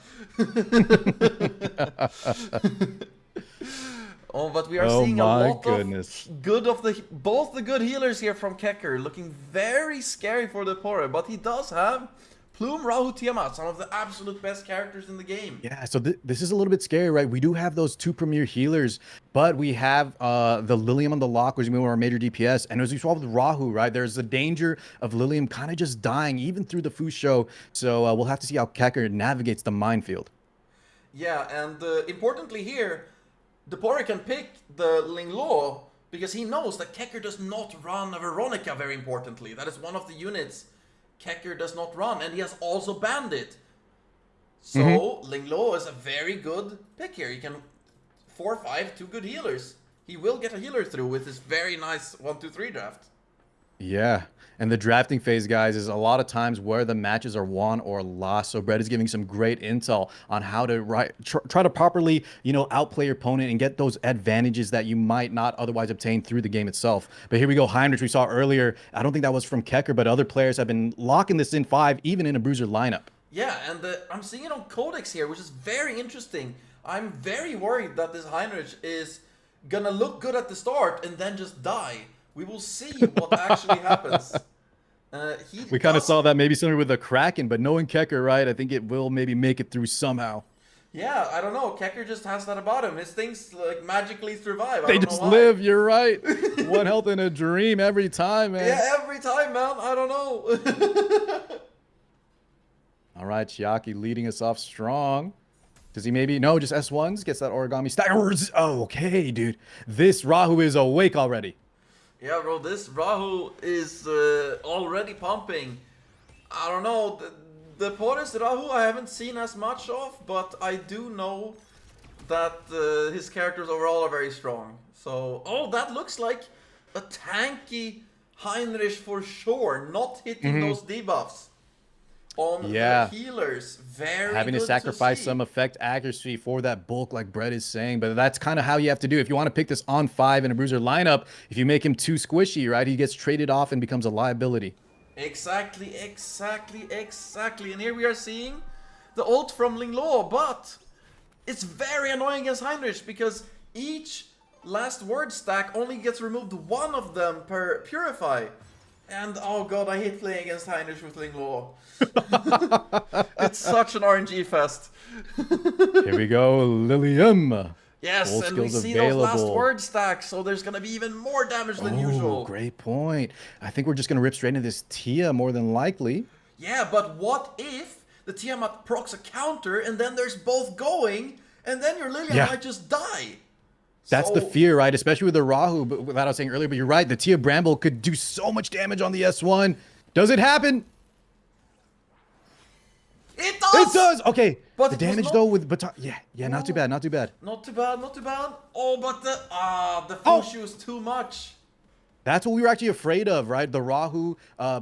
Oh, but we are seeing a lot of good of both the good healers here from Keker, looking very scary for Depore, but he does have Plume, Rahu, Tiamat, some of the absolute best characters in the game. Yeah, so this is a little bit scary, right? We do have those 2 premier healers, but we have the Lilium on the lock, which is one of our major DPS, and as we saw with Rahu, right, there's a danger of Lilium kind of just dying, even through the Fusho, so we'll have to see how Keker navigates the minefield. Yeah, and importantly here, Depore can pick the Linglo because he knows that Keker does not run a Veronica, very importantly. That is one of the units Keker does not run, and he has also banned it. So Linglo is a very good pick here. He can 4-5 two good healers. He will get a healer through with his very nice 1-2-3 draft. Yeah, and the drafting phase, guys, is a lot of times where the matches are won or lost. So Brett is giving some great intel on how to try to properly, outplay your opponent and get those advantages that you might not otherwise obtain through the game itself. But here we go, Heinrich, we saw earlier. I don't think that was from Keker, but other players have been locking this in 5, even in a bruiser lineup. Yeah, and I'm seeing it on Codex here, which is very interesting. I'm very worried that this Heinrich is gonna look good at the start and then just die. We will see what actually happens. We kind of saw that maybe similar with the Kraken, but knowing Keker, right, I think it will maybe make it through somehow. Yeah, I don't know. Keker just has that about him. His things like magically survive. They just live, you're right. One health in a dream every time, man. Yeah, every time, man. I don't know. All right, Chiaki leading us off strong. Does he maybe? No, just S1s. Gets that origami stack. Oh, okay, dude. This Rahu is awake already. Yeah, bro, this Rahu is already pumping. I don't know. The Portis Rahu I haven't seen as much of, but I do know that his characters overall are very strong. So, oh, that looks like a tanky Heinrich for sure. Not hitting those debuffs on the healers. Very having good to sacrifice see. some effect accuracy for that bulk, like Brett is saying, but that's kind of how you have to do. If you want to pick this on 5 in a bruiser lineup, if you make him too squishy, right, he gets traded off and becomes a liability. Exactly. And here we are seeing the ult from Linglo, but it's very annoying as Heinrich because each last word stack only gets removed one of them per purify. And oh god, I hate playing against Heinrich with Linglo. It's such an RNG fest. Here we go, Lilium. Yes, Old and we skills see available. those last word stacks, so there's gonna be even more damage than usual. Great point. I think we're just gonna rip straight into this Tia more than likely. Yeah, but what if the Tiamat procs a counter and then there's both going, and then your Lilium might just die? That's the fear, right? Especially with the Rahu, but that I was saying earlier, but you're right, the Tia Bramble could do so much damage on the S1. Does it happen? It does! It does! Okay. But the damage though with Baton, not too bad, Not too bad. Oh, but the Fushu is too much. That's what we were actually afraid of, right? The Rahu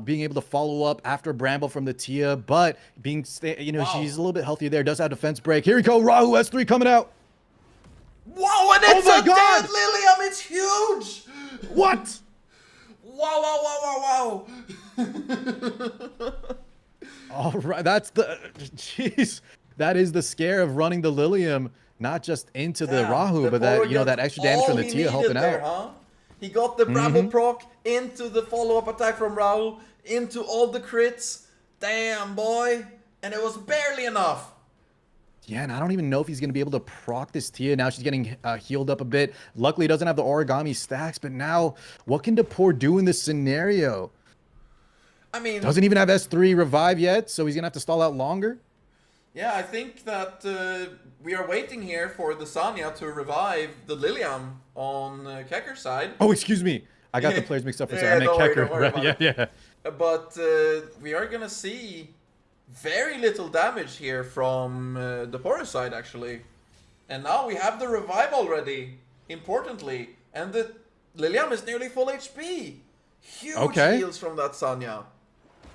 being able to follow up after Bramble from the Tia, but being, she's a little bit healthier there. Does have defense break. Here we go, Rahu S3 coming out. Wow, and it's a dead Lilium! It's huge! What? Wow. All right, that's the, jeez. That is the scare of running the Lilium, not just into the Rahu, but that, that extra damage from the Tia helping out. Huh? He got the Bramble proc into the follow-up attack from Rahu, into all the crits. Damn, boy. And it was barely enough. Yeah, and I don't even know if he's going to be able to proc this Tia. Now she's getting healed up a bit. Luckily, he doesn't have the origami stacks, but now what can Depore do in this scenario? I mean... Doesn't even have S3 revive yet, so he's going to have to stall out longer? Yeah, I think that we are waiting here for the Sanya to revive the Lilium on Keker's side. Oh, excuse me. I got the players mixed up for a second. I meant Keker. Right? Yeah. But we are going to see very little damage here from the Porous side, actually. And now we have the revive already, importantly. And the Lilium is nearly full HP. Huge heals from that Sanya.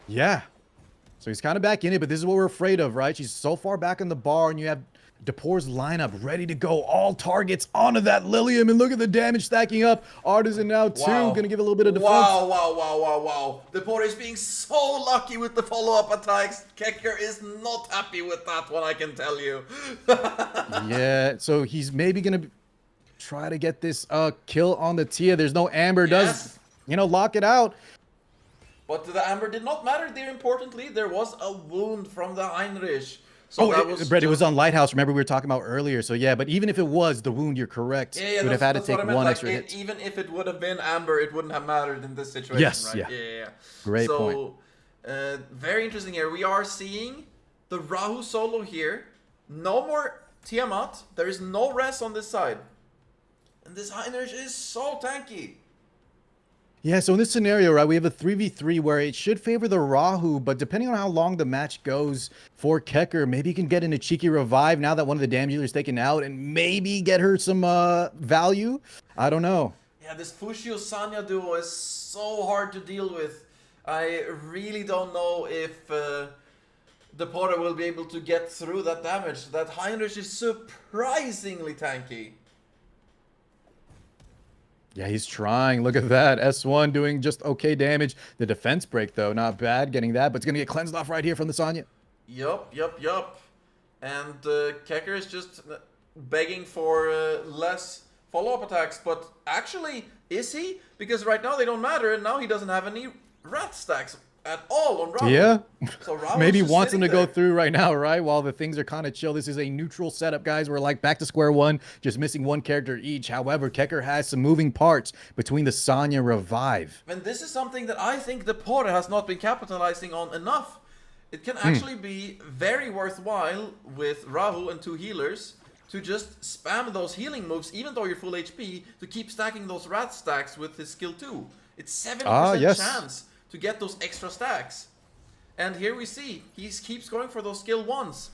Yeah. So he's kind of back in it, but this is what we're afraid of, right? She's so far back in the bar, and you have Depore's lineup ready to go. All targets onto that Lilium, and look at the damage stacking up. Artisan now, too, going to give a little bit of defense. Wow. Depore is being so lucky with the follow-up attacks. Keker is not happy with that one, I can tell you. Yeah, so he's maybe going to try to get this kill on the Tia. There's no Amber. Does, lock it out. But the Amber did not matter there, importantly. There was a wound from the Heinrich. So Brett, it was on Lighthouse. Remember we were talking about earlier. So yeah, but even if it was the wound, you're correct. Yeah, would have had to take one extra hit. Even if it would have been Amber, it wouldn't have mattered in this situation, yes, right? Yeah. Great point. So, very interesting here. We are seeing the Rahu solo here. No more Tiamat. There is no res on this side. And this Heinrich is so tanky. Yeah, so in this scenario, right, we have a 3v3 where it should favor the Rahu, but depending on how long the match goes for Keker, maybe he can get in a cheeky revive now that one of the damage dealers taken out and maybe get her some value. I don't know. Yeah, this Fushio-Sanya duo is so hard to deal with. I really don't know if Depore will be able to get through that damage. That Heinrich is surprisingly tanky. Yeah, he's trying. Look at that. S1 doing just okay damage. The defense break, though, not bad getting that, but it's going to get cleansed off right here from the Sanya. Yup. And Keker is just begging for less follow-up attacks, but actually, is he? Because right now they don't matter, and now he doesn't have any rat stacks at all on Rahu. Yeah. So Rahu maybe is just wants him to sitting go there. through right now, right? While the things are kind of chill. This is a neutral setup, guys. We're like back to square one, just missing one character each. However, Keker has some moving parts between the Sanya revive. And this is something that I think Depore has not been capitalizing on enough. It can actually be very worthwhile with Rahu and 2 healers to just spam those healing moves, even though you're full HP, to keep stacking those rat stacks with his skill 2. It's 70% chance to get those extra stacks. And here we see, he keeps going for those skill 1s.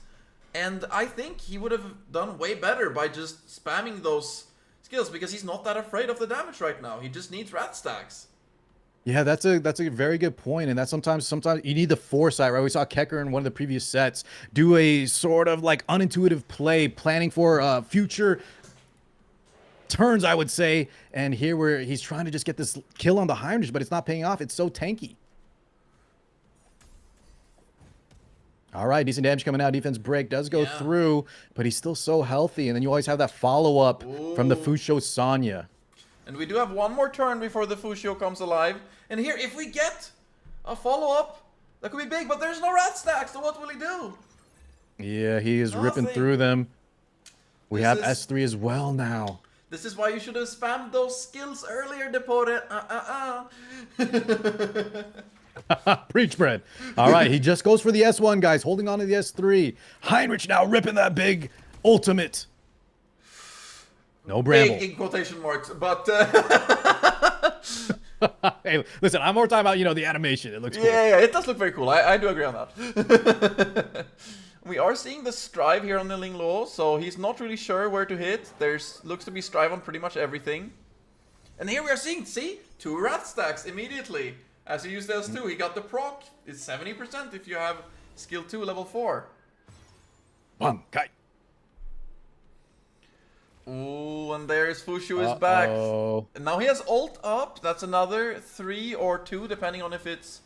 And I think he would have done way better by just spamming those skills, because he's not that afraid of the damage right now. He just needs rat stacks. Yeah, that's a very good point, and that sometimes you need the foresight, right? We saw Keker in one of the previous sets do a sort of like unintuitive play, planning for future turns, I would say. And here where he's trying to just get this kill on the Heinrich, but it's not paying off. It's so tanky. All right, decent damage coming out. Defense break does go through, but he's still so healthy. And then you always have that follow-up from the Fushio-Sanya. And we do have one more turn before the Fushio comes alive. And here, if we get a follow-up, that could be big, but there's no rat stacks, so what will he do? Yeah, he is ripping through them. We have S3 as well now. This is why you should have spammed those skills earlier, Depore. Preach, bread. All right, he just goes for the S1, guys, holding on to the S3. Heinrich now ripping that big ultimate. No bramble. Big in quotation marks, but... Hey, listen, I'm more talking about, the animation. It looks cool. Yeah, it does look very cool. I do agree on that. We are seeing the Strive here on the Ling Lo, so he's not really sure where to hit. There's looks to be Strive on pretty much everything. And here we are seeing, see? 2 rat stacks immediately. As he used S2, he got the proc. It's 70% if you have skill 2 level 4. Bum, kite. Ooh, and there's Fushio is back. And now he has ult up. That's another 3 or 2, depending on if it's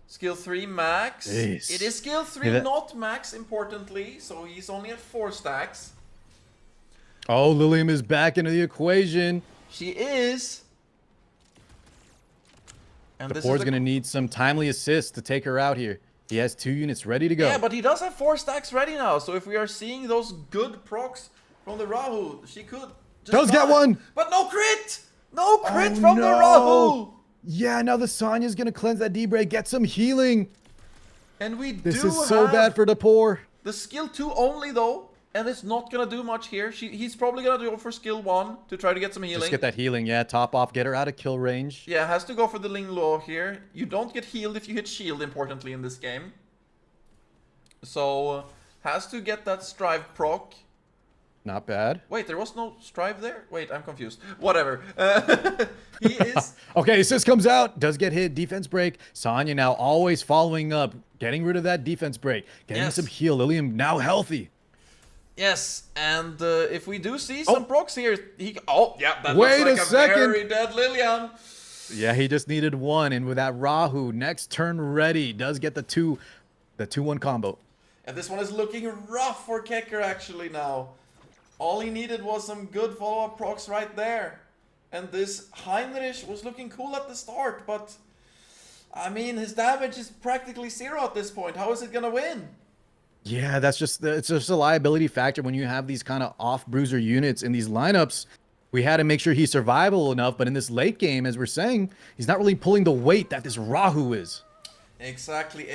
skill 3 max. Jeez. It is skill 3 not max, importantly, so he's only at 4 stacks. Oh, Lilium is back into the equation. She is. And Depore's going to need some timely assists to take her out here. He has 2 units ready to go. Yeah, but he does have 4 stacks ready now, so if we are seeing those good procs from the Rahu, she could just does get one! But no crit! No crit from the Rahu! Yeah, now the Sanya's going to cleanse that D-Break, get some healing. And This is so bad for Depore. The skill 2 only, though, and it's not going to do much here. He's probably going to go for skill 1 to try to get some healing. Just get that healing, yeah, top off, get her out of kill range. Yeah, has to go for the Ling Lo here. You don't get healed if you hit shield, importantly, in this game. So, has to get that Strive proc. Not bad. Wait, there was no Strive there? Wait, I'm confused. Whatever. He is... Okay, assist comes out. Does get hit. Defense break. Sanya now always following up. Getting rid of that defense break. Getting some heal. Lilium now healthy. Yes, and if we do see some procs here, he... Oh, yeah, that looks Wait like a second. very dead Lilium. Yeah, he just needed 1. And with that Rahu, next turn ready. Does get the 2-1 combo. And this one is looking rough for Keker, actually, now. All he needed was some good follow-up procs right there. And this Heinrich was looking cool at the start, but... I mean, his damage is practically 0 at this point. How is it gonna win? Yeah, it's just a liability factor when you have these kind of off-bruiser units in these lineups. We had to make sure he's survivable enough, but in this late game, as we're saying, he's not really pulling the weight that this Rahu is. Exactly.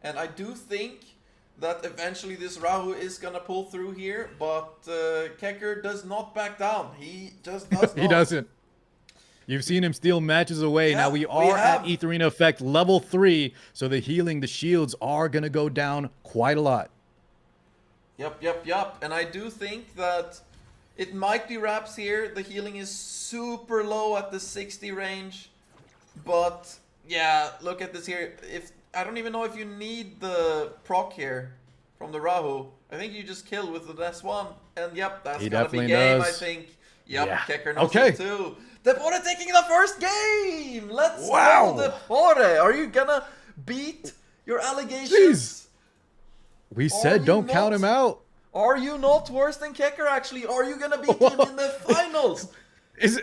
And I do think that eventually this Rahu is gonna pull through here, but Keker does not back down. He just does not. He doesn't. You've seen him steal matches away. Yeah, now we are at Etheria Effect level 3, so the healing, the shields are going to go down quite a lot. Yep. And I do think that it might be Raps here. The healing is super low at the 60 range. But yeah, look at this here. I don't even know if you need the proc here from the Rahu. I think you just kill with the S1. And yep, that's gonna be game, I think. Yep, yeah. Keker knows it too. Depore taking the first game! Let's go, Depore! Are you gonna beat your allegations? Jeez. We said don't count him out. Are you not worse than Keker, actually? Are you gonna beat him in the finals?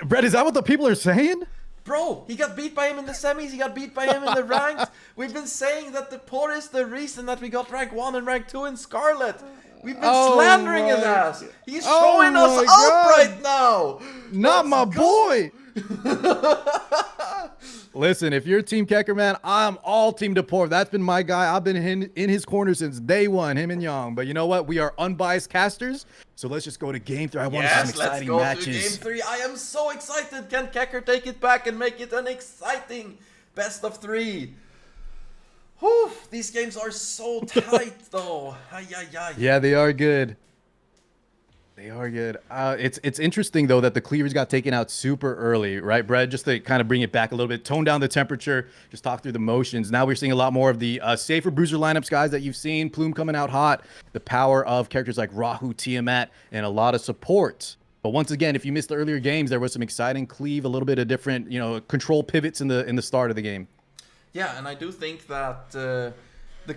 Brett, is that what the people are saying? Bro, he got beat by him in the semis, he got beat by him in the ranked. We've been saying that Depore is the reason that we got rank 1 and rank 2 in Scarlet. We've been slandering his ass. He's showing us up right now. Not my boy. Listen, if you're Team Keker, man, I'm all Team Depore. That's been my guy. I've been in his corner since day one, him and Young. But you know what? We are unbiased casters, so let's just go to Game 3. I want to see some exciting matches. Let's go to Game 3. I am so excited. Can Keker take it back and make it an exciting best of 3? Whew, these games are so tight, though. Yeah, they are good. They are good. It's interesting, though, that the Cleavers got taken out super early, right, Brad? Just to kind of bring it back a little bit, tone down the temperature, just talk through the motions. Now we're seeing a lot more of the safer bruiser lineups, guys, that you've seen. Plume coming out hot, the power of characters like Rahu, Tiamat, and a lot of support. But once again, if you missed the earlier games, there was some exciting Cleave, a little bit of different, control pivots in the start of the game. Yeah, and I do think that the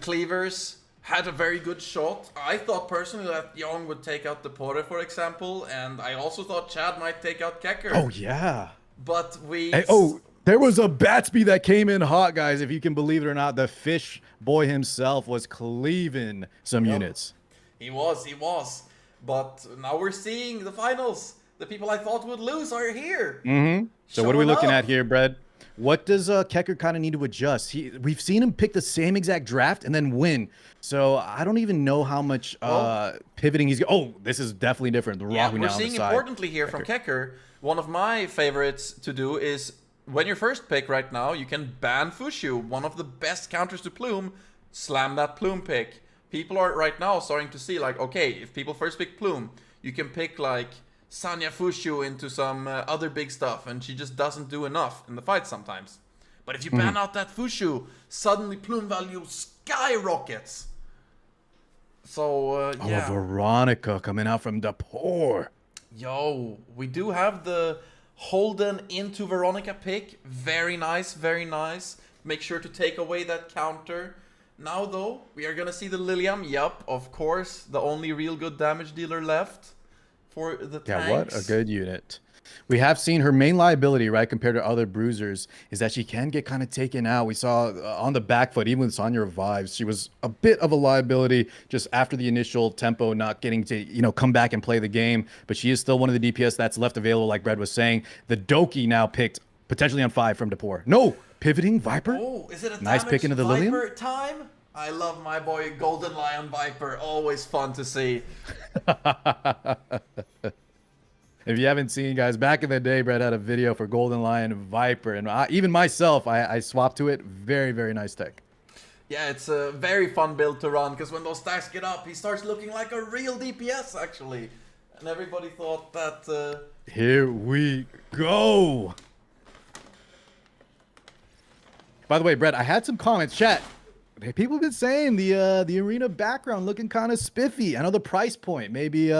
Cleavers had a very good shot. I thought personally that Young would take out Depore, for example, and I also thought Chad might take out Keker. Oh, yeah. But there was a Batsby that came in hot, guys, if you can believe it or not. The fish boy himself was cleaving some units. He was. But now we're seeing the finals. The people I thought would lose are here. So what are we looking at here, Brad? What does Keker kind of need to adjust? We've seen him pick the same exact draft and then win. So I don't even know how much pivoting he's... Oh, this is definitely different. We're seeing importantly here from Keker, one of my favorites to do is when your first pick right now, you can ban Fushu, one of the best counters to Plume, slam that Plume pick. People are right now starting to see like, okay, if people first pick Plume, you can pick like Sanya Fushu into some other big stuff, and she just doesn't do enough in the fight sometimes. But if you ban out that Fushu, suddenly Plume value skyrockets. So, yeah. Oh, Veronica coming out from Depore. Yo, we do have the Holden into Veronica pick. Very nice, very nice. Make sure to take away that counter. Now, though, we are going to see the Lilium. Yup, of course, the only real good damage dealer left for the tanks. Yeah, what a good unit. We have seen her main liability, right, compared to other bruisers, is that she can get kind of taken out. We saw on the back foot, even with Sonya Revives, she was a bit of a liability just after the initial tempo, not getting to, come back and play the game. But she is still one of the DPS that's left available, like Brad was saying. The Doki now picked potentially on 5 from Depore. No, pivoting Viper. Oh, is it a nice pick into the Viper Lilium time? I love my boy Golden Lion Viper. Always fun to see. If you haven't seen, guys, back in the day, Brett had a video for Golden Lion Viper, and even myself, I swapped to it. Very, very nice tech. Yeah, it's a very fun build to run, because when those stacks get up, he starts looking like a real DPS, actually. And everybody thought that... Here we go! By the way, Brett, I had some comments. Chat, people have been saying the arena background looking kind of spiffy. I know the price point may be...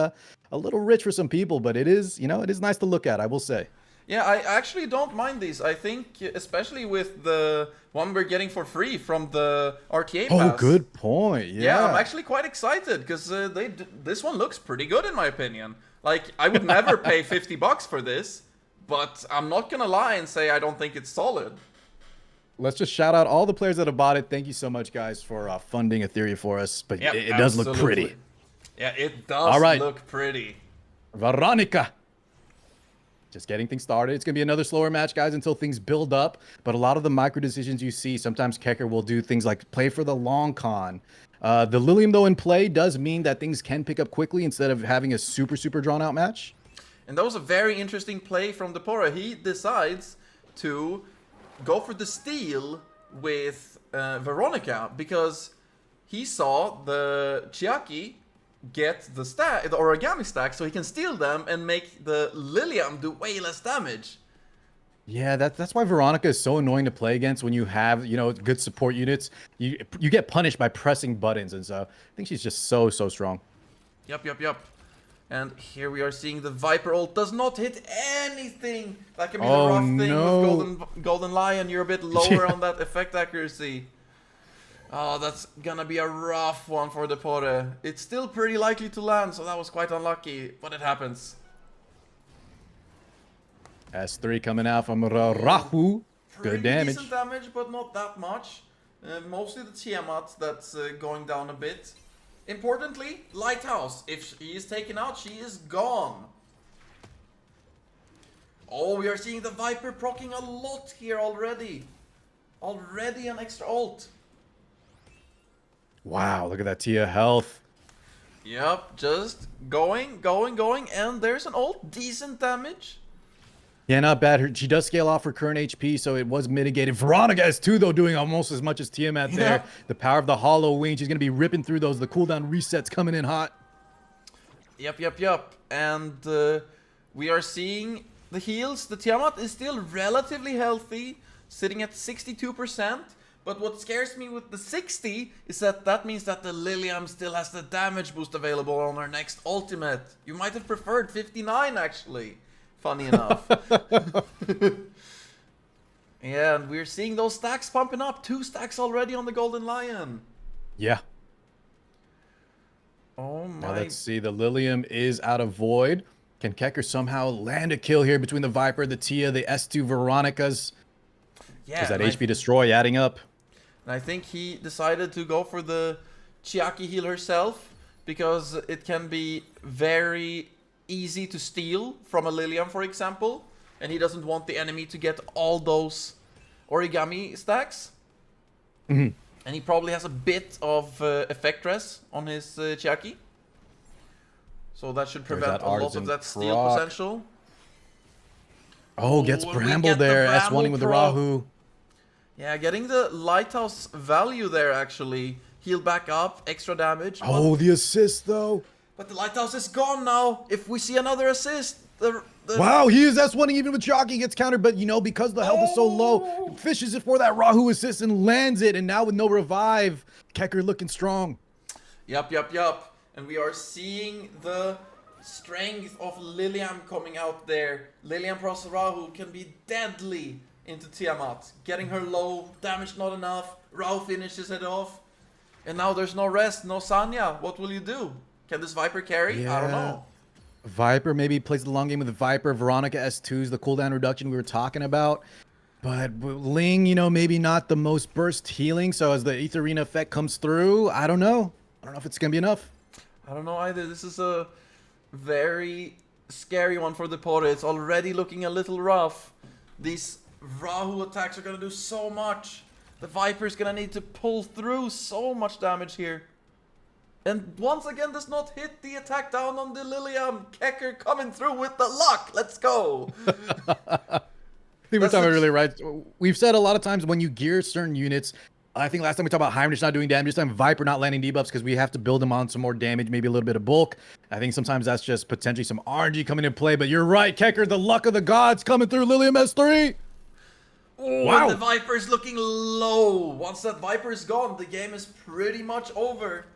a little rich for some people, but it is, it is nice to look at, I will say. Yeah, I actually don't mind these. I think, especially with the one we're getting for free from the RTA pass. Oh, good point. Yeah, I'm actually quite excited because this one looks pretty good in my opinion. Like, I would never pay $50 for this, but I'm not gonna lie and say I don't think it's solid. Let's just shout out all the players that have bought it. Thank you so much, guys, for funding Etheria for us. But yep, it does look pretty. Yeah, it does look pretty. Veronica. Just getting things started. It's going to be another slower match, guys, until things build up. But a lot of the micro decisions you see, sometimes Keker will do things like play for the long con. The Lilium, though, in play does mean that things can pick up quickly instead of having a super, super drawn-out match. And that was a very interesting play from Depore. He decides to go for the steal with Veronica, because he saw the Chiaki get the origami stack, so he can steal them and make the Lilium do way less damage. Yeah, that's why Veronica is so annoying to play against when you have, you know, good support units. You get punished by pressing buttons, and so I think she's just so strong. Yup. And here we are seeing the Viper ult does not hit anything. That can be the Oh, rough thing no. with Golden Lion. You're a bit lower on that effect accuracy. Oh, that's gonna be a rough one for Depore. It's still pretty likely to land, so that was quite unlucky, but it happens. S3 coming out from Rahu. Pretty Good damage. decent damage, but not that much. Mostly the Tiamat that's going down a bit. Importantly, Lighthouse. If she is taken out, she is gone. Oh, we are seeing the Viper proccing a lot here already. Already an extra ult. Wow, look at that Tia health. Yep, just going, and there's an ult. Decent damage. Yeah, not bad. She does scale off her current HP, so it was mitigated. Veronica is too, though, doing almost as much as Tiamat there. Yeah. The power of the Hollow Wing. She's going to be ripping through those. The cooldown resets coming in hot. Yep. And we are seeing the heals. The Tiamat is still relatively healthy, sitting at 62%. But what scares me with the 60 is that means that the Lilium still has the damage boost available on her next ultimate. You might have preferred 59, actually. Funny enough. Yeah, and we're seeing those stacks pumping up. 2 stacks already on the Golden Lion. Yeah. Oh my. Now let's see. The Lilium is out of Void. Can Keker somehow land a kill here between the Viper, the Tia, the S2 Veronicas? Yeah. Is that HP Destroy adding up? And I think he decided to go for the Chiaki heal herself, because it can be very easy to steal from a Lilium, for example, and he doesn't want the enemy to get all those origami stacks. Mm-hmm. And he probably has a bit of effect res on his Chiaki, so that should prevent that a lot Artisan of that steal proc. potential. Oh, gets we Bramble get the there. Bramble S1ing with the proc. Rahu. Yeah, getting the Lighthouse value there, actually. Heal back up, extra damage. Oh, the assist, though. But the Lighthouse is gone now. If we see another assist, the Wow, he is S1ing even with Jockey, gets countered, but you know, because the health is so low, fishes it for that Rahu assist and lands it, and now with no revive, Keker looking strong. Yup. And we are seeing the strength of Lilium coming out there. Lilium plus Rahu can be deadly into Tiamat. Getting her low, damage not enough, Rahu finishes it off. And now there's no rest, no Sanya. What will you do? Can this Viper carry? I don't know. Viper maybe plays the long game with the Viper. Veronica S2's the cooldown reduction we were talking about. But Ling, you know, maybe not the most burst healing. So as the Etheria effect comes through, I don't know. I don't know if it's going to be enough. I don't know either. This is a very scary one for Depore. It's already looking a little rough. These Rahu attacks are going to do so much. The Viper's going to need to pull through so much damage here. And once again does not hit the attack down on the Lilium. Keker coming through with the luck. Let's go. I think we're talking really right. We've said a lot of times when you gear certain units, I think last time we talked about Heinrich not doing damage, this time Viper not landing debuffs because we have to build him on some more damage, maybe a little bit of bulk. I think sometimes that's just potentially some RNG coming into play, but you're right, Keker, the luck of the gods coming through Lilium S3. Oh, Wow. The Viper's looking low. Once that Viper's gone, the game is pretty much over.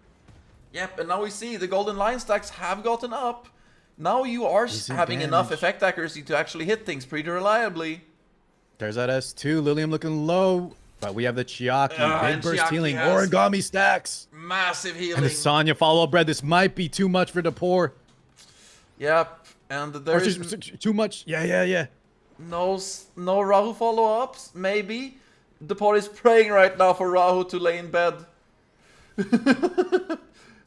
Yep, and now we see the Golden Lion stacks have gotten up. Now you are having enough effect accuracy to actually hit things pretty reliably. There's that S2, Lilium looking low, but we have the Chiaki, and big burst Chiaki healing, has origami stacks. Massive healing. And the Sonya follow-up bread, this might be too much for Depore. Yep, and Or there's too much, yeah. no Rahu follow-ups, maybe. Depore is praying right now for Rahu to lay in bed.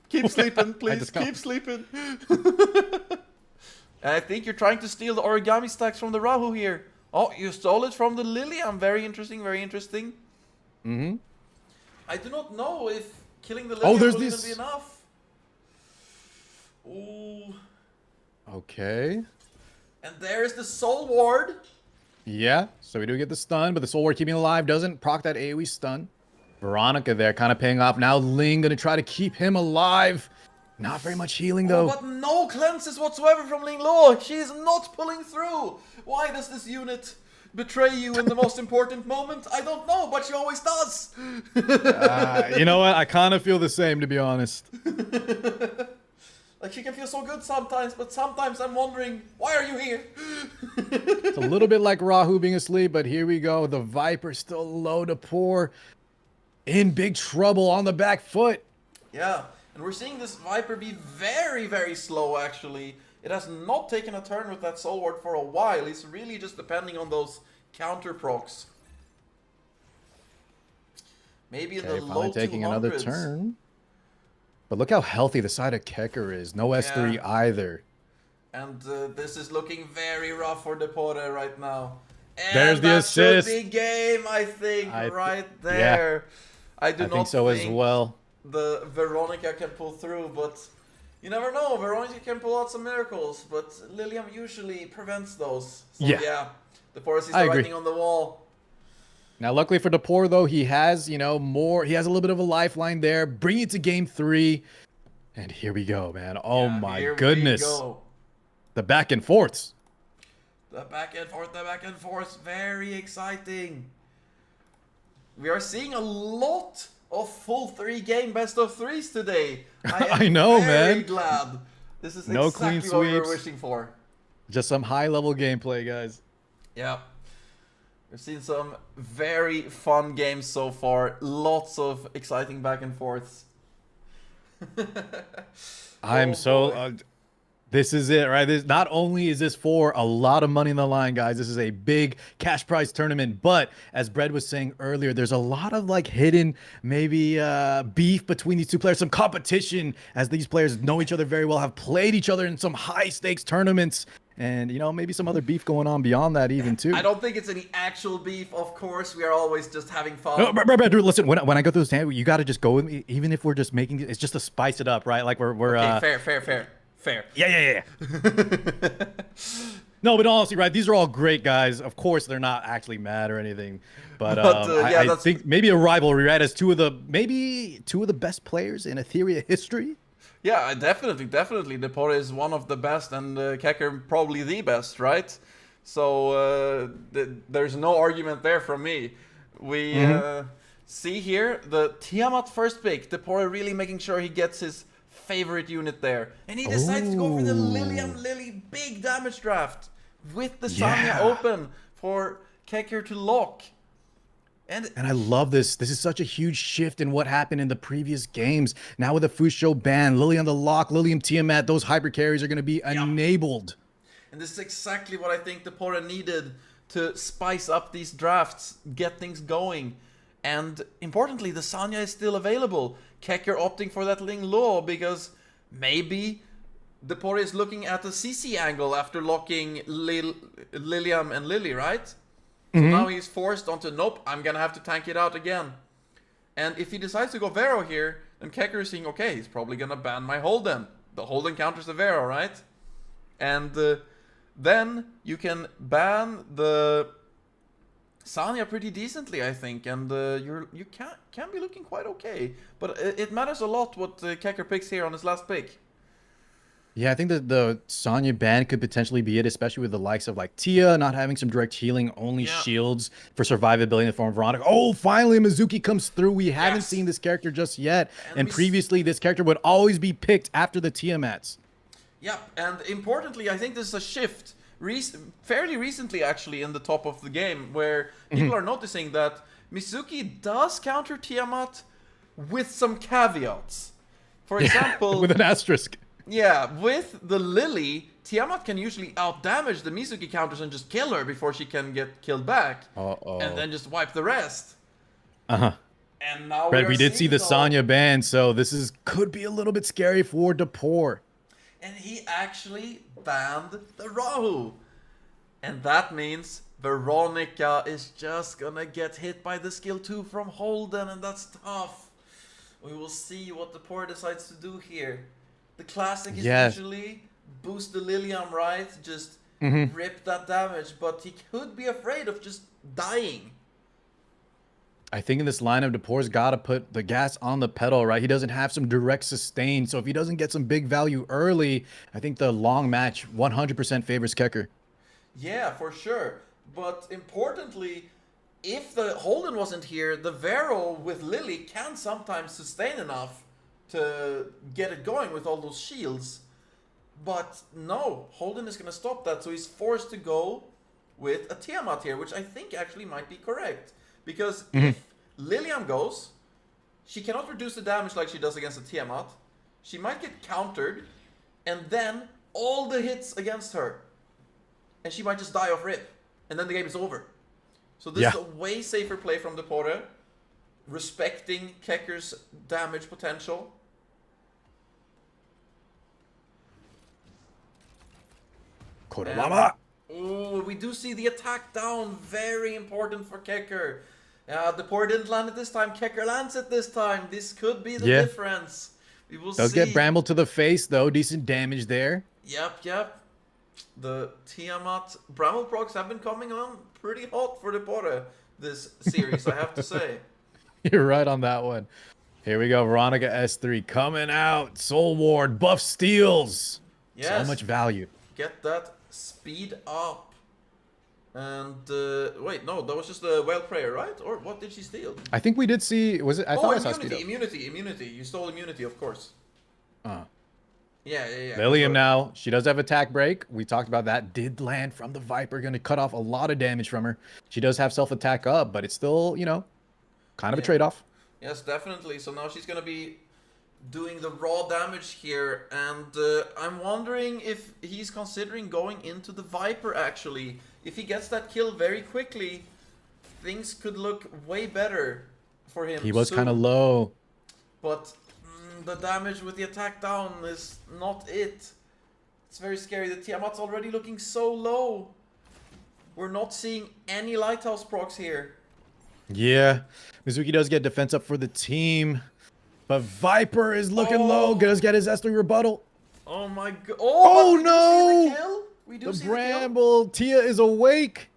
Keep sleeping, please. Keep sleeping. And I think you're trying to steal the origami stacks from the Rahu here. Oh, you stole it from the Lilium. Very interesting, very interesting. Mm-hmm. I do not know if killing the Lilium will even be enough. Ooh. Okay. And there's the Soul Ward. Yeah, so we do get the stun, but the Soul Ward keeping alive doesn't proc that AoE stun. Veronica there kind of paying off. Now Ling gonna try to keep him alive. Not very much healing Oh, though. but no cleanses whatsoever from Ling Lo. She is not pulling through. Why does this unit betray you in the most important moment? I don't know, but she always does. You know what? I kind of feel the same, to be honest. Like, she can feel so good sometimes, but sometimes I'm wondering, why are you here? It's a little bit like Rahu being asleep, but here we go. The Viper still low to pour. In big trouble on the back foot. Yeah, and we're seeing this Viper be very, very slow, actually. It has not taken a turn with that Soul Ward for a while. It's really just depending on those counter procs. Maybe in the low 200s. Taking another turn. But look how healthy the side of Keker is. No S3 either. And this is looking very rough for Depore right now. And there's the assist. Should be game, I think, right there. Yeah. I do I not think so as well. The Veronica can pull through, but you never know. Veronica can pull out some miracles, but Lilium usually prevents those. So yeah, Depore sees the writing on the wall. Now, luckily for Depore, though, he has, you know, more. He has a little bit of a lifeline there. Bring it to game 3. And here we go, man. Oh, my goodness. The back and forths. The back and forth, the back and forth. Very exciting. We are seeing a lot of full 3-game best of 3s today. I know, man. Very glad. This is no exactly clean what we were sweeps. wishing for. Just some high-level gameplay, guys. Yeah. We've seen some very fun games so far. Lots of exciting back and forths. This is it, right? Not only is this for a lot of money in the line, guys. This is a big cash prize tournament. But as Brad was saying earlier, there's a lot of like hidden maybe beef between these two players, some competition as these players know each other very well, have played each other in some high stakes tournaments. And, you know, maybe some other beef going on beyond that even, too. I don't think it's any actual beef, of course. We are always just having fun. No, dude, listen, when I go through the stand, you got to just go with me, even if we're just making it. It's just to spice it up, right? Like we're okay, fair. Yeah. No, but honestly, right, these are all great guys. Of course, they're not actually mad or anything. But I think maybe a rivalry, right, as two of the best players in Etheria history. Yeah, definitely. Depore is one of the best, and Keker probably the best, right? So there's no argument there from me. We see here the Tiamat first pick. Depore really making sure he gets his favorite unit there, and he decides to go for the Lilium Lily big damage draft with the Sanya open for Keker to lock. And I love this. This is such a huge shift in what happened in the previous games. Now with the Fusho ban, Lily on the lock, Lilium Tiamat, those hybrid carries are going to be enabled. And this is exactly what I think Depore needed to spice up these drafts, get things going. And importantly, the Sanya is still available. Keker opting for that Ling Lo because maybe Depore is looking at a CC angle after locking Lilium and Lily, right? So now he's forced onto, nope, I'm gonna have to tank it out again. And if he decides to go Vero here, then Keker is saying, okay, he's probably gonna ban my Holden. The Holden counters the Vero, right? And then you can ban the Sanya pretty decently, I think, and you can be looking quite okay. But it matters a lot what Keker picks here on his last pick. Yeah, I think that the Sanya ban could potentially be it, especially with the likes of like Tia not having some direct healing, only shields for survivability in the form of Veronica. Oh, finally Mizuki comes through. We haven't seen this character just yet. And previously this character would always be picked after the Tiamats. Yep, and importantly, I think this is a shift fairly recently actually in the top of the game where people are noticing that Mizuki does counter Tiamat with some caveats. For example, with an asterisk. Yeah, with the Lily, Tiamat can usually outdamage the Mizuki counters and just kill her before she can get killed back. And then just wipe the rest. And now we did see the Sanya ban, so this could be a little bit scary for Depore. And he actually banned the Rahu. And that means Veronica is just gonna get hit by the skill 2 from Holden, and that's tough. We will see what Depore decides to do here. The classic is usually boost the Lilium, right? Just rip that damage, but he could be afraid of just dying. I think in this lineup, Depore's got to put the gas on the pedal, right? He doesn't have some direct sustain. So if he doesn't get some big value early, I think the long match 100% favors Keker. Yeah, for sure. But importantly, if the Holden wasn't here, the Vero with Lily can sometimes sustain enough to get it going with all those shields. But no, Holden is going to stop that, so he's forced to go with a Tiamat here, which I think actually might be correct. Because if Lilium goes, she cannot reduce the damage like she does against a Tiamat. She might get countered, and then all the hits against her. And she might just die off rip, and then the game is over. So this is a way safer play from Depore, respecting Keker's damage potential. Ooh, we do see the attack down. Very important for Keker. Depore didn't land it this time. Keker lands it this time. This could be the difference. We will Does see. get Bramble to the face, though. Decent damage there. Yep. The Tiamat Bramble procs have been coming on pretty hot for Depore this series, I have to say. You're right on that one. Here we go. Veronica S3 coming out. Soul Ward, buff steals. Yes. So much value. Get that speed up. And wait, no, that was just a Whale Prayer, right? Or what did she steal? I think we did see. Was it? I thought I saw immunity. You stole immunity, of course. Yeah. Lilium now. She does have attack break. We talked about that. Did land from the Viper. Going to cut off a lot of damage from her. She does have self-attack up, but it's still, kind of a trade-off. Yes, definitely. So now she's going to be doing the raw damage here. And I'm wondering if he's considering going into the Viper, actually. If he gets that kill very quickly, things could look way better for him. He was kind of low. But the damage with the attack down is not it. It's very scary. The Tiamat's already looking so low. We're not seeing any Lighthouse procs here. Yeah. Mizuki does get defense up for the team. But Viper is looking low. Does get his S3 rebuttal. Oh my god. Oh no! See the kill? We do the see Bramble. The Tia is awake.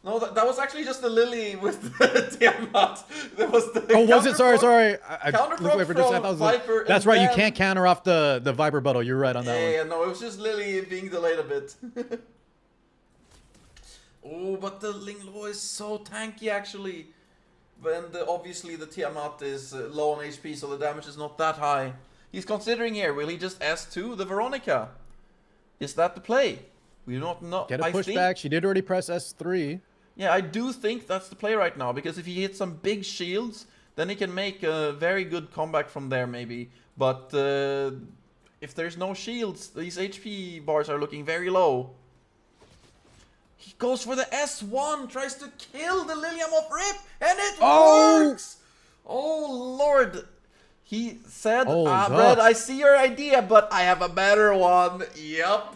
No, that was actually just the Lily with the Tiamat. That was the was it? Sorry. I counterproc from Viper. That's right. You can't counter off the Viper buttle. You're right on that one. Yeah, no, it was just Lily being delayed a bit. Oh, but the Linglo is so tanky, actually. And obviously the Tiamat is low on HP, so the damage is not that high. He's considering here, will he just S2 the Veronica? Is that the play? We do not know. Get a pushback. She did already press S3. Yeah, I do think that's the play right now, because if he hits some big shields, then he can make a very good comeback from there, maybe. But if there's no shields, these HP bars are looking very low. He goes for the S1, tries to kill the Lilium of Rip, and it works! Oh, Lord. He said, Brad, I see your idea, but I have a better one. Yep.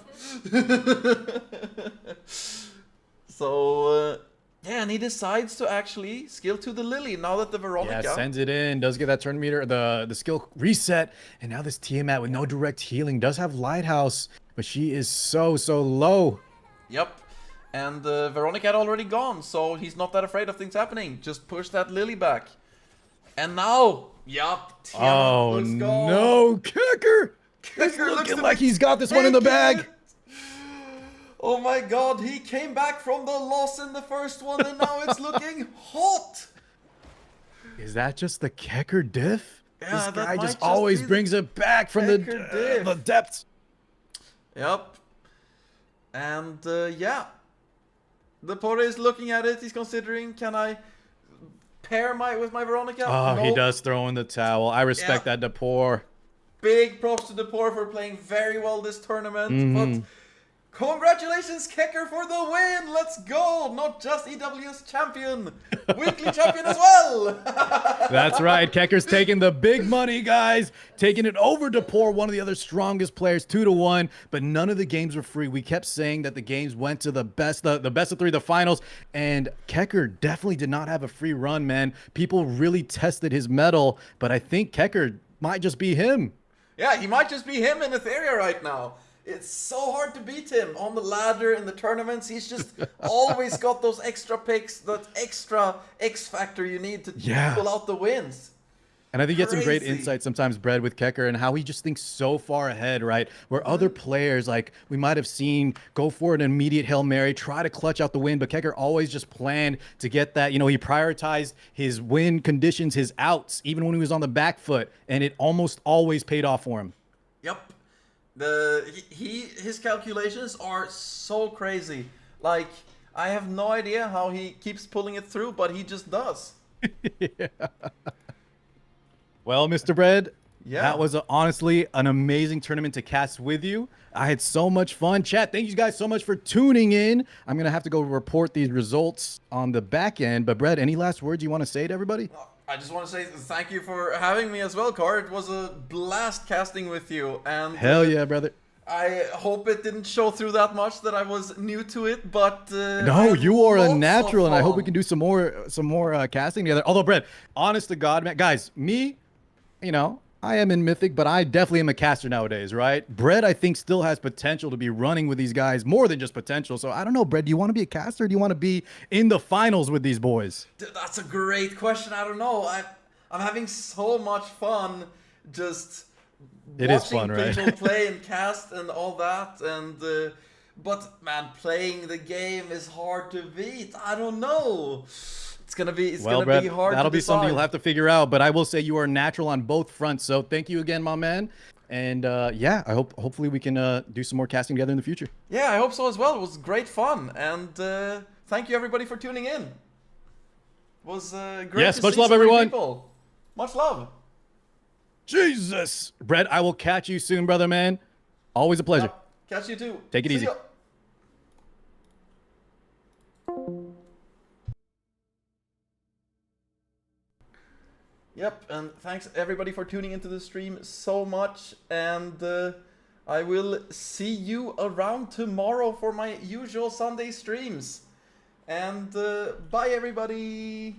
So, yeah, and he decides to actually skill to the Lily now that the Veronica... Yeah, sends it in, does get that turn meter, the skill reset, and now this Tiamat with no direct healing does have Lighthouse, but she is so low. Yep. And Veronica had already gone, so he's not that afraid of things happening. Just push that Lily back. And now, yup, oh no, Keker! He's looking like he's got this one in the bag. Oh my god, he came back from the loss in the first one, and now it's looking hot. Is that just the Keker diff? Yeah, this guy just always brings it back from the depths. Yep. And yeah. Depore is looking at it. He's considering, can I pair with my Veronica? Oh, nope. He does throw in the towel. I respect that, Depore. Big props to Depore for playing very well this tournament. But congratulations, Keker, for the win. Let's go. Not just EW's champion, weekly champion as well. That's right. Keker's taking the big money, guys. Taking it over Depore, one of the other strongest players, 2-1. But none of the games were free. We kept saying that the games went to the best of 3, the finals. And Keker definitely did not have a free run, man. People really tested his mettle. But I think Keker might just be him. Yeah, he might just be him in Etheria right now. It's so hard to beat him on the ladder in the tournaments. He's just always got those extra picks, that extra X factor you need to pull out the wins. And I think you get some great insight sometimes, Brad, with Keker, and how he just thinks so far ahead, right? Where other players, like we might have seen, go for an immediate Hail Mary, try to clutch out the win, but Keker always just planned to get that. You know, he prioritized his win conditions, his outs, even when he was on the back foot, and it almost always paid off for him. Yep. His calculations are so crazy. Like, I have no idea how he keeps pulling it through, but he just does. Yeah. Well, Mr. Bread, that was honestly an amazing tournament to cast with you. I had so much fun. Chat, thank you guys so much for tuning in. I'm going to have to go report these results on the back end. But, Brad, any last words you want to say to everybody? I just want to say thank you for having me as well, Car. It was a blast casting with you. And hell yeah, brother. I hope it didn't show through that much that I was new to it, but no, you are a natural, and I hope we can do some more casting together. Although, Brett, honest to God, man, guys, me, you know, I am in Mythic, but I definitely am a caster nowadays, right? Brett, I think, still has potential to be running with these guys, more than just potential. So I don't know, Brett, do you want to be a caster, or do you want to be in the finals with these boys? That's a great question. I don't know. I'm having so much fun just watching people play and cast and all that. And but man, playing the game is hard to beat. I don't know. It's gonna be hard. That'll be something you'll have to figure out. But I will say you are natural on both fronts. So thank you again, my man. And yeah, hopefully we can do some more casting together in the future. Yeah, I hope so as well. It was great fun, and thank you everybody for tuning in. It was great. Yes, much love, everyone. People. Much love. Jesus, Brett, I will catch you soon, brother, man. Always a pleasure. Catch you too. Take it easy. Yep, and thanks everybody for tuning into the stream so much, and I will see you around tomorrow for my usual Sunday streams. And bye everybody!